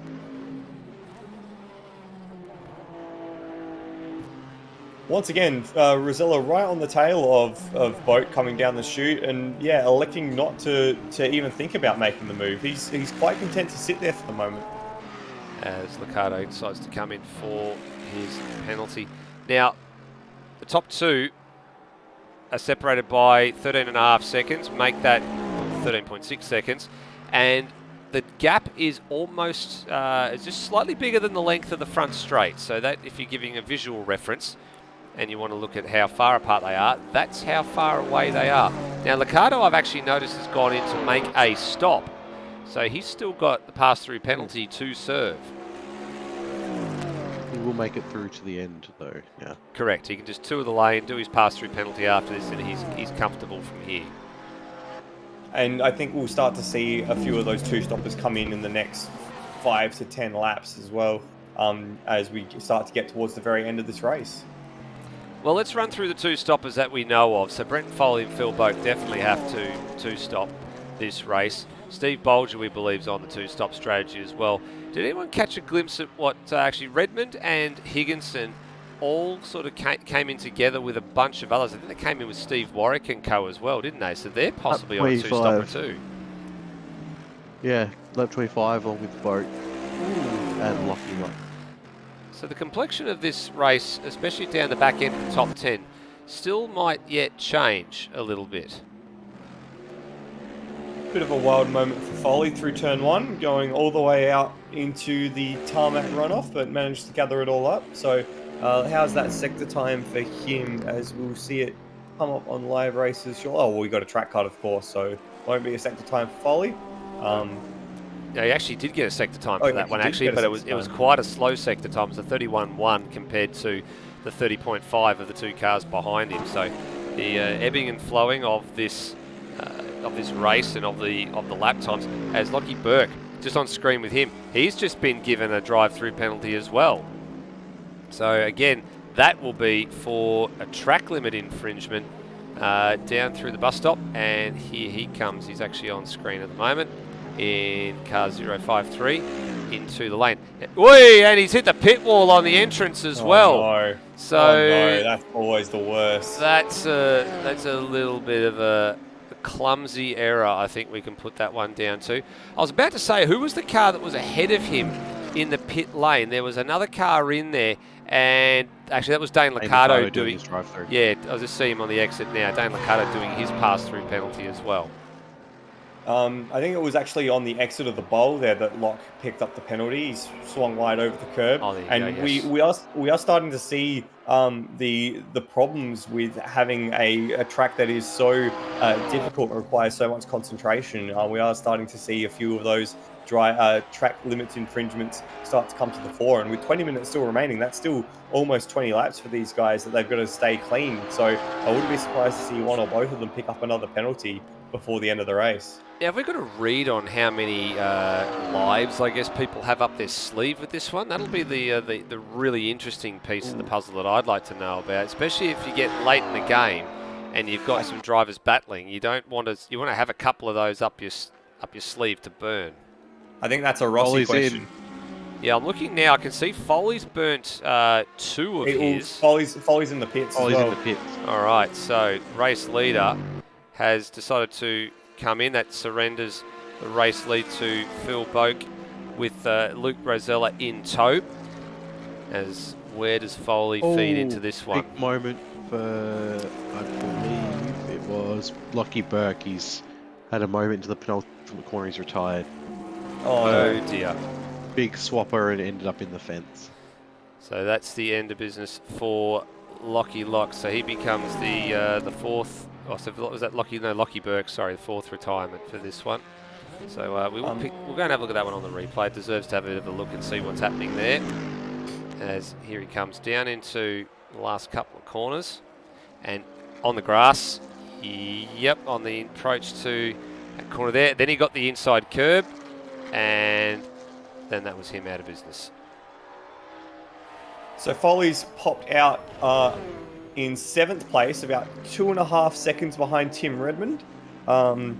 Once again, Rosella right on the tail of Boat coming down the chute, and yeah, electing not to even think about making the move. He's quite content to sit there for the moment. As Liccardo decides to come in for his penalty. Now, the top two are separated by 13.5 seconds, make that 13.6 seconds, and the gap is almost, it's just slightly bigger than the length of the front straight. So that, if you're giving a visual reference, and you want to look at how far apart they are, that's how far away they are. Now, Liccardo, I've actually noticed, has gone in to make a stop. So he's still got the pass-through penalty to serve. He will make it through to the end, though, yeah. Correct. He can just tour the lane, do his pass-through penalty after this, and he's comfortable from here. And I think we'll start to see a few of those two-stoppers come in the next 5 to 10 laps as well, as we start to get towards the very end of this race. Well, let's run through the two stoppers that we know of. So Brent Foley and Phil Boak definitely have to two-stop this race. Steve Bolger, we believe, is on the two-stop strategy as well. Did anyone catch a glimpse at what actually Redmond and Higginson all sort of came in together with a bunch of others? I think they came in with Steve Warwick and co as well, didn't they? So they're possibly on a two-stopper too. Yeah, lap 25 along with Boat and Lockie Lock. So the complexion of this race, especially down the back end of the top 10, still might yet change a little bit. Bit of a wild moment for Foley through turn 1, going all the way out into the tarmac runoff, but managed to gather it all up. So how's that sector time for him, as we'll see it come up on live races? Sure. Oh, well, we got a track cut, of course, so won't be a sector time for Foley. Yeah, he actually did get a sector time for that one, actually, but it was quite a slow sector time. It was a 31.1 compared to the 30.5 of the two cars behind him. So the ebbing and flowing of this race and of the lap times, as Lockie Burke just on screen with him, he's just been given a drive-through penalty as well. So again, that will be for a track limit infringement down through the bus stop, and here he comes. He's actually on screen at the moment in car 053 into the lane. Whee! And he's hit the pit wall on the entrance as well. No. So no, that's always the worst. That's a little bit of a clumsy error, I think we can put that one down to. I was about to say, who was the car that was ahead of him in the pit lane? There was another car in there, and actually that was Dane Liccardo doing his drive-through. Yeah, I just see him on the exit now. Dane Liccardo doing his pass-through penalty as well. I think it was actually on the exit of the bowl there that Locke picked up the penalty. He's swung wide over the curb, and we are starting to see the problems with having a track that is so difficult and requires so much concentration. We are starting to see a few of those track limits infringements start to come to the fore, and with 20 minutes still remaining, that's still almost 20 laps for these guys that they've got to stay clean. So I wouldn't be surprised to see one or both of them pick up another penalty before the end of the race. Yeah, have we got a read on how many lives, I guess, people have up their sleeve with this one? That'll be the really interesting piece of the puzzle that I'd like to know about, especially if you get late in the game and you've got some drivers battling. You want to have a couple of those up your sleeve to burn. I think that's a Rossi question. Yeah, I'm looking now. I can see Foley's burnt two of his. Foley's in the pits. Foley's in the pits. All right, so race leader has decided to come in. That surrenders the race lead to Phil Boak with Luke Rosella in tow. As where does Foley feed into this one? Big moment for, I believe it was Lockie Burke. He's had a moment into the penultimate corner. He's retired. Oh dear. Big swapper and ended up in the fence. So that's the end of business for Lockie Lock. So he becomes the fourth Oh, so was that Lockie? No, Lockie Burke. Sorry, the 4th retirement for this one. So we'll go and have a look at that one on the replay. It deserves to have a bit of a look and see what's happening there. As here he comes down into the last couple of corners and on the grass. Yep, on the approach to that corner there. Then he got the inside curb, and then that was him out of business. So Foley's popped out in 7th place, about 2.5 seconds behind Tim Redmond, and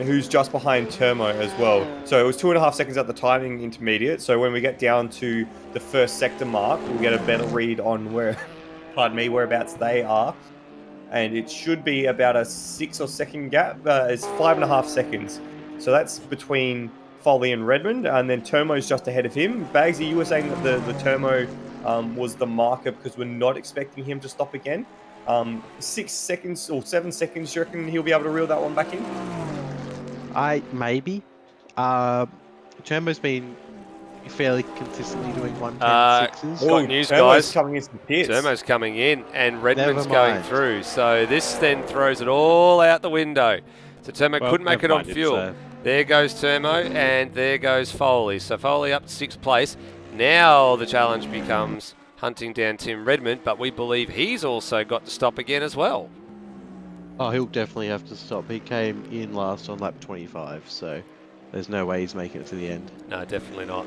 who's just behind Turmo as well. So it was 2.5 seconds at the timing intermediate. So when we get down to the first sector mark, we'll get a better read on whereabouts they are. And it should be about a 6 or second gap. It's 5.5 seconds. So that's between Foley and Redmond, and then Turmo's just ahead of him. Bagsy, you were saying that the Turmo was the marker because we're not expecting him to stop again. 6 seconds or 7 seconds, do you reckon he'll be able to reel that one back in? Maybe. Turmo's been fairly consistently doing 110.6s. Got news, Turmo's guys. coming in some pits. Turmo's coming in, and Redmond's Never going mind. through. So this then throws it all out the window. So Turmo couldn't make it on fuel. There goes Turmo, and there goes Foley. So Foley up to 6th place. Now the challenge becomes hunting down Tim Redmond, but we believe he's also got to stop again as well. Oh, he'll definitely have to stop. He came in last on lap 25, so there's no way he's making it to the end. No, definitely not.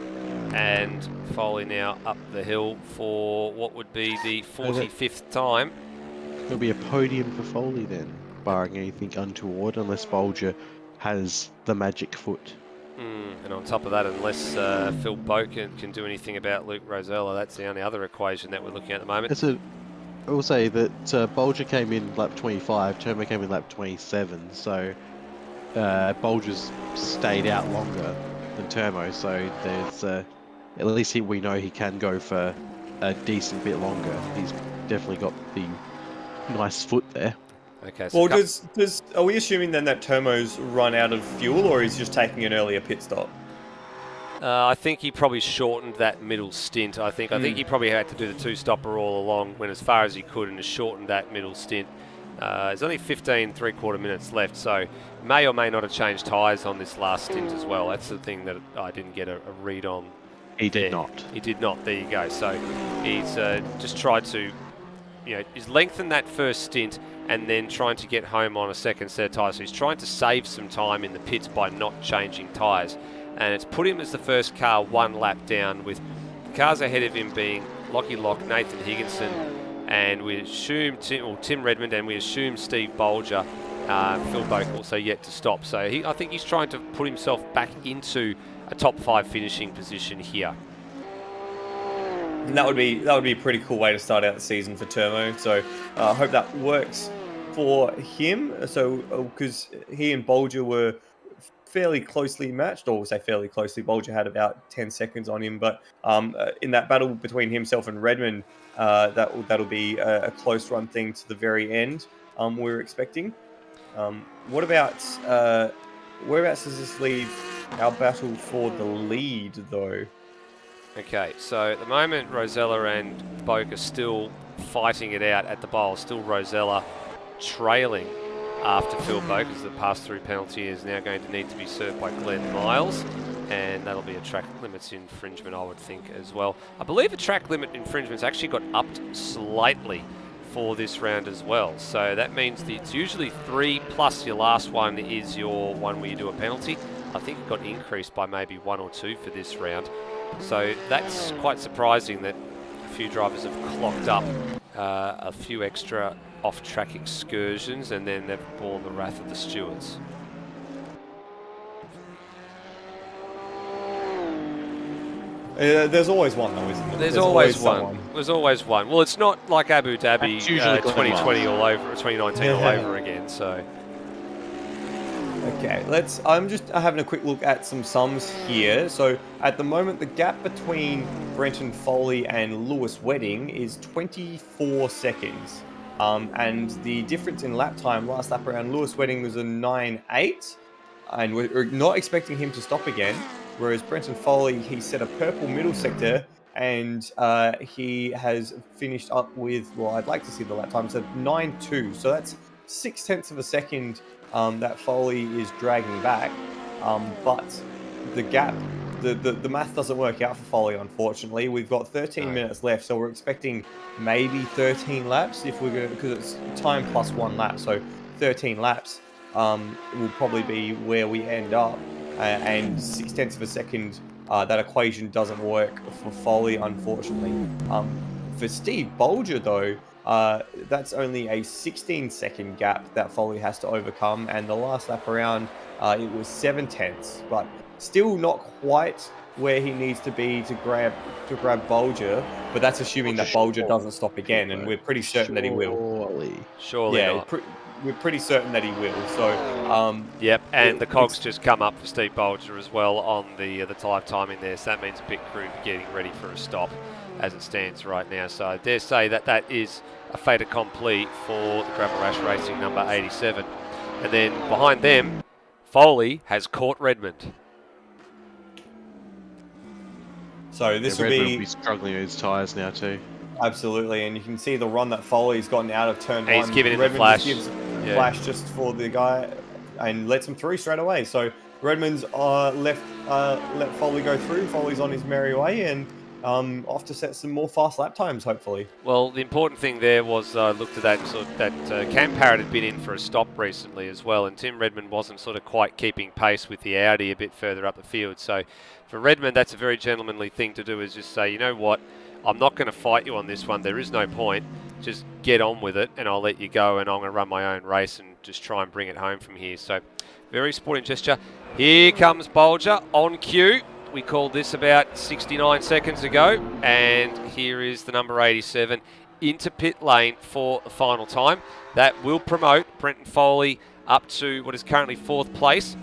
And Foley now up the hill for what would be the 45th time. There'll be a podium for Foley then, barring anything untoward, unless Bolger has the magic foot. And on top of that, unless Phil Boak can do anything about Luke Rosella, that's the only other equation that we're looking at the moment. I will say that Bolger came in lap 25, Turmo came in lap 27, so Bolger's stayed out longer than Turmo, so there's at least we know he can go for a decent bit longer. He's definitely got the nice foot there. Okay. So Well, are we assuming then that Turmo's run out of fuel, or he's just taking an earlier pit stop? I think he probably shortened that middle stint. I think he probably had to do the 2-stopper all along, went as far as he could, and has shortened that middle stint. There's only 15 3/4 minutes left, so may or may not have changed tyres on this last stint as well. That's the thing that I didn't get a read on. He did not. He did not. There you go. So he's just tried to, he's lengthened that first stint and then trying to get home on a second set of tyres. So he's trying to save some time in the pits by not changing tyres. And it's put him as the first car 1 lap down, with cars ahead of him being Lockie Lock, Nathan Higginson, and we assume Tim Redmond, and we assume Steve Bolger. Phil Boak also yet to stop. So I think he's trying to put himself back into a top 5 finishing position here. And that would be a pretty cool way to start out the season for Turmo. So I hope that works for him. So because he and Bolger were fairly closely matched, or we'll say fairly closely. Bolger had about 10 seconds on him, but in that battle between himself and Redmond, that'll be a close run thing to the very end. We're expecting. Whereabouts does this leave our battle for the lead, though? Okay, so at the moment, Rosella and Boak are still fighting it out at the bowl. Still Rosella trailing after Phil Boak, as the pass-through penalty is now going to need to be served by Glen Miles, and that'll be a track limits infringement, I would think, as well. I believe a track limit infringement's actually got upped slightly for this round as well. So that means that it's usually 3 plus your last one is your one where you do a penalty. I think it got increased by maybe 1 or 2 for this round. So that's quite surprising that a few drivers have clocked up a few extra off-track excursions, and then they've borne the wrath of the stewards. There's always one, though, isn't there? There's always one. someone. There's always one. Well, it's not like Abu Dhabi It's usually 2020 all over, 2019 all over again. So Okay, I'm just having a quick look at some sums here. So at the moment, the gap between Brenton Foley and Lewis Wedding is 24 seconds. And the difference in lap time last lap around, Lewis Wedding was a 9.8, and we're not expecting him to stop again. Whereas Brenton Foley, he set a purple middle sector and he has finished up with, well, I'd like to see the lap time, so 9.2. So that's 0.6 of a second that Foley is dragging back. But the gap, the math doesn't work out for Foley, unfortunately. We've got 13 minutes left, so we're expecting maybe 13 laps if we're going to, because it's time plus 1 lap, so 13 laps will probably be where we end up. And 0.6 of a second, that equation doesn't work for Foley, unfortunately. For Steve Bolger, though, that's only a 16-second gap that Foley has to overcome, and the last lap around, it was 0.7, but still not quite where he needs to be to grab Bolger. But that's assuming that Bolger doesn't stop again, and we're pretty certain that he will. Surely Yeah, not. we're pretty certain that he will. So yep, and the cogs just come up for Steve Bolger as well on the live time in there. So that means pit crew getting ready for a stop as it stands right now. So I dare say that that is a fait accompli for the Gravel Rash Racing number 87. And then behind them, Foley has caught Redmond. So this Redmond will will be struggling with his tyres now too. Absolutely, and you can see the run that Foley's gotten out of turn 1. He's giving him the Redmond flash. just gives the flash just for the guy and lets him through straight away. So Redmond's let Foley go through. Foley's on his merry way and off to set some more fast lap times, hopefully. Well, the important thing there was looked at that Cam Parrott had been in for a stop recently as well, and Tim Redmond wasn't sort of quite keeping pace with the Audi a bit further up the field. So for Redmond, that's a very gentlemanly thing to do, is just say, you know what, I'm not going to fight you on this one. There is no point. Just get on with it, and I'll let you go, and I'm going to run my own race and just try and bring it home from here. So very sporting gesture. Here comes Bolger on cue. We called this about 69 seconds ago, and here is the number 87 into pit lane for the final time. That will promote Brenton Foley up to what is currently 4th place,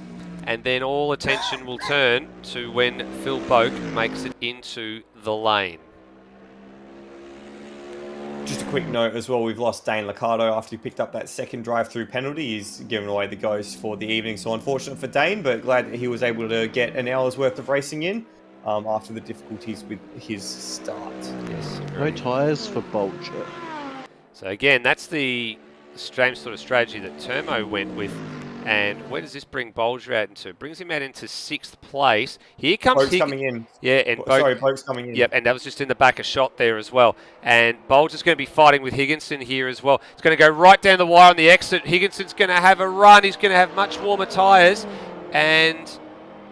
and then all attention will turn to when Phil Boak makes it into the lane. Just a quick note as well, we've lost Dane Liccardo after he picked up that second drive-through penalty. He's given away the ghost for the evening, so unfortunate for Dane, but glad that he was able to get an hour's worth of racing in after the difficulties with his start. Yes, No tyres for Bolger. So again, that's the same sort of strategy that Turmo went with. And where does this bring Bolger out into? It brings him out into 6th place. Here comes Boak's coming in. Yeah, and Boak's coming in. Yep, and that was just in the back of shot there as well. And Bolger's going to be fighting with Higginson here as well. It's going to go right down the wire on the exit. Higginson's going to have a run. He's going to have much warmer tyres. And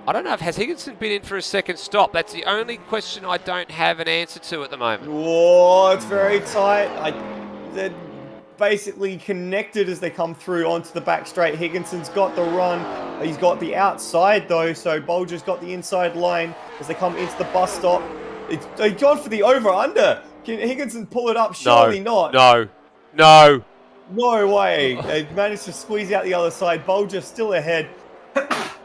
I don't know, has Higginson been in for a second stop? That's the only question I don't have an answer to at the moment. Whoa, it's very tight. They're basically connected as they come through onto the back straight. Higginson's got the run. He's got the outside though, so Bolger's got the inside line as they come into the bus stop. They've gone for the over-under. Can Higginson pull it up? Surely not. No. No way. They've managed to squeeze out the other side. Bolger still ahead.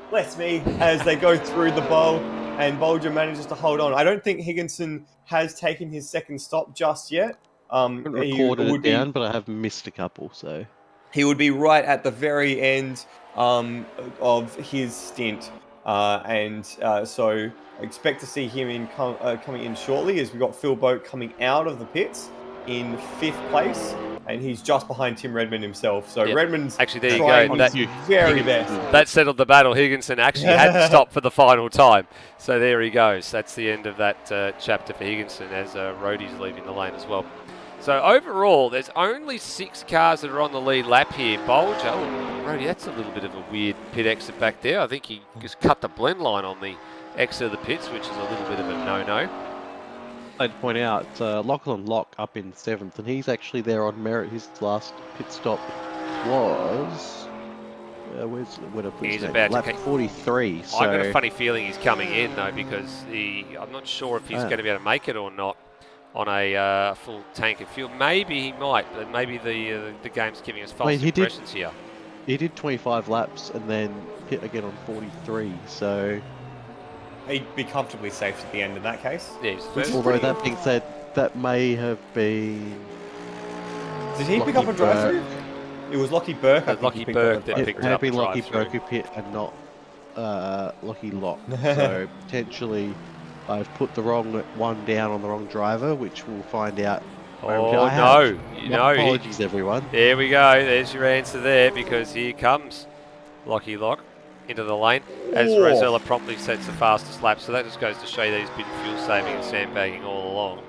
Bless me, as they go through the bowl, and Bolger manages to hold on. I don't think Higginson has taken his second stop just yet. I haven't recorded it down, but I have missed a couple, so... He would be right at the very end of his stint. So I expect to see him coming in shortly, as we've got Phil Boak coming out of the pits in 5th place. And he's just behind Tim Redmond himself. So yep. Redmond's actually, there you trying go. his very best. That settled the battle. Higginson actually had to stop for the final time. So there he goes. That's the end of that chapter for Higginson, as Rhodey's leaving the lane as well. So overall, there's only 6 cars that are on the lead lap here. Bolger, Rhodey, that's a little bit of a weird pit exit back there. I think he just cut the blend line on the exit of the pits, which is a little bit of a no-no. I'd point out Lachlan Locke up in 7th, and he's actually there on merit. His last pit stop was He's about lap to 43. So I've got a funny feeling he's coming in though, because I'm not sure if he's going to be able to make it or not on a full tank of fuel. Maybe he might, but maybe the game's giving us false impressions here. He did 25 laps and then hit again on 43. So he'd be comfortably safe at the end in that case. Yeah, although that being said, that may have been... Did he pick up a drive-through? It was Lockie Burke. Lockie Burke that picked it up had been the Lockie drive-through. Burke who pit and not Lockie Locke. So potentially I've put the wrong one down on the wrong driver, which we'll find out. Oh, I have. no. My apologies, everyone. There we go. There's your answer there, because here comes Lockie Lock into the lane as Oh. Rosella promptly sets the fastest lap. So that just goes to show you that he's been fuel saving and sandbagging all along.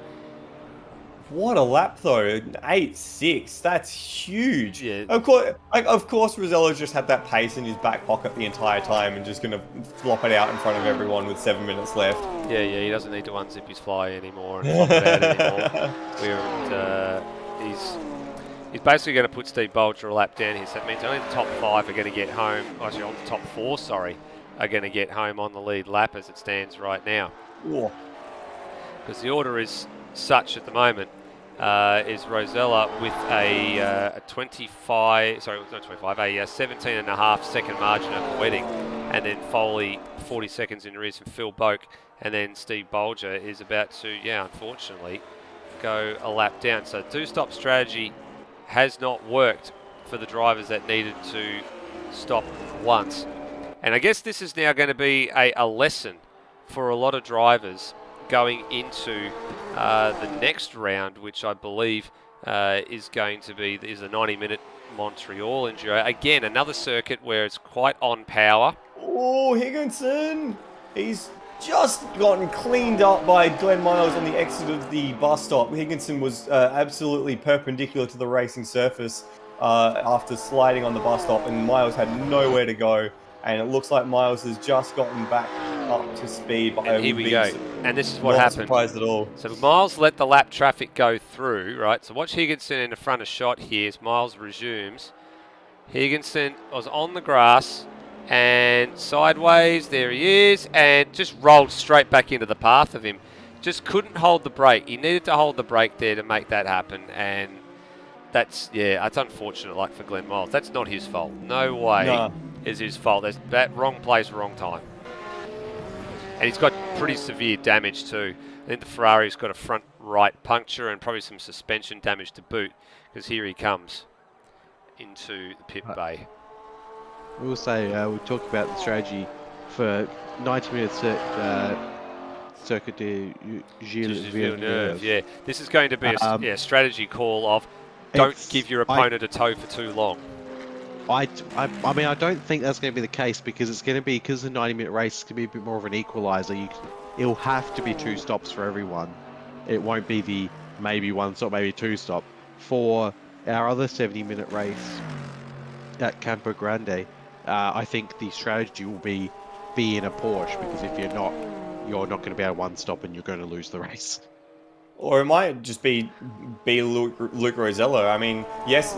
What a lap though, 8.6. That's huge. Yeah. Of course, Rosella just had that pace in his back pocket the entire time and just gonna flop it out in front of everyone with 7 minutes left. Yeah, he doesn't need to unzip his fly anymore and flop it out anymore. He's basically going to put Steve Bolger a lap down here. So that means only the top 5 are going to get home. Actually, on the top 4, sorry, are going to get home on the lead lap as it stands right now. Because the order is such at the moment. Is Rosella with a 17.5 second margin of Wedding, and then Foley 40 seconds in rears from Phil Boak, and then Steve Bolger is about to, unfortunately, go a lap down. So two-stop strategy has not worked for the drivers that needed to stop once. And I guess this is now going to be a lesson for a lot of drivers going into the next round, which I believe is going to be the 90-minute Montreal Enduro. Again, another circuit where it's quite on power. Oh, Higginson! He's just gotten cleaned up by Glen Miles on the exit of the bus stop. Higginson was absolutely perpendicular to the racing surface after sliding on the bus stop, and Miles had nowhere to go. And it looks like Miles has just gotten back up to speed. And here we go. And this is what not happened. Surprised at all. So Miles let the lap traffic go through, right? So watch Higginson in the front of shot here as Miles resumes. Higginson was on the grass and sideways, there he is, and just rolled straight back into the path of him. Just couldn't hold the brake. He needed to hold the brake there to make that happen, and that's unfortunate, like for Glen Miles. That's not his fault. No way is his fault. That's that wrong place, wrong time. And he's got pretty severe damage too. I think the Ferrari's got a front right puncture and probably some suspension damage to boot, because here he comes into the pit bay. We'll say we talked about the strategy for 90 minutes Circuit de Gilles Villeneuve. Yeah, this is going to be a strategy call of don't give your opponent a toe for too long. I mean, I don't think that's going to be the case, because it's going to be, because the 90-minute race is going to be a bit more of an equaliser. It'll have to be 2 stops for everyone. It won't be the maybe 1 stop, maybe 2 stop. For our other 70-minute race at Campo Grande, I think the strategy will be in a Porsche, because if you're not going to be able 1 stop and you're going to lose the race. Or it might just be Luke Rosella. I mean, yes,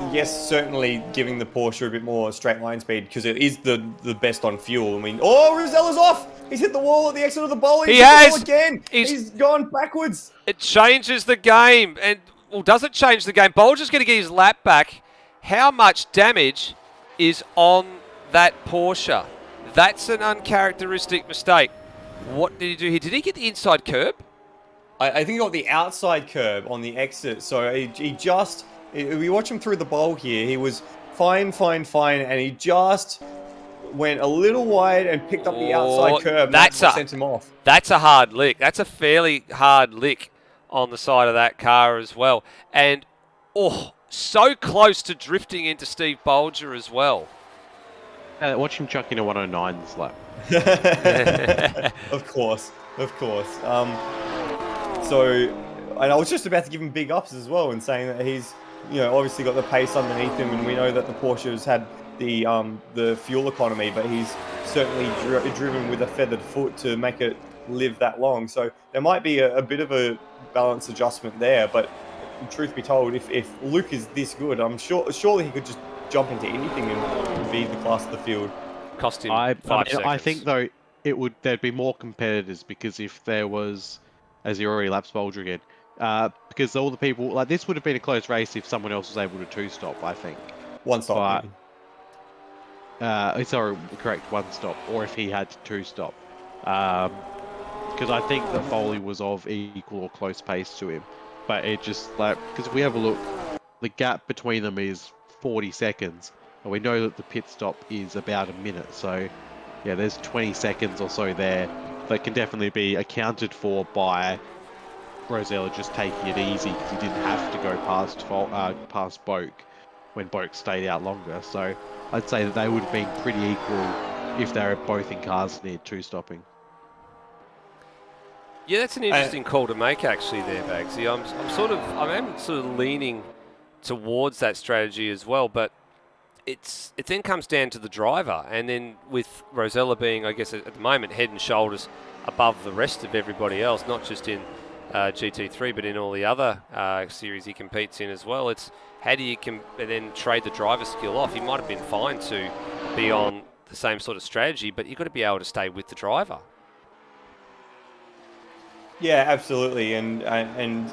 certainly giving the Porsche a bit more straight line speed, because it is the best on fuel. I mean, Rosella's off! He's hit the wall at the exit of the bowl. He has! Again! He's gone backwards! It changes the game. And, well, does it change the game? Bolger's going to get his lap back. How much damage is on that Porsche? That's an uncharacteristic mistake. What did he do here? Did he get the inside curb? I think he got the outside curb on the exit. So we watch him through the bowl here. He was fine, and he just went a little wide and picked up the outside curb. That's what sent him off. That's a hard lick. That's a fairly hard lick on the side of that car as well. And, so close to drifting into Steve Bolger as well. Watch him chuck in a 109 this lap. Of course. And I was just about to give him big ups as well, and saying that he's, obviously got the pace underneath him, and we know that the Porsche's had the fuel economy, but he's certainly driven with a feathered foot to make it live that long. So there might be a bit of a balance adjustment there, but truth be told, if Luke is this good, I'm surely he could just jump into anything and be the class of the field. Cost him 5 seconds. I think though there'd be more competitors, because if there was, as he already laps Bolger again, because all the people, like, this would have been a close race if someone else was able to 2-stop, I think. 1 stop. Sorry, correct, 1 stop, or if he had to 2-stop. Because I think that Foley was of equal or close pace to him. But it just, because if we have a look, the gap between them is 40 seconds. And we know that the pit stop is about a minute. So, yeah, there's 20 seconds or so there that can definitely be accounted for by Rosella just taking it easy because he didn't have to go past Boak when Boak stayed out longer. So I'd say that they would have been pretty equal if they were both in cars near two-stopping. Yeah, that's an interesting call to make actually there, Bagsy. I am sort of leaning towards that strategy as well, but it then comes down to the driver, and then with Rosella being, I guess, at the moment head and shoulders above the rest of everybody else, not just in GT3 but in all the other series he competes in as well. It's how do you then trade the driver skill off? He might have been fine to be on the same sort of strategy, but you've got to be able to stay with the driver. Yeah, absolutely, and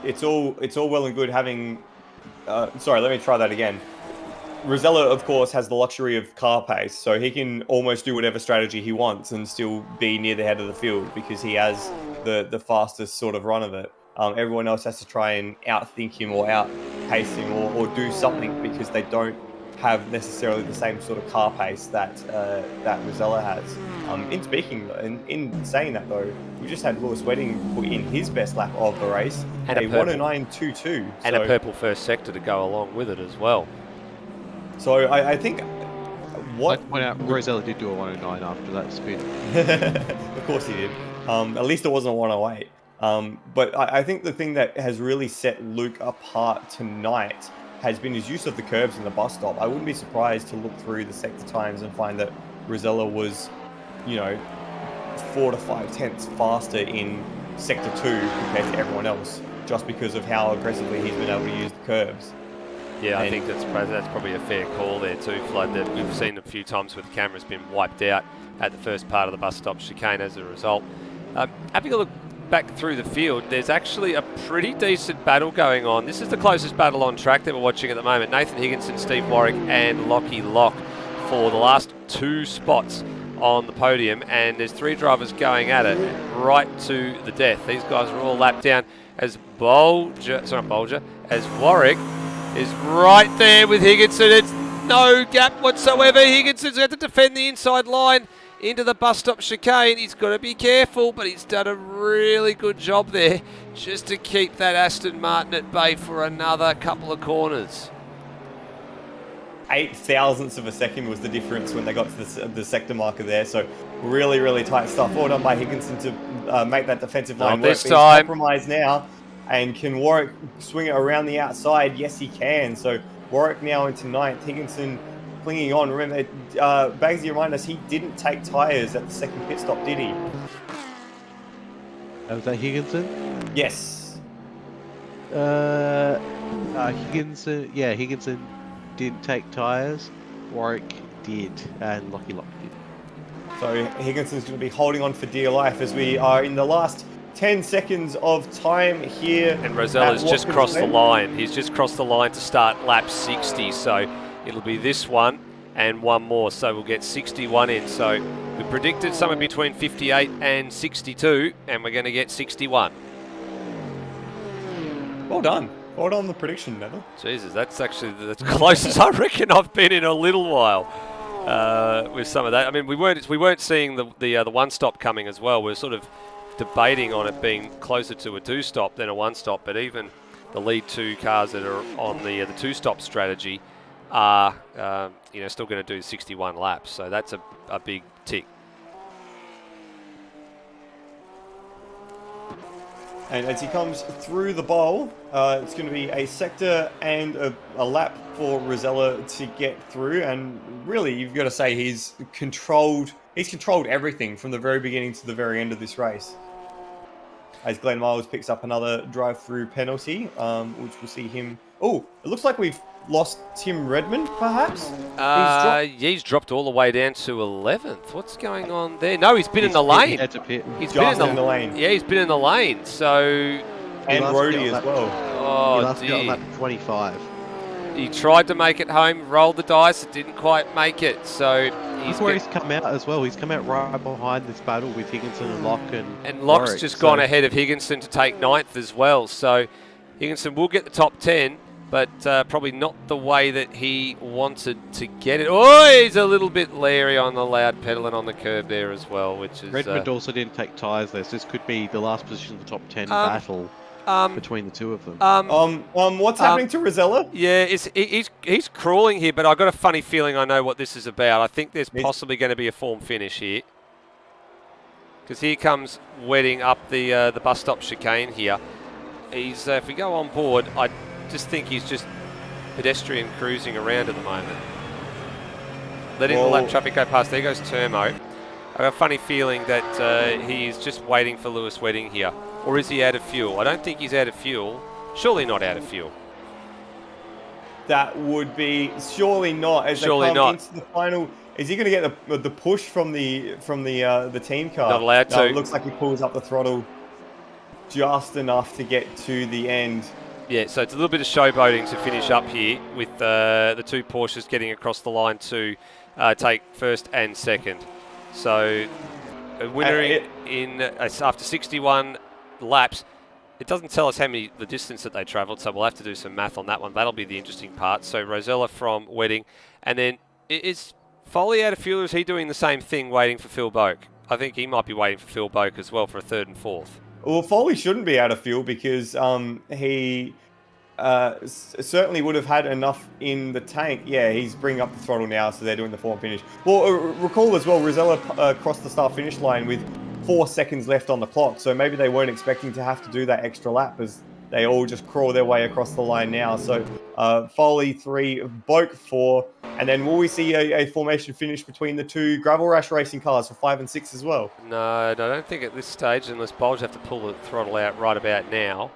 it's all well and good having. Sorry, let me try that again. Rosella, of course, has the luxury of car pace, so he can almost do whatever strategy he wants and still be near the head of the field because he has the fastest sort of run of it. Everyone else has to try and outthink him or outpace him or do something because they don't have necessarily the same sort of car pace that Rosella has. In saying that though, we just had Lewis Wedding put in his best lap of the race, and a 109.22, and a purple first sector to go along with it as well. So I think Rosella did do a 109 after that spin. Of course he did. At least it wasn't a 108. But I think the thing that has really set Luke apart tonight has been his use of the curbs in the bus stop. I wouldn't be surprised to look through the sector times and find that Rosella was, 4 to 5 tenths faster in sector 2 compared to everyone else, just because of how aggressively he's been able to use the curbs. Yeah, I think that's probably a fair call there too, Flood, that we've seen a few times where the camera's been wiped out at the first part of the bus stop chicane as a result. Having a look back through the field, there's actually a pretty decent battle going on. This is the closest battle on track that we're watching at the moment. Nathan Higginson, Steve Warwick and Lockie Lock for the last 2 spots on the podium, and there's 3 drivers going at it right to the death. These guys are all lapped down as as Warwick is right there with Higginson. It's no gap whatsoever. Higginson's got to defend the inside line into the bus stop chicane. He's got to be careful, but he's done a really good job there just to keep that Aston Martin at bay for another couple of corners. 8 thousandths of a second was the difference when they got to the sector marker there. So really, really tight stuff. Well done by Higginson to make that defensive line work. This time. He's compromised now. And can Warwick swing it around the outside? Yes, he can. So Warwick now into 9th. Higginson clinging on. Remember, Bagsy remind us he didn't take tyres at the second pit stop, did he? Was that Higginson? Yes. Higginson. Yeah, Higginson didn't take tyres. Warwick did, and Lockie Lock did. So Higginson's going to be holding on for dear life as we are in the last 10 seconds of time here. And Rosella's just crossed the line. He's just crossed the line to start lap 60. So it'll be this one and one more. So we'll get 61 in. So we predicted somewhere between 58 and 62, and we're going to get 61. Well done. Well done on the prediction, Neville. Jesus, that's actually the closest I reckon I've been in a little while with some of that. I mean, we weren't seeing the one stop coming as well. We're sort of debating on it being closer to a 2-stop than a 1-stop, but even the lead 2 cars that are on the 2-stop strategy are still going to do 61 laps. So that's a big tick. And as he comes through the bowl, it's going to be a sector and a lap for Rosella to get through. And really, you've got to say he's controlled everything from the very beginning to the very end of this race. As Glen Miles picks up another drive-through penalty, which we'll see him. Oh, it looks like we've lost Tim Redmond, perhaps? He's dropped all the way down to 11th. What's going on there? No, he's been in the lane. He's been in the lane. Yeah, he's been in the lane. So and Rhodey as well. Oh, he last got on lap 25. He tried to make it home, rolled the dice, it didn't quite make it. So he's come out as well. He's come out right behind this battle with Higginson and Locke and Locke's Warwick, just gone ahead of Higginson to take 9th as well. So Higginson will get the top 10. but probably not the way that he wanted to get it. Oh, he's a little bit leery on the loud pedal and on the curb there as well, which is... Redmond also didn't take tyres there, so this could be the last position of the top 10 battle between the two of them. What's happening to Rosella? Yeah, he's crawling here, but I've got a funny feeling I know what this is about. I think there's possibly going to be a form finish here. Because here comes Wedding up the bus stop chicane here. He's if we go on board, I just think he's just pedestrian cruising around at the moment. Letting the lap traffic go past. There goes Turmo. I have a funny feeling that he's just waiting for Lewis Wedding here. Or is he out of fuel? I don't think he's out of fuel. Surely not out of fuel. That would be surely not. As surely they come not. Into the final, is he going to get the push from the team car? Not allowed to. No, it looks like he pulls up the throttle just enough to get to the end. Yeah, so it's a little bit of showboating to finish up here with the two Porsches getting across the line to take first and second. So a winner after 61 laps. It doesn't tell us the distance that they travelled, so we'll have to do some math on that one. That'll be the interesting part. So Rosella from Wedding, and then is Foley out of fuel, or is he doing the same thing, waiting for Phil Boak? I think he might be waiting for Phil Boak as well for a third and fourth. Well, Foley shouldn't be out of fuel because he certainly would have had enough in the tank. Yeah, he's bringing up the throttle now, so they're doing the form finish. Well, recall as well, Rosella crossed the start-finish line with 4 seconds left on the clock, so maybe they weren't expecting to have to do that extra lap as they all just crawl their way across the line now. So Foley 3, Boak 4, and then will we see a formation finish between the two Gravel Rash racing cars for 5 and 6 as well? No, I don't think at this stage, unless Bulge have to pull the throttle out right about now.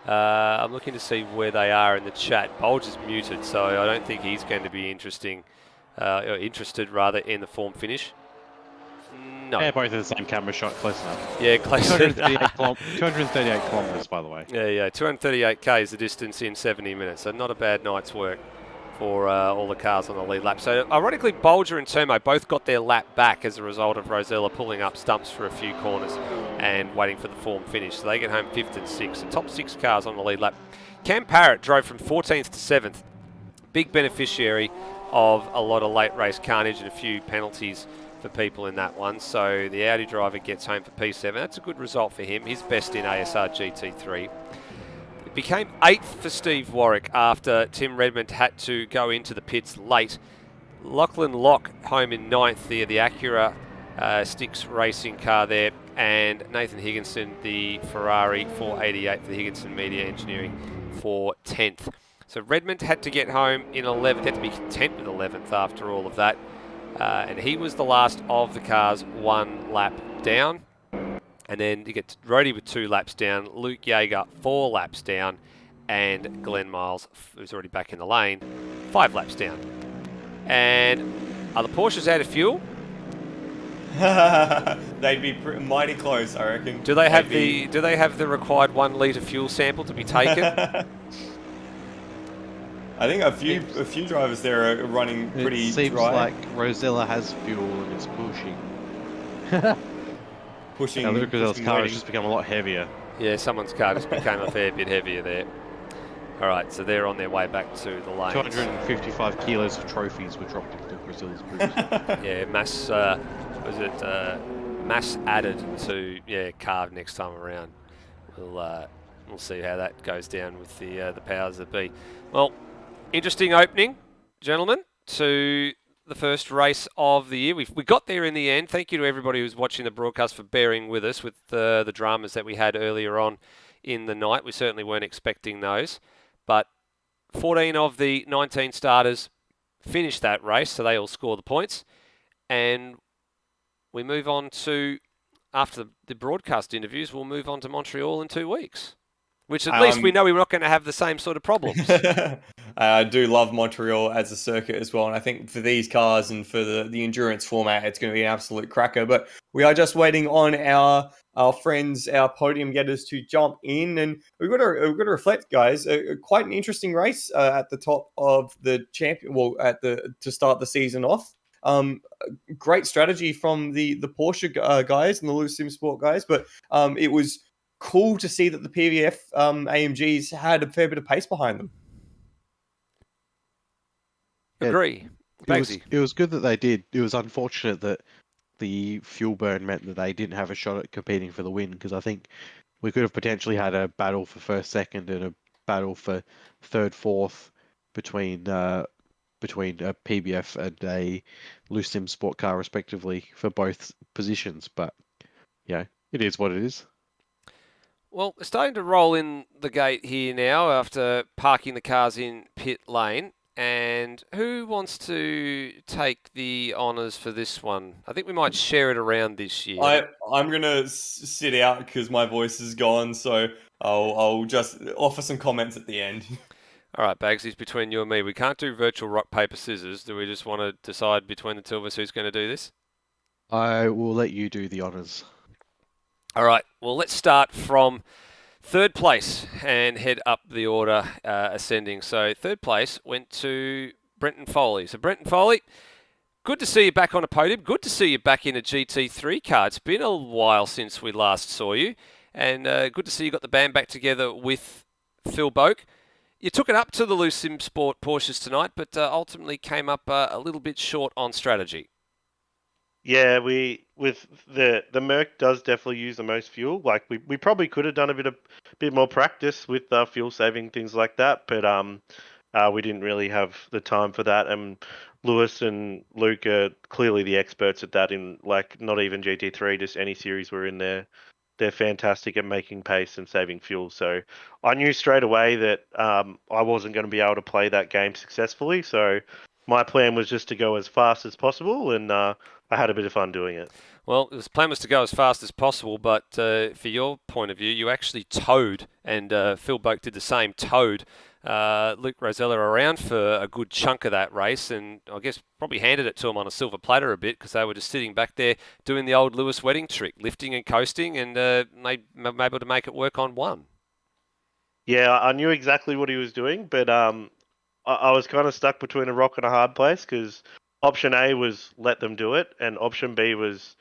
I'm looking to see where they are in the chat. Bulge is muted, so I don't think he's going to be interested in the form finish. No. Yeah, both of the same camera shot, close enough. Yeah, close enough. 238 kilometres, by the way. Yeah, 238k is the distance in 70 minutes, so not a bad night's work for all the cars on the lead lap. So ironically, Bolger and Turmo both got their lap back as a result of Rosella pulling up stumps for a few corners and waiting for the form finish. So they get home 5th and 6th. The top 6 cars on the lead lap. Cam Parrott drove from 14th to 7th. Big beneficiary of a lot of late race carnage and a few penalties for people in that one. So the Audi driver gets home for P7. That's a good result for him. His best in ASR GT3. It became 8th for Steve Warwick after Tim Redmond had to go into the pits late. Lachlan Locke home in 9th there, the Acura Styx racing car there, and Nathan Higginson, the Ferrari 488 for the Higginson Media Engineering for 10th. So Redmond had to get home in 11th, had to be content with 11th after all of that. And he was the last of the cars 1 lap down. And then you get Rody with 2 laps down, Luke Yeager 4 laps down, and Glen Miles, who's already back in the lane, 5 laps down. And are the Porsches out of fuel? They'd be mighty close, I reckon. Do they have the required 1 litre fuel sample to be taken? I think a few drivers there are running pretty dry. It seems like Rosella has fuel and it's pushing. Now look, Rosella's car has just become a lot heavier. Yeah, someone's car just became a fair bit heavier there. All right, so they're on their way back to the lane. 255 kilos of trophies were dropped into Rosella's boot. Yeah, mass added to carve next time around. We'll see how that goes down with the powers that be. Well, interesting opening, gentlemen, to the first race of the year. We got there in the end. Thank you to everybody who's watching the broadcast for bearing with us with the dramas that we had earlier on in the night. We certainly weren't expecting those. But 14 of the 19 starters finished that race, so they all score the points. And we move on to, after the broadcast interviews, we'll move on to Montreal in 2 weeks. Which at least we know we're not going to have the same sort of problems. I do love Montreal as a circuit as well. And I think for these cars and for the endurance format, it's going to be an absolute cracker. But we are just waiting on our friends, our podium getters to jump in. And we've got to reflect, guys, quite an interesting race at the top of the champion. Well, to start the season off. Great strategy from the Porsche guys and the Lewis Sim Sport guys. But it was cool to see that the PVF AMGs had a fair bit of pace behind them. Yeah, Agree. Bagsy. it was good that they did. It was unfortunate that the fuel burn meant that they didn't have a shot at competing for the win, because I think we could have potentially had a battle for first, second, and a battle for third, fourth between a PBF and a loose sim sport car, respectively, for both positions. But yeah, it is what it is. Well, we're starting to roll in the gate here now after parking the cars in pit lane. And who wants to take the honours for this one? I think we might share it around this year. I'm gonna sit out because my voice is gone, so I'll just offer some comments at the end. All right, Bagsy's between you and me. We can't do virtual rock, paper, scissors. Do we just want to decide between the two of us who's going to do this? I will let you do the honours. All right, well, let's start from third place and head up the order ascending. So third place went to Brenton Foley. So Brenton Foley, good to see you back on a podium. Good to see you back in a GT3 car. It's been a while since we last saw you. And good to see you got the band back together with Phil Boak. You took it up to the Loose Sim Sport Porsches tonight, but ultimately came up a little bit short on strategy. Yeah, with the Merc does definitely use the most fuel. Like we probably could have done a bit more practice with fuel saving things like that, but we didn't really have the time for that. And Lewis and Luke are clearly the experts at that. In like not even GT3, just any series we're in there, they're fantastic at making pace and saving fuel. So I knew straight away that I wasn't going to be able to play that game successfully. So my plan was just to go as fast as possible, and I had a bit of fun doing it. Well, the plan was to go as fast as possible, but for your point of view, you actually towed, and Phil Boak did the same, towed Luke Rosella around for a good chunk of that race, and I guess probably handed it to him on a silver platter a bit because they were just sitting back there doing the old Lewis wedding trick, lifting and coasting, and able to make it work on one. Yeah, I knew exactly what he was doing, but I was kind of stuck between a rock and a hard place because option A was let them do it, and option B was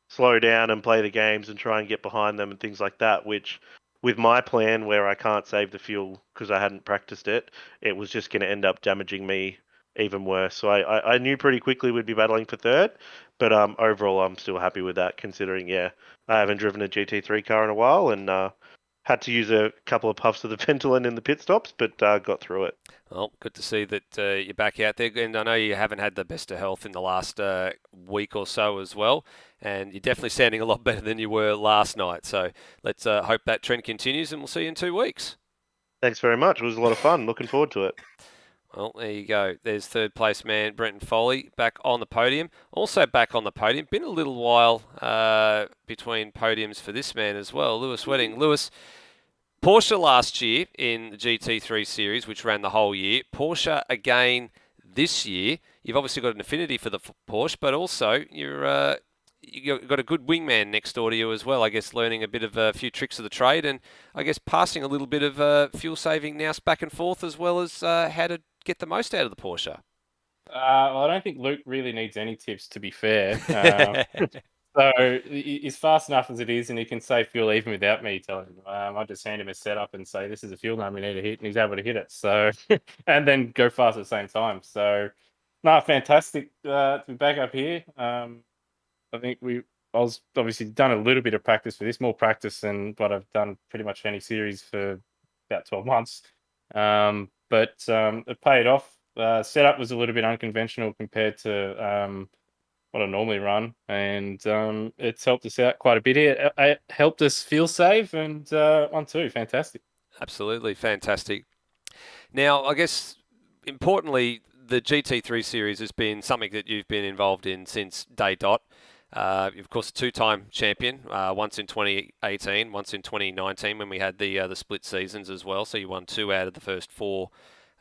slow down and play the games and try and get behind them and things like that, which with my plan where I can't save the fuel because I hadn't practiced it, it was just going to end up damaging me even worse. So I knew pretty quickly we'd be battling for third, but overall I'm still happy with that considering, yeah, I haven't driven a GT3 car in a while and had to use a couple of puffs of the Ventolin in the pit stops, but got through it. Well, good to see that you're back out there. And I know you haven't had the best of health in the last week or so as well. And you're definitely sounding a lot better than you were last night. So let's hope that trend continues, and we'll see you in 2 weeks. Thanks very much. It was a lot of fun. Looking forward to it. Well, there you go. There's third place man Brenton Foley back on the podium. Also back on the podium. Been a little while between podiums for this man as well. Lewis Wedding. Lewis, Porsche last year in the GT3 series, which ran the whole year. Porsche again this year. You've obviously got an affinity for the Porsche, but also you've got a good wingman next door to you as well, I guess, learning a bit of a few tricks of the trade and I guess passing a little bit of fuel saving nous back and forth as well as how to get the most out of the Porsche. Well, I don't think Luke really needs any tips, to be fair. So he's fast enough as it is, and he can save fuel even without me telling him. I just hand him a setup and say, this is a fuel line we need to hit, and he's able to hit it. So, and then go fast at the same time. So, no, fantastic to be back up here. I think I was obviously done a little bit of practice for this, more practice than what I've done pretty much any series for about 12 months. But it paid off. Setup was a little bit unconventional compared to what I normally run, and it's helped us out quite a bit here. It helped us feel safe, and 1-2, fantastic. Absolutely fantastic. Now, I guess importantly, the GT3 series has been something that you've been involved in since day dot. Of course, a two-time champion, once in 2018, once in 2019 when we had the split seasons as well. So you won 2 out of the first 4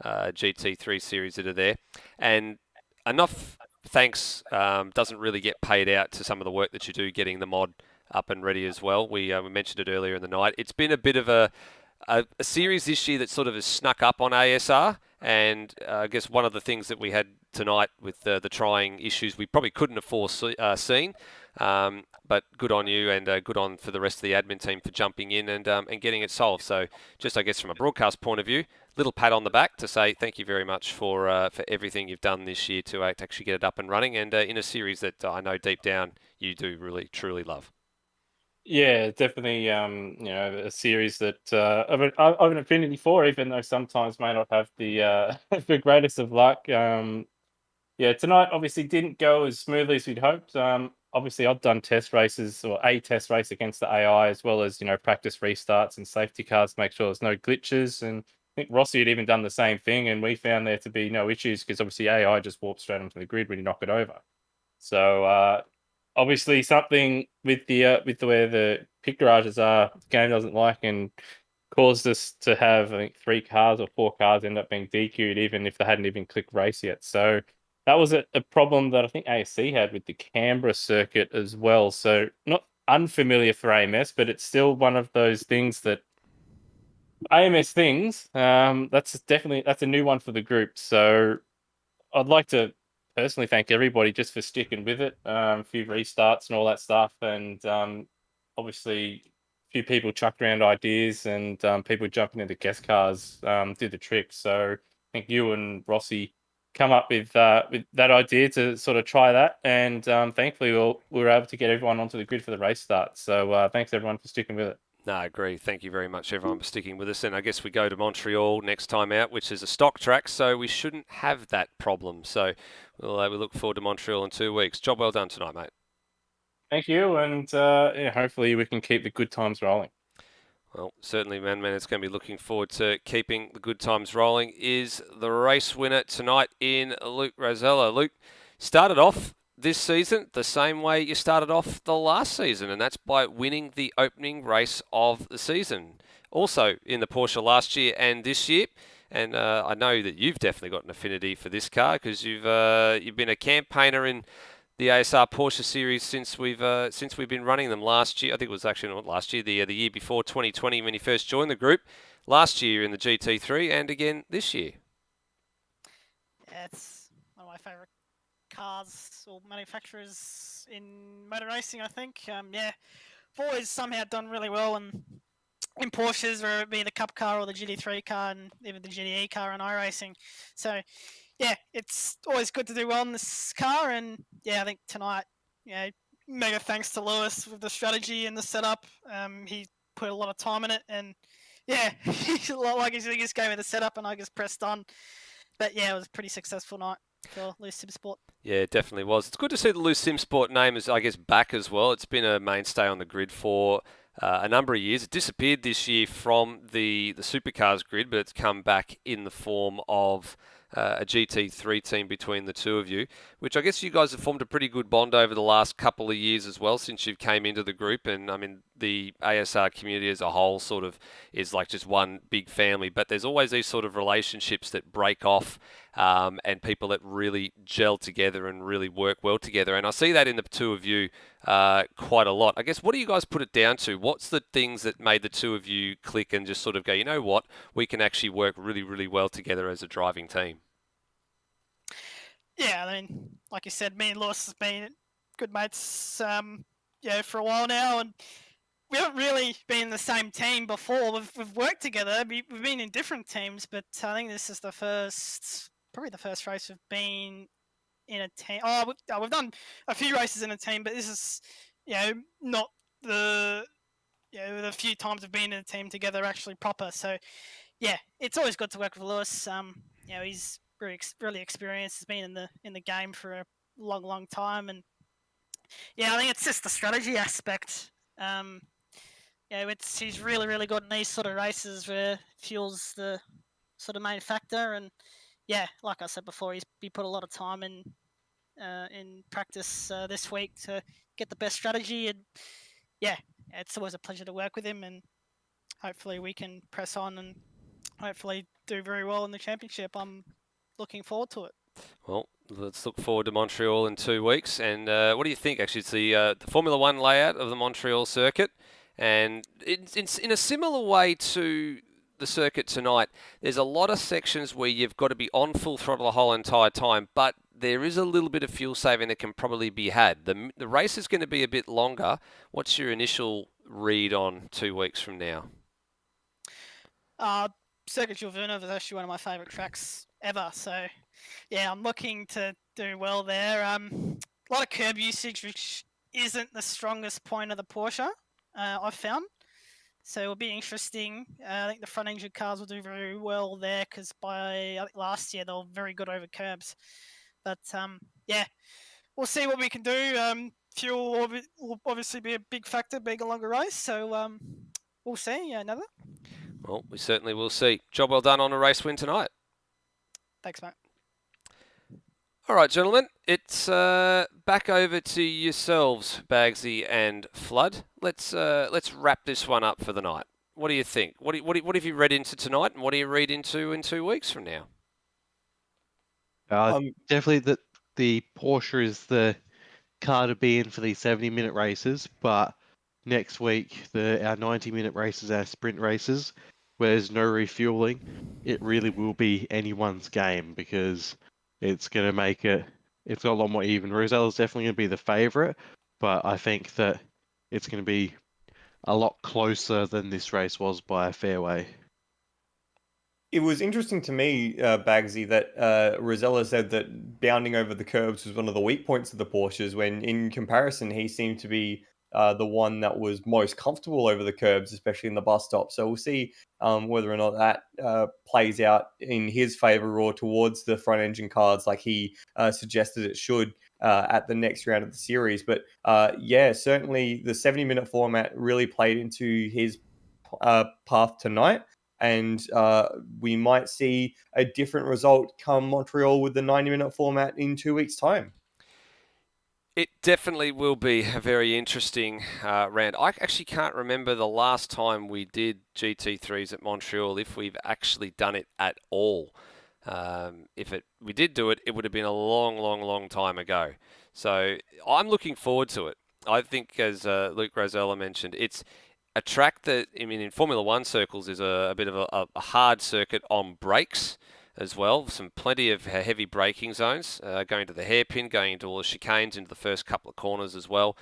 GT3 series that are there. And enough thanks doesn't really get paid out to some of the work that you do getting the mod up and ready as well. We mentioned it earlier in the night. It's been a bit of a series this year that sort of has snuck up on ASR. And I guess one of the things that we had tonight with the trying issues we probably couldn't have foreseen. But good on you, and good on for the rest of the admin team for jumping in and getting it solved. So just, I guess, from a broadcast point of view, little pat on the back to say thank you very much for everything you've done this year to actually get it up and running, and in a series that I know deep down you do really, truly love. Yeah, definitely. A series that I've an affinity for, even though sometimes may not have the the greatest of luck. Yeah, tonight obviously didn't go as smoothly as we'd hoped. Obviously, I've done test races or a test race against the AI, as well as practice restarts and safety cars to make sure there's no glitches. And I think Rossi had even done the same thing, and we found there to be no issues because obviously AI just warps straight onto the grid when you knock it over. So obviously something with the way the pit garages are, the game doesn't like, and caused us to have, I think, 3 cars or 4 cars end up being DQ'd, even if they hadn't even clicked race yet. So that was a problem that I think ASC had with the Canberra circuit as well. So not unfamiliar for AMS, but it's still one of those things that AMS things. That's a new one for the group. So I'd like to personally thank everybody just for sticking with it. A few restarts and all that stuff, and obviously a few people chucked around ideas, and people jumping into guest cars did the trick. So I think you and Rossi come up with that idea to sort of try that, and thankfully we were able to get everyone onto the grid for the race start. So thanks everyone for sticking with it. No, I agree. Thank you very much, everyone, for sticking with us. And I guess we go to Montreal next time out, which is a stock track, so we shouldn't have that problem. So we look forward to Montreal in 2 weeks. Job well done tonight, mate. Thank you, and hopefully we can keep the good times rolling. Well, certainly, man, it's going to be looking forward to keeping the good times rolling. Is the race winner tonight in Luke Rosella. Luke started off this season the same way you started off the last season, and that's by winning the opening race of the season. Also in the Porsche last year and this year, and I know that you've definitely got an affinity for this car because you've been a campaigner in the ASR Porsche series since we've been running them. Last year, I think it was actually not last year, the year before, 2020, when you first joined the group. Last year in the GT3, and again this year. Yeah, it's one of my favourite cars or manufacturers in motor racing, I think. I've always somehow done really well in Porsches, whether it be the Cup car or the GT3 car and even the GTE car in iRacing. So, yeah, it's always good to do well in this car. And, yeah, I think tonight, mega thanks to Lewis with the strategy and the setup. He put a lot of time in it. And, yeah, he just gave me the setup and I just pressed on. But, yeah, it was a pretty successful night for Loose Sim Sport. Yeah, it definitely was. It's good to see the Loose Sim Sport name is, I guess, back as well. It's been a mainstay on the grid for a number of years. It disappeared this year from the supercars grid, but it's come back in the form of a GT3 team between the two of you, which I guess you guys have formed a pretty good bond over the last couple of years as well since you came into the group. And I mean, the ASR community as a whole sort of is like just one big family, but there's always these sort of relationships that break off and people that really gel together and really work well together. And I see that in the two of you quite a lot. I guess, what do you guys put it down to? What's the things that made the two of you click and just sort of go, you know what, we can actually work really, really well together as a driving team? Yeah, I mean, like you said, me and Lewis has been good mates, for a while now, and we haven't really been in the same team before. We've worked together. We've been in different teams, but I think this is probably the first race we've been in a team. We've done a few races in a team, but this is, not the few times we've been in a team together actually proper. So, yeah, it's always good to work with Lewis. He's really experienced. He's been in the game for a long time, and I think it's just the strategy aspect. He's really good in these sort of races where fuel's the sort of main factor. And like I said before, he put a lot of time in practice this week to get the best strategy. And it's always a pleasure to work with him. And hopefully we can press on and hopefully do very well in the championship. I'm looking forward to it. Well, let's look forward to Montreal in 2 weeks. And what do you think? Actually, it's the Formula One layout of the Montreal circuit, and it's in a similar way to the circuit tonight, there's a lot of sections where you've got to be on full throttle the whole entire time, but there is a little bit of fuel saving that can probably be had. The race is going to be a bit longer. What's your initial read on 2 weeks from now? Circuit Jules Villeneuve is actually one of my favourite tracks ever. So, yeah, I'm looking to do well there. A lot of curb usage, which isn't the strongest point of the Porsche, I've found. So it'll be interesting. I think the front engine cars will do very well there because I think last year they were very good over curbs. But yeah, we'll see what we can do. Fuel will obviously be a big factor, being a longer race. So we'll see. Another. Well, we certainly will see. Job well done on a race win tonight. Thanks, mate. All right, gentlemen, it's back over to yourselves, Bagsy and Flood. Let's wrap this one up for the night. What do you think? What have you read into tonight, and what do you read into in 2 weeks from now? Definitely that the Porsche is the car to be in for these 70-minute races, but next week our 90-minute races, our sprint races, where there's no refueling, it really will be anyone's game because it's going to make it's got a lot more even. Rosella's definitely going to be the favourite, but I think that it's going to be a lot closer than this race was by a fair way. It was interesting to me, Bagsy, that Rosella said that bounding over the curbs was one of the weak points of the Porsches, when in comparison he seemed to be the one that was most comfortable over the curbs, especially in the bus stop. So we'll see whether or not that plays out in his favour or towards the front engine cars like he suggested it should at the next round of the series. But yeah, certainly the 70-minute format really played into his path tonight. And we might see a different result come Montreal with the 90-minute format in 2 weeks' time. It definitely will be a very interesting round. I actually can't remember the last time we did GT3s at Montreal, if we've actually done it at all. If we did do it, it would have been a long, long, long time ago. So I'm looking forward to it. I think, as Luke Rosella mentioned, it's a track that, I mean, in Formula One circles is a bit of a hard circuit on brakes as well. Plenty of heavy braking zones, going to the hairpin, going into all the chicanes, into the first couple of corners as well.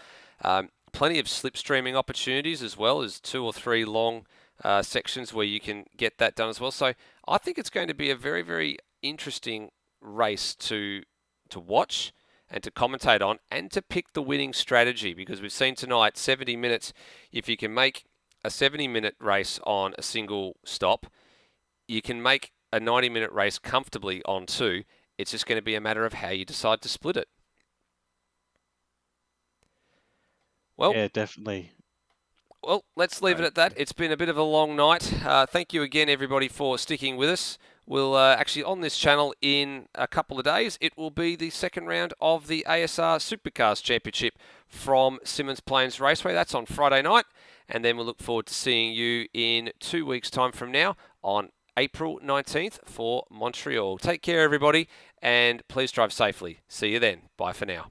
Plenty of slipstreaming opportunities as well, as 2 or 3 long sections where you can get that done as well. So I think it's going to be a very, very interesting race to watch and to commentate on, and to pick the winning strategy, because we've seen tonight 70 minutes. If you can make a 70-minute race on a single stop, you can make a 90-minute race comfortably on 2. It's just going to be a matter of how you decide to split it. Well, yeah, definitely. Well, let's leave it at that. It's been a bit of a long night. Thank you again, everybody, for sticking with us. We'll actually, on this channel in a couple of days, it will be the second round of the ASR Supercars Championship from Symmons Plains Raceway. That's on Friday night. And then we'll look forward to seeing you in 2 weeks' time from now on April 19th for Montreal. Take care, everybody, and please drive safely. See you then. Bye for now.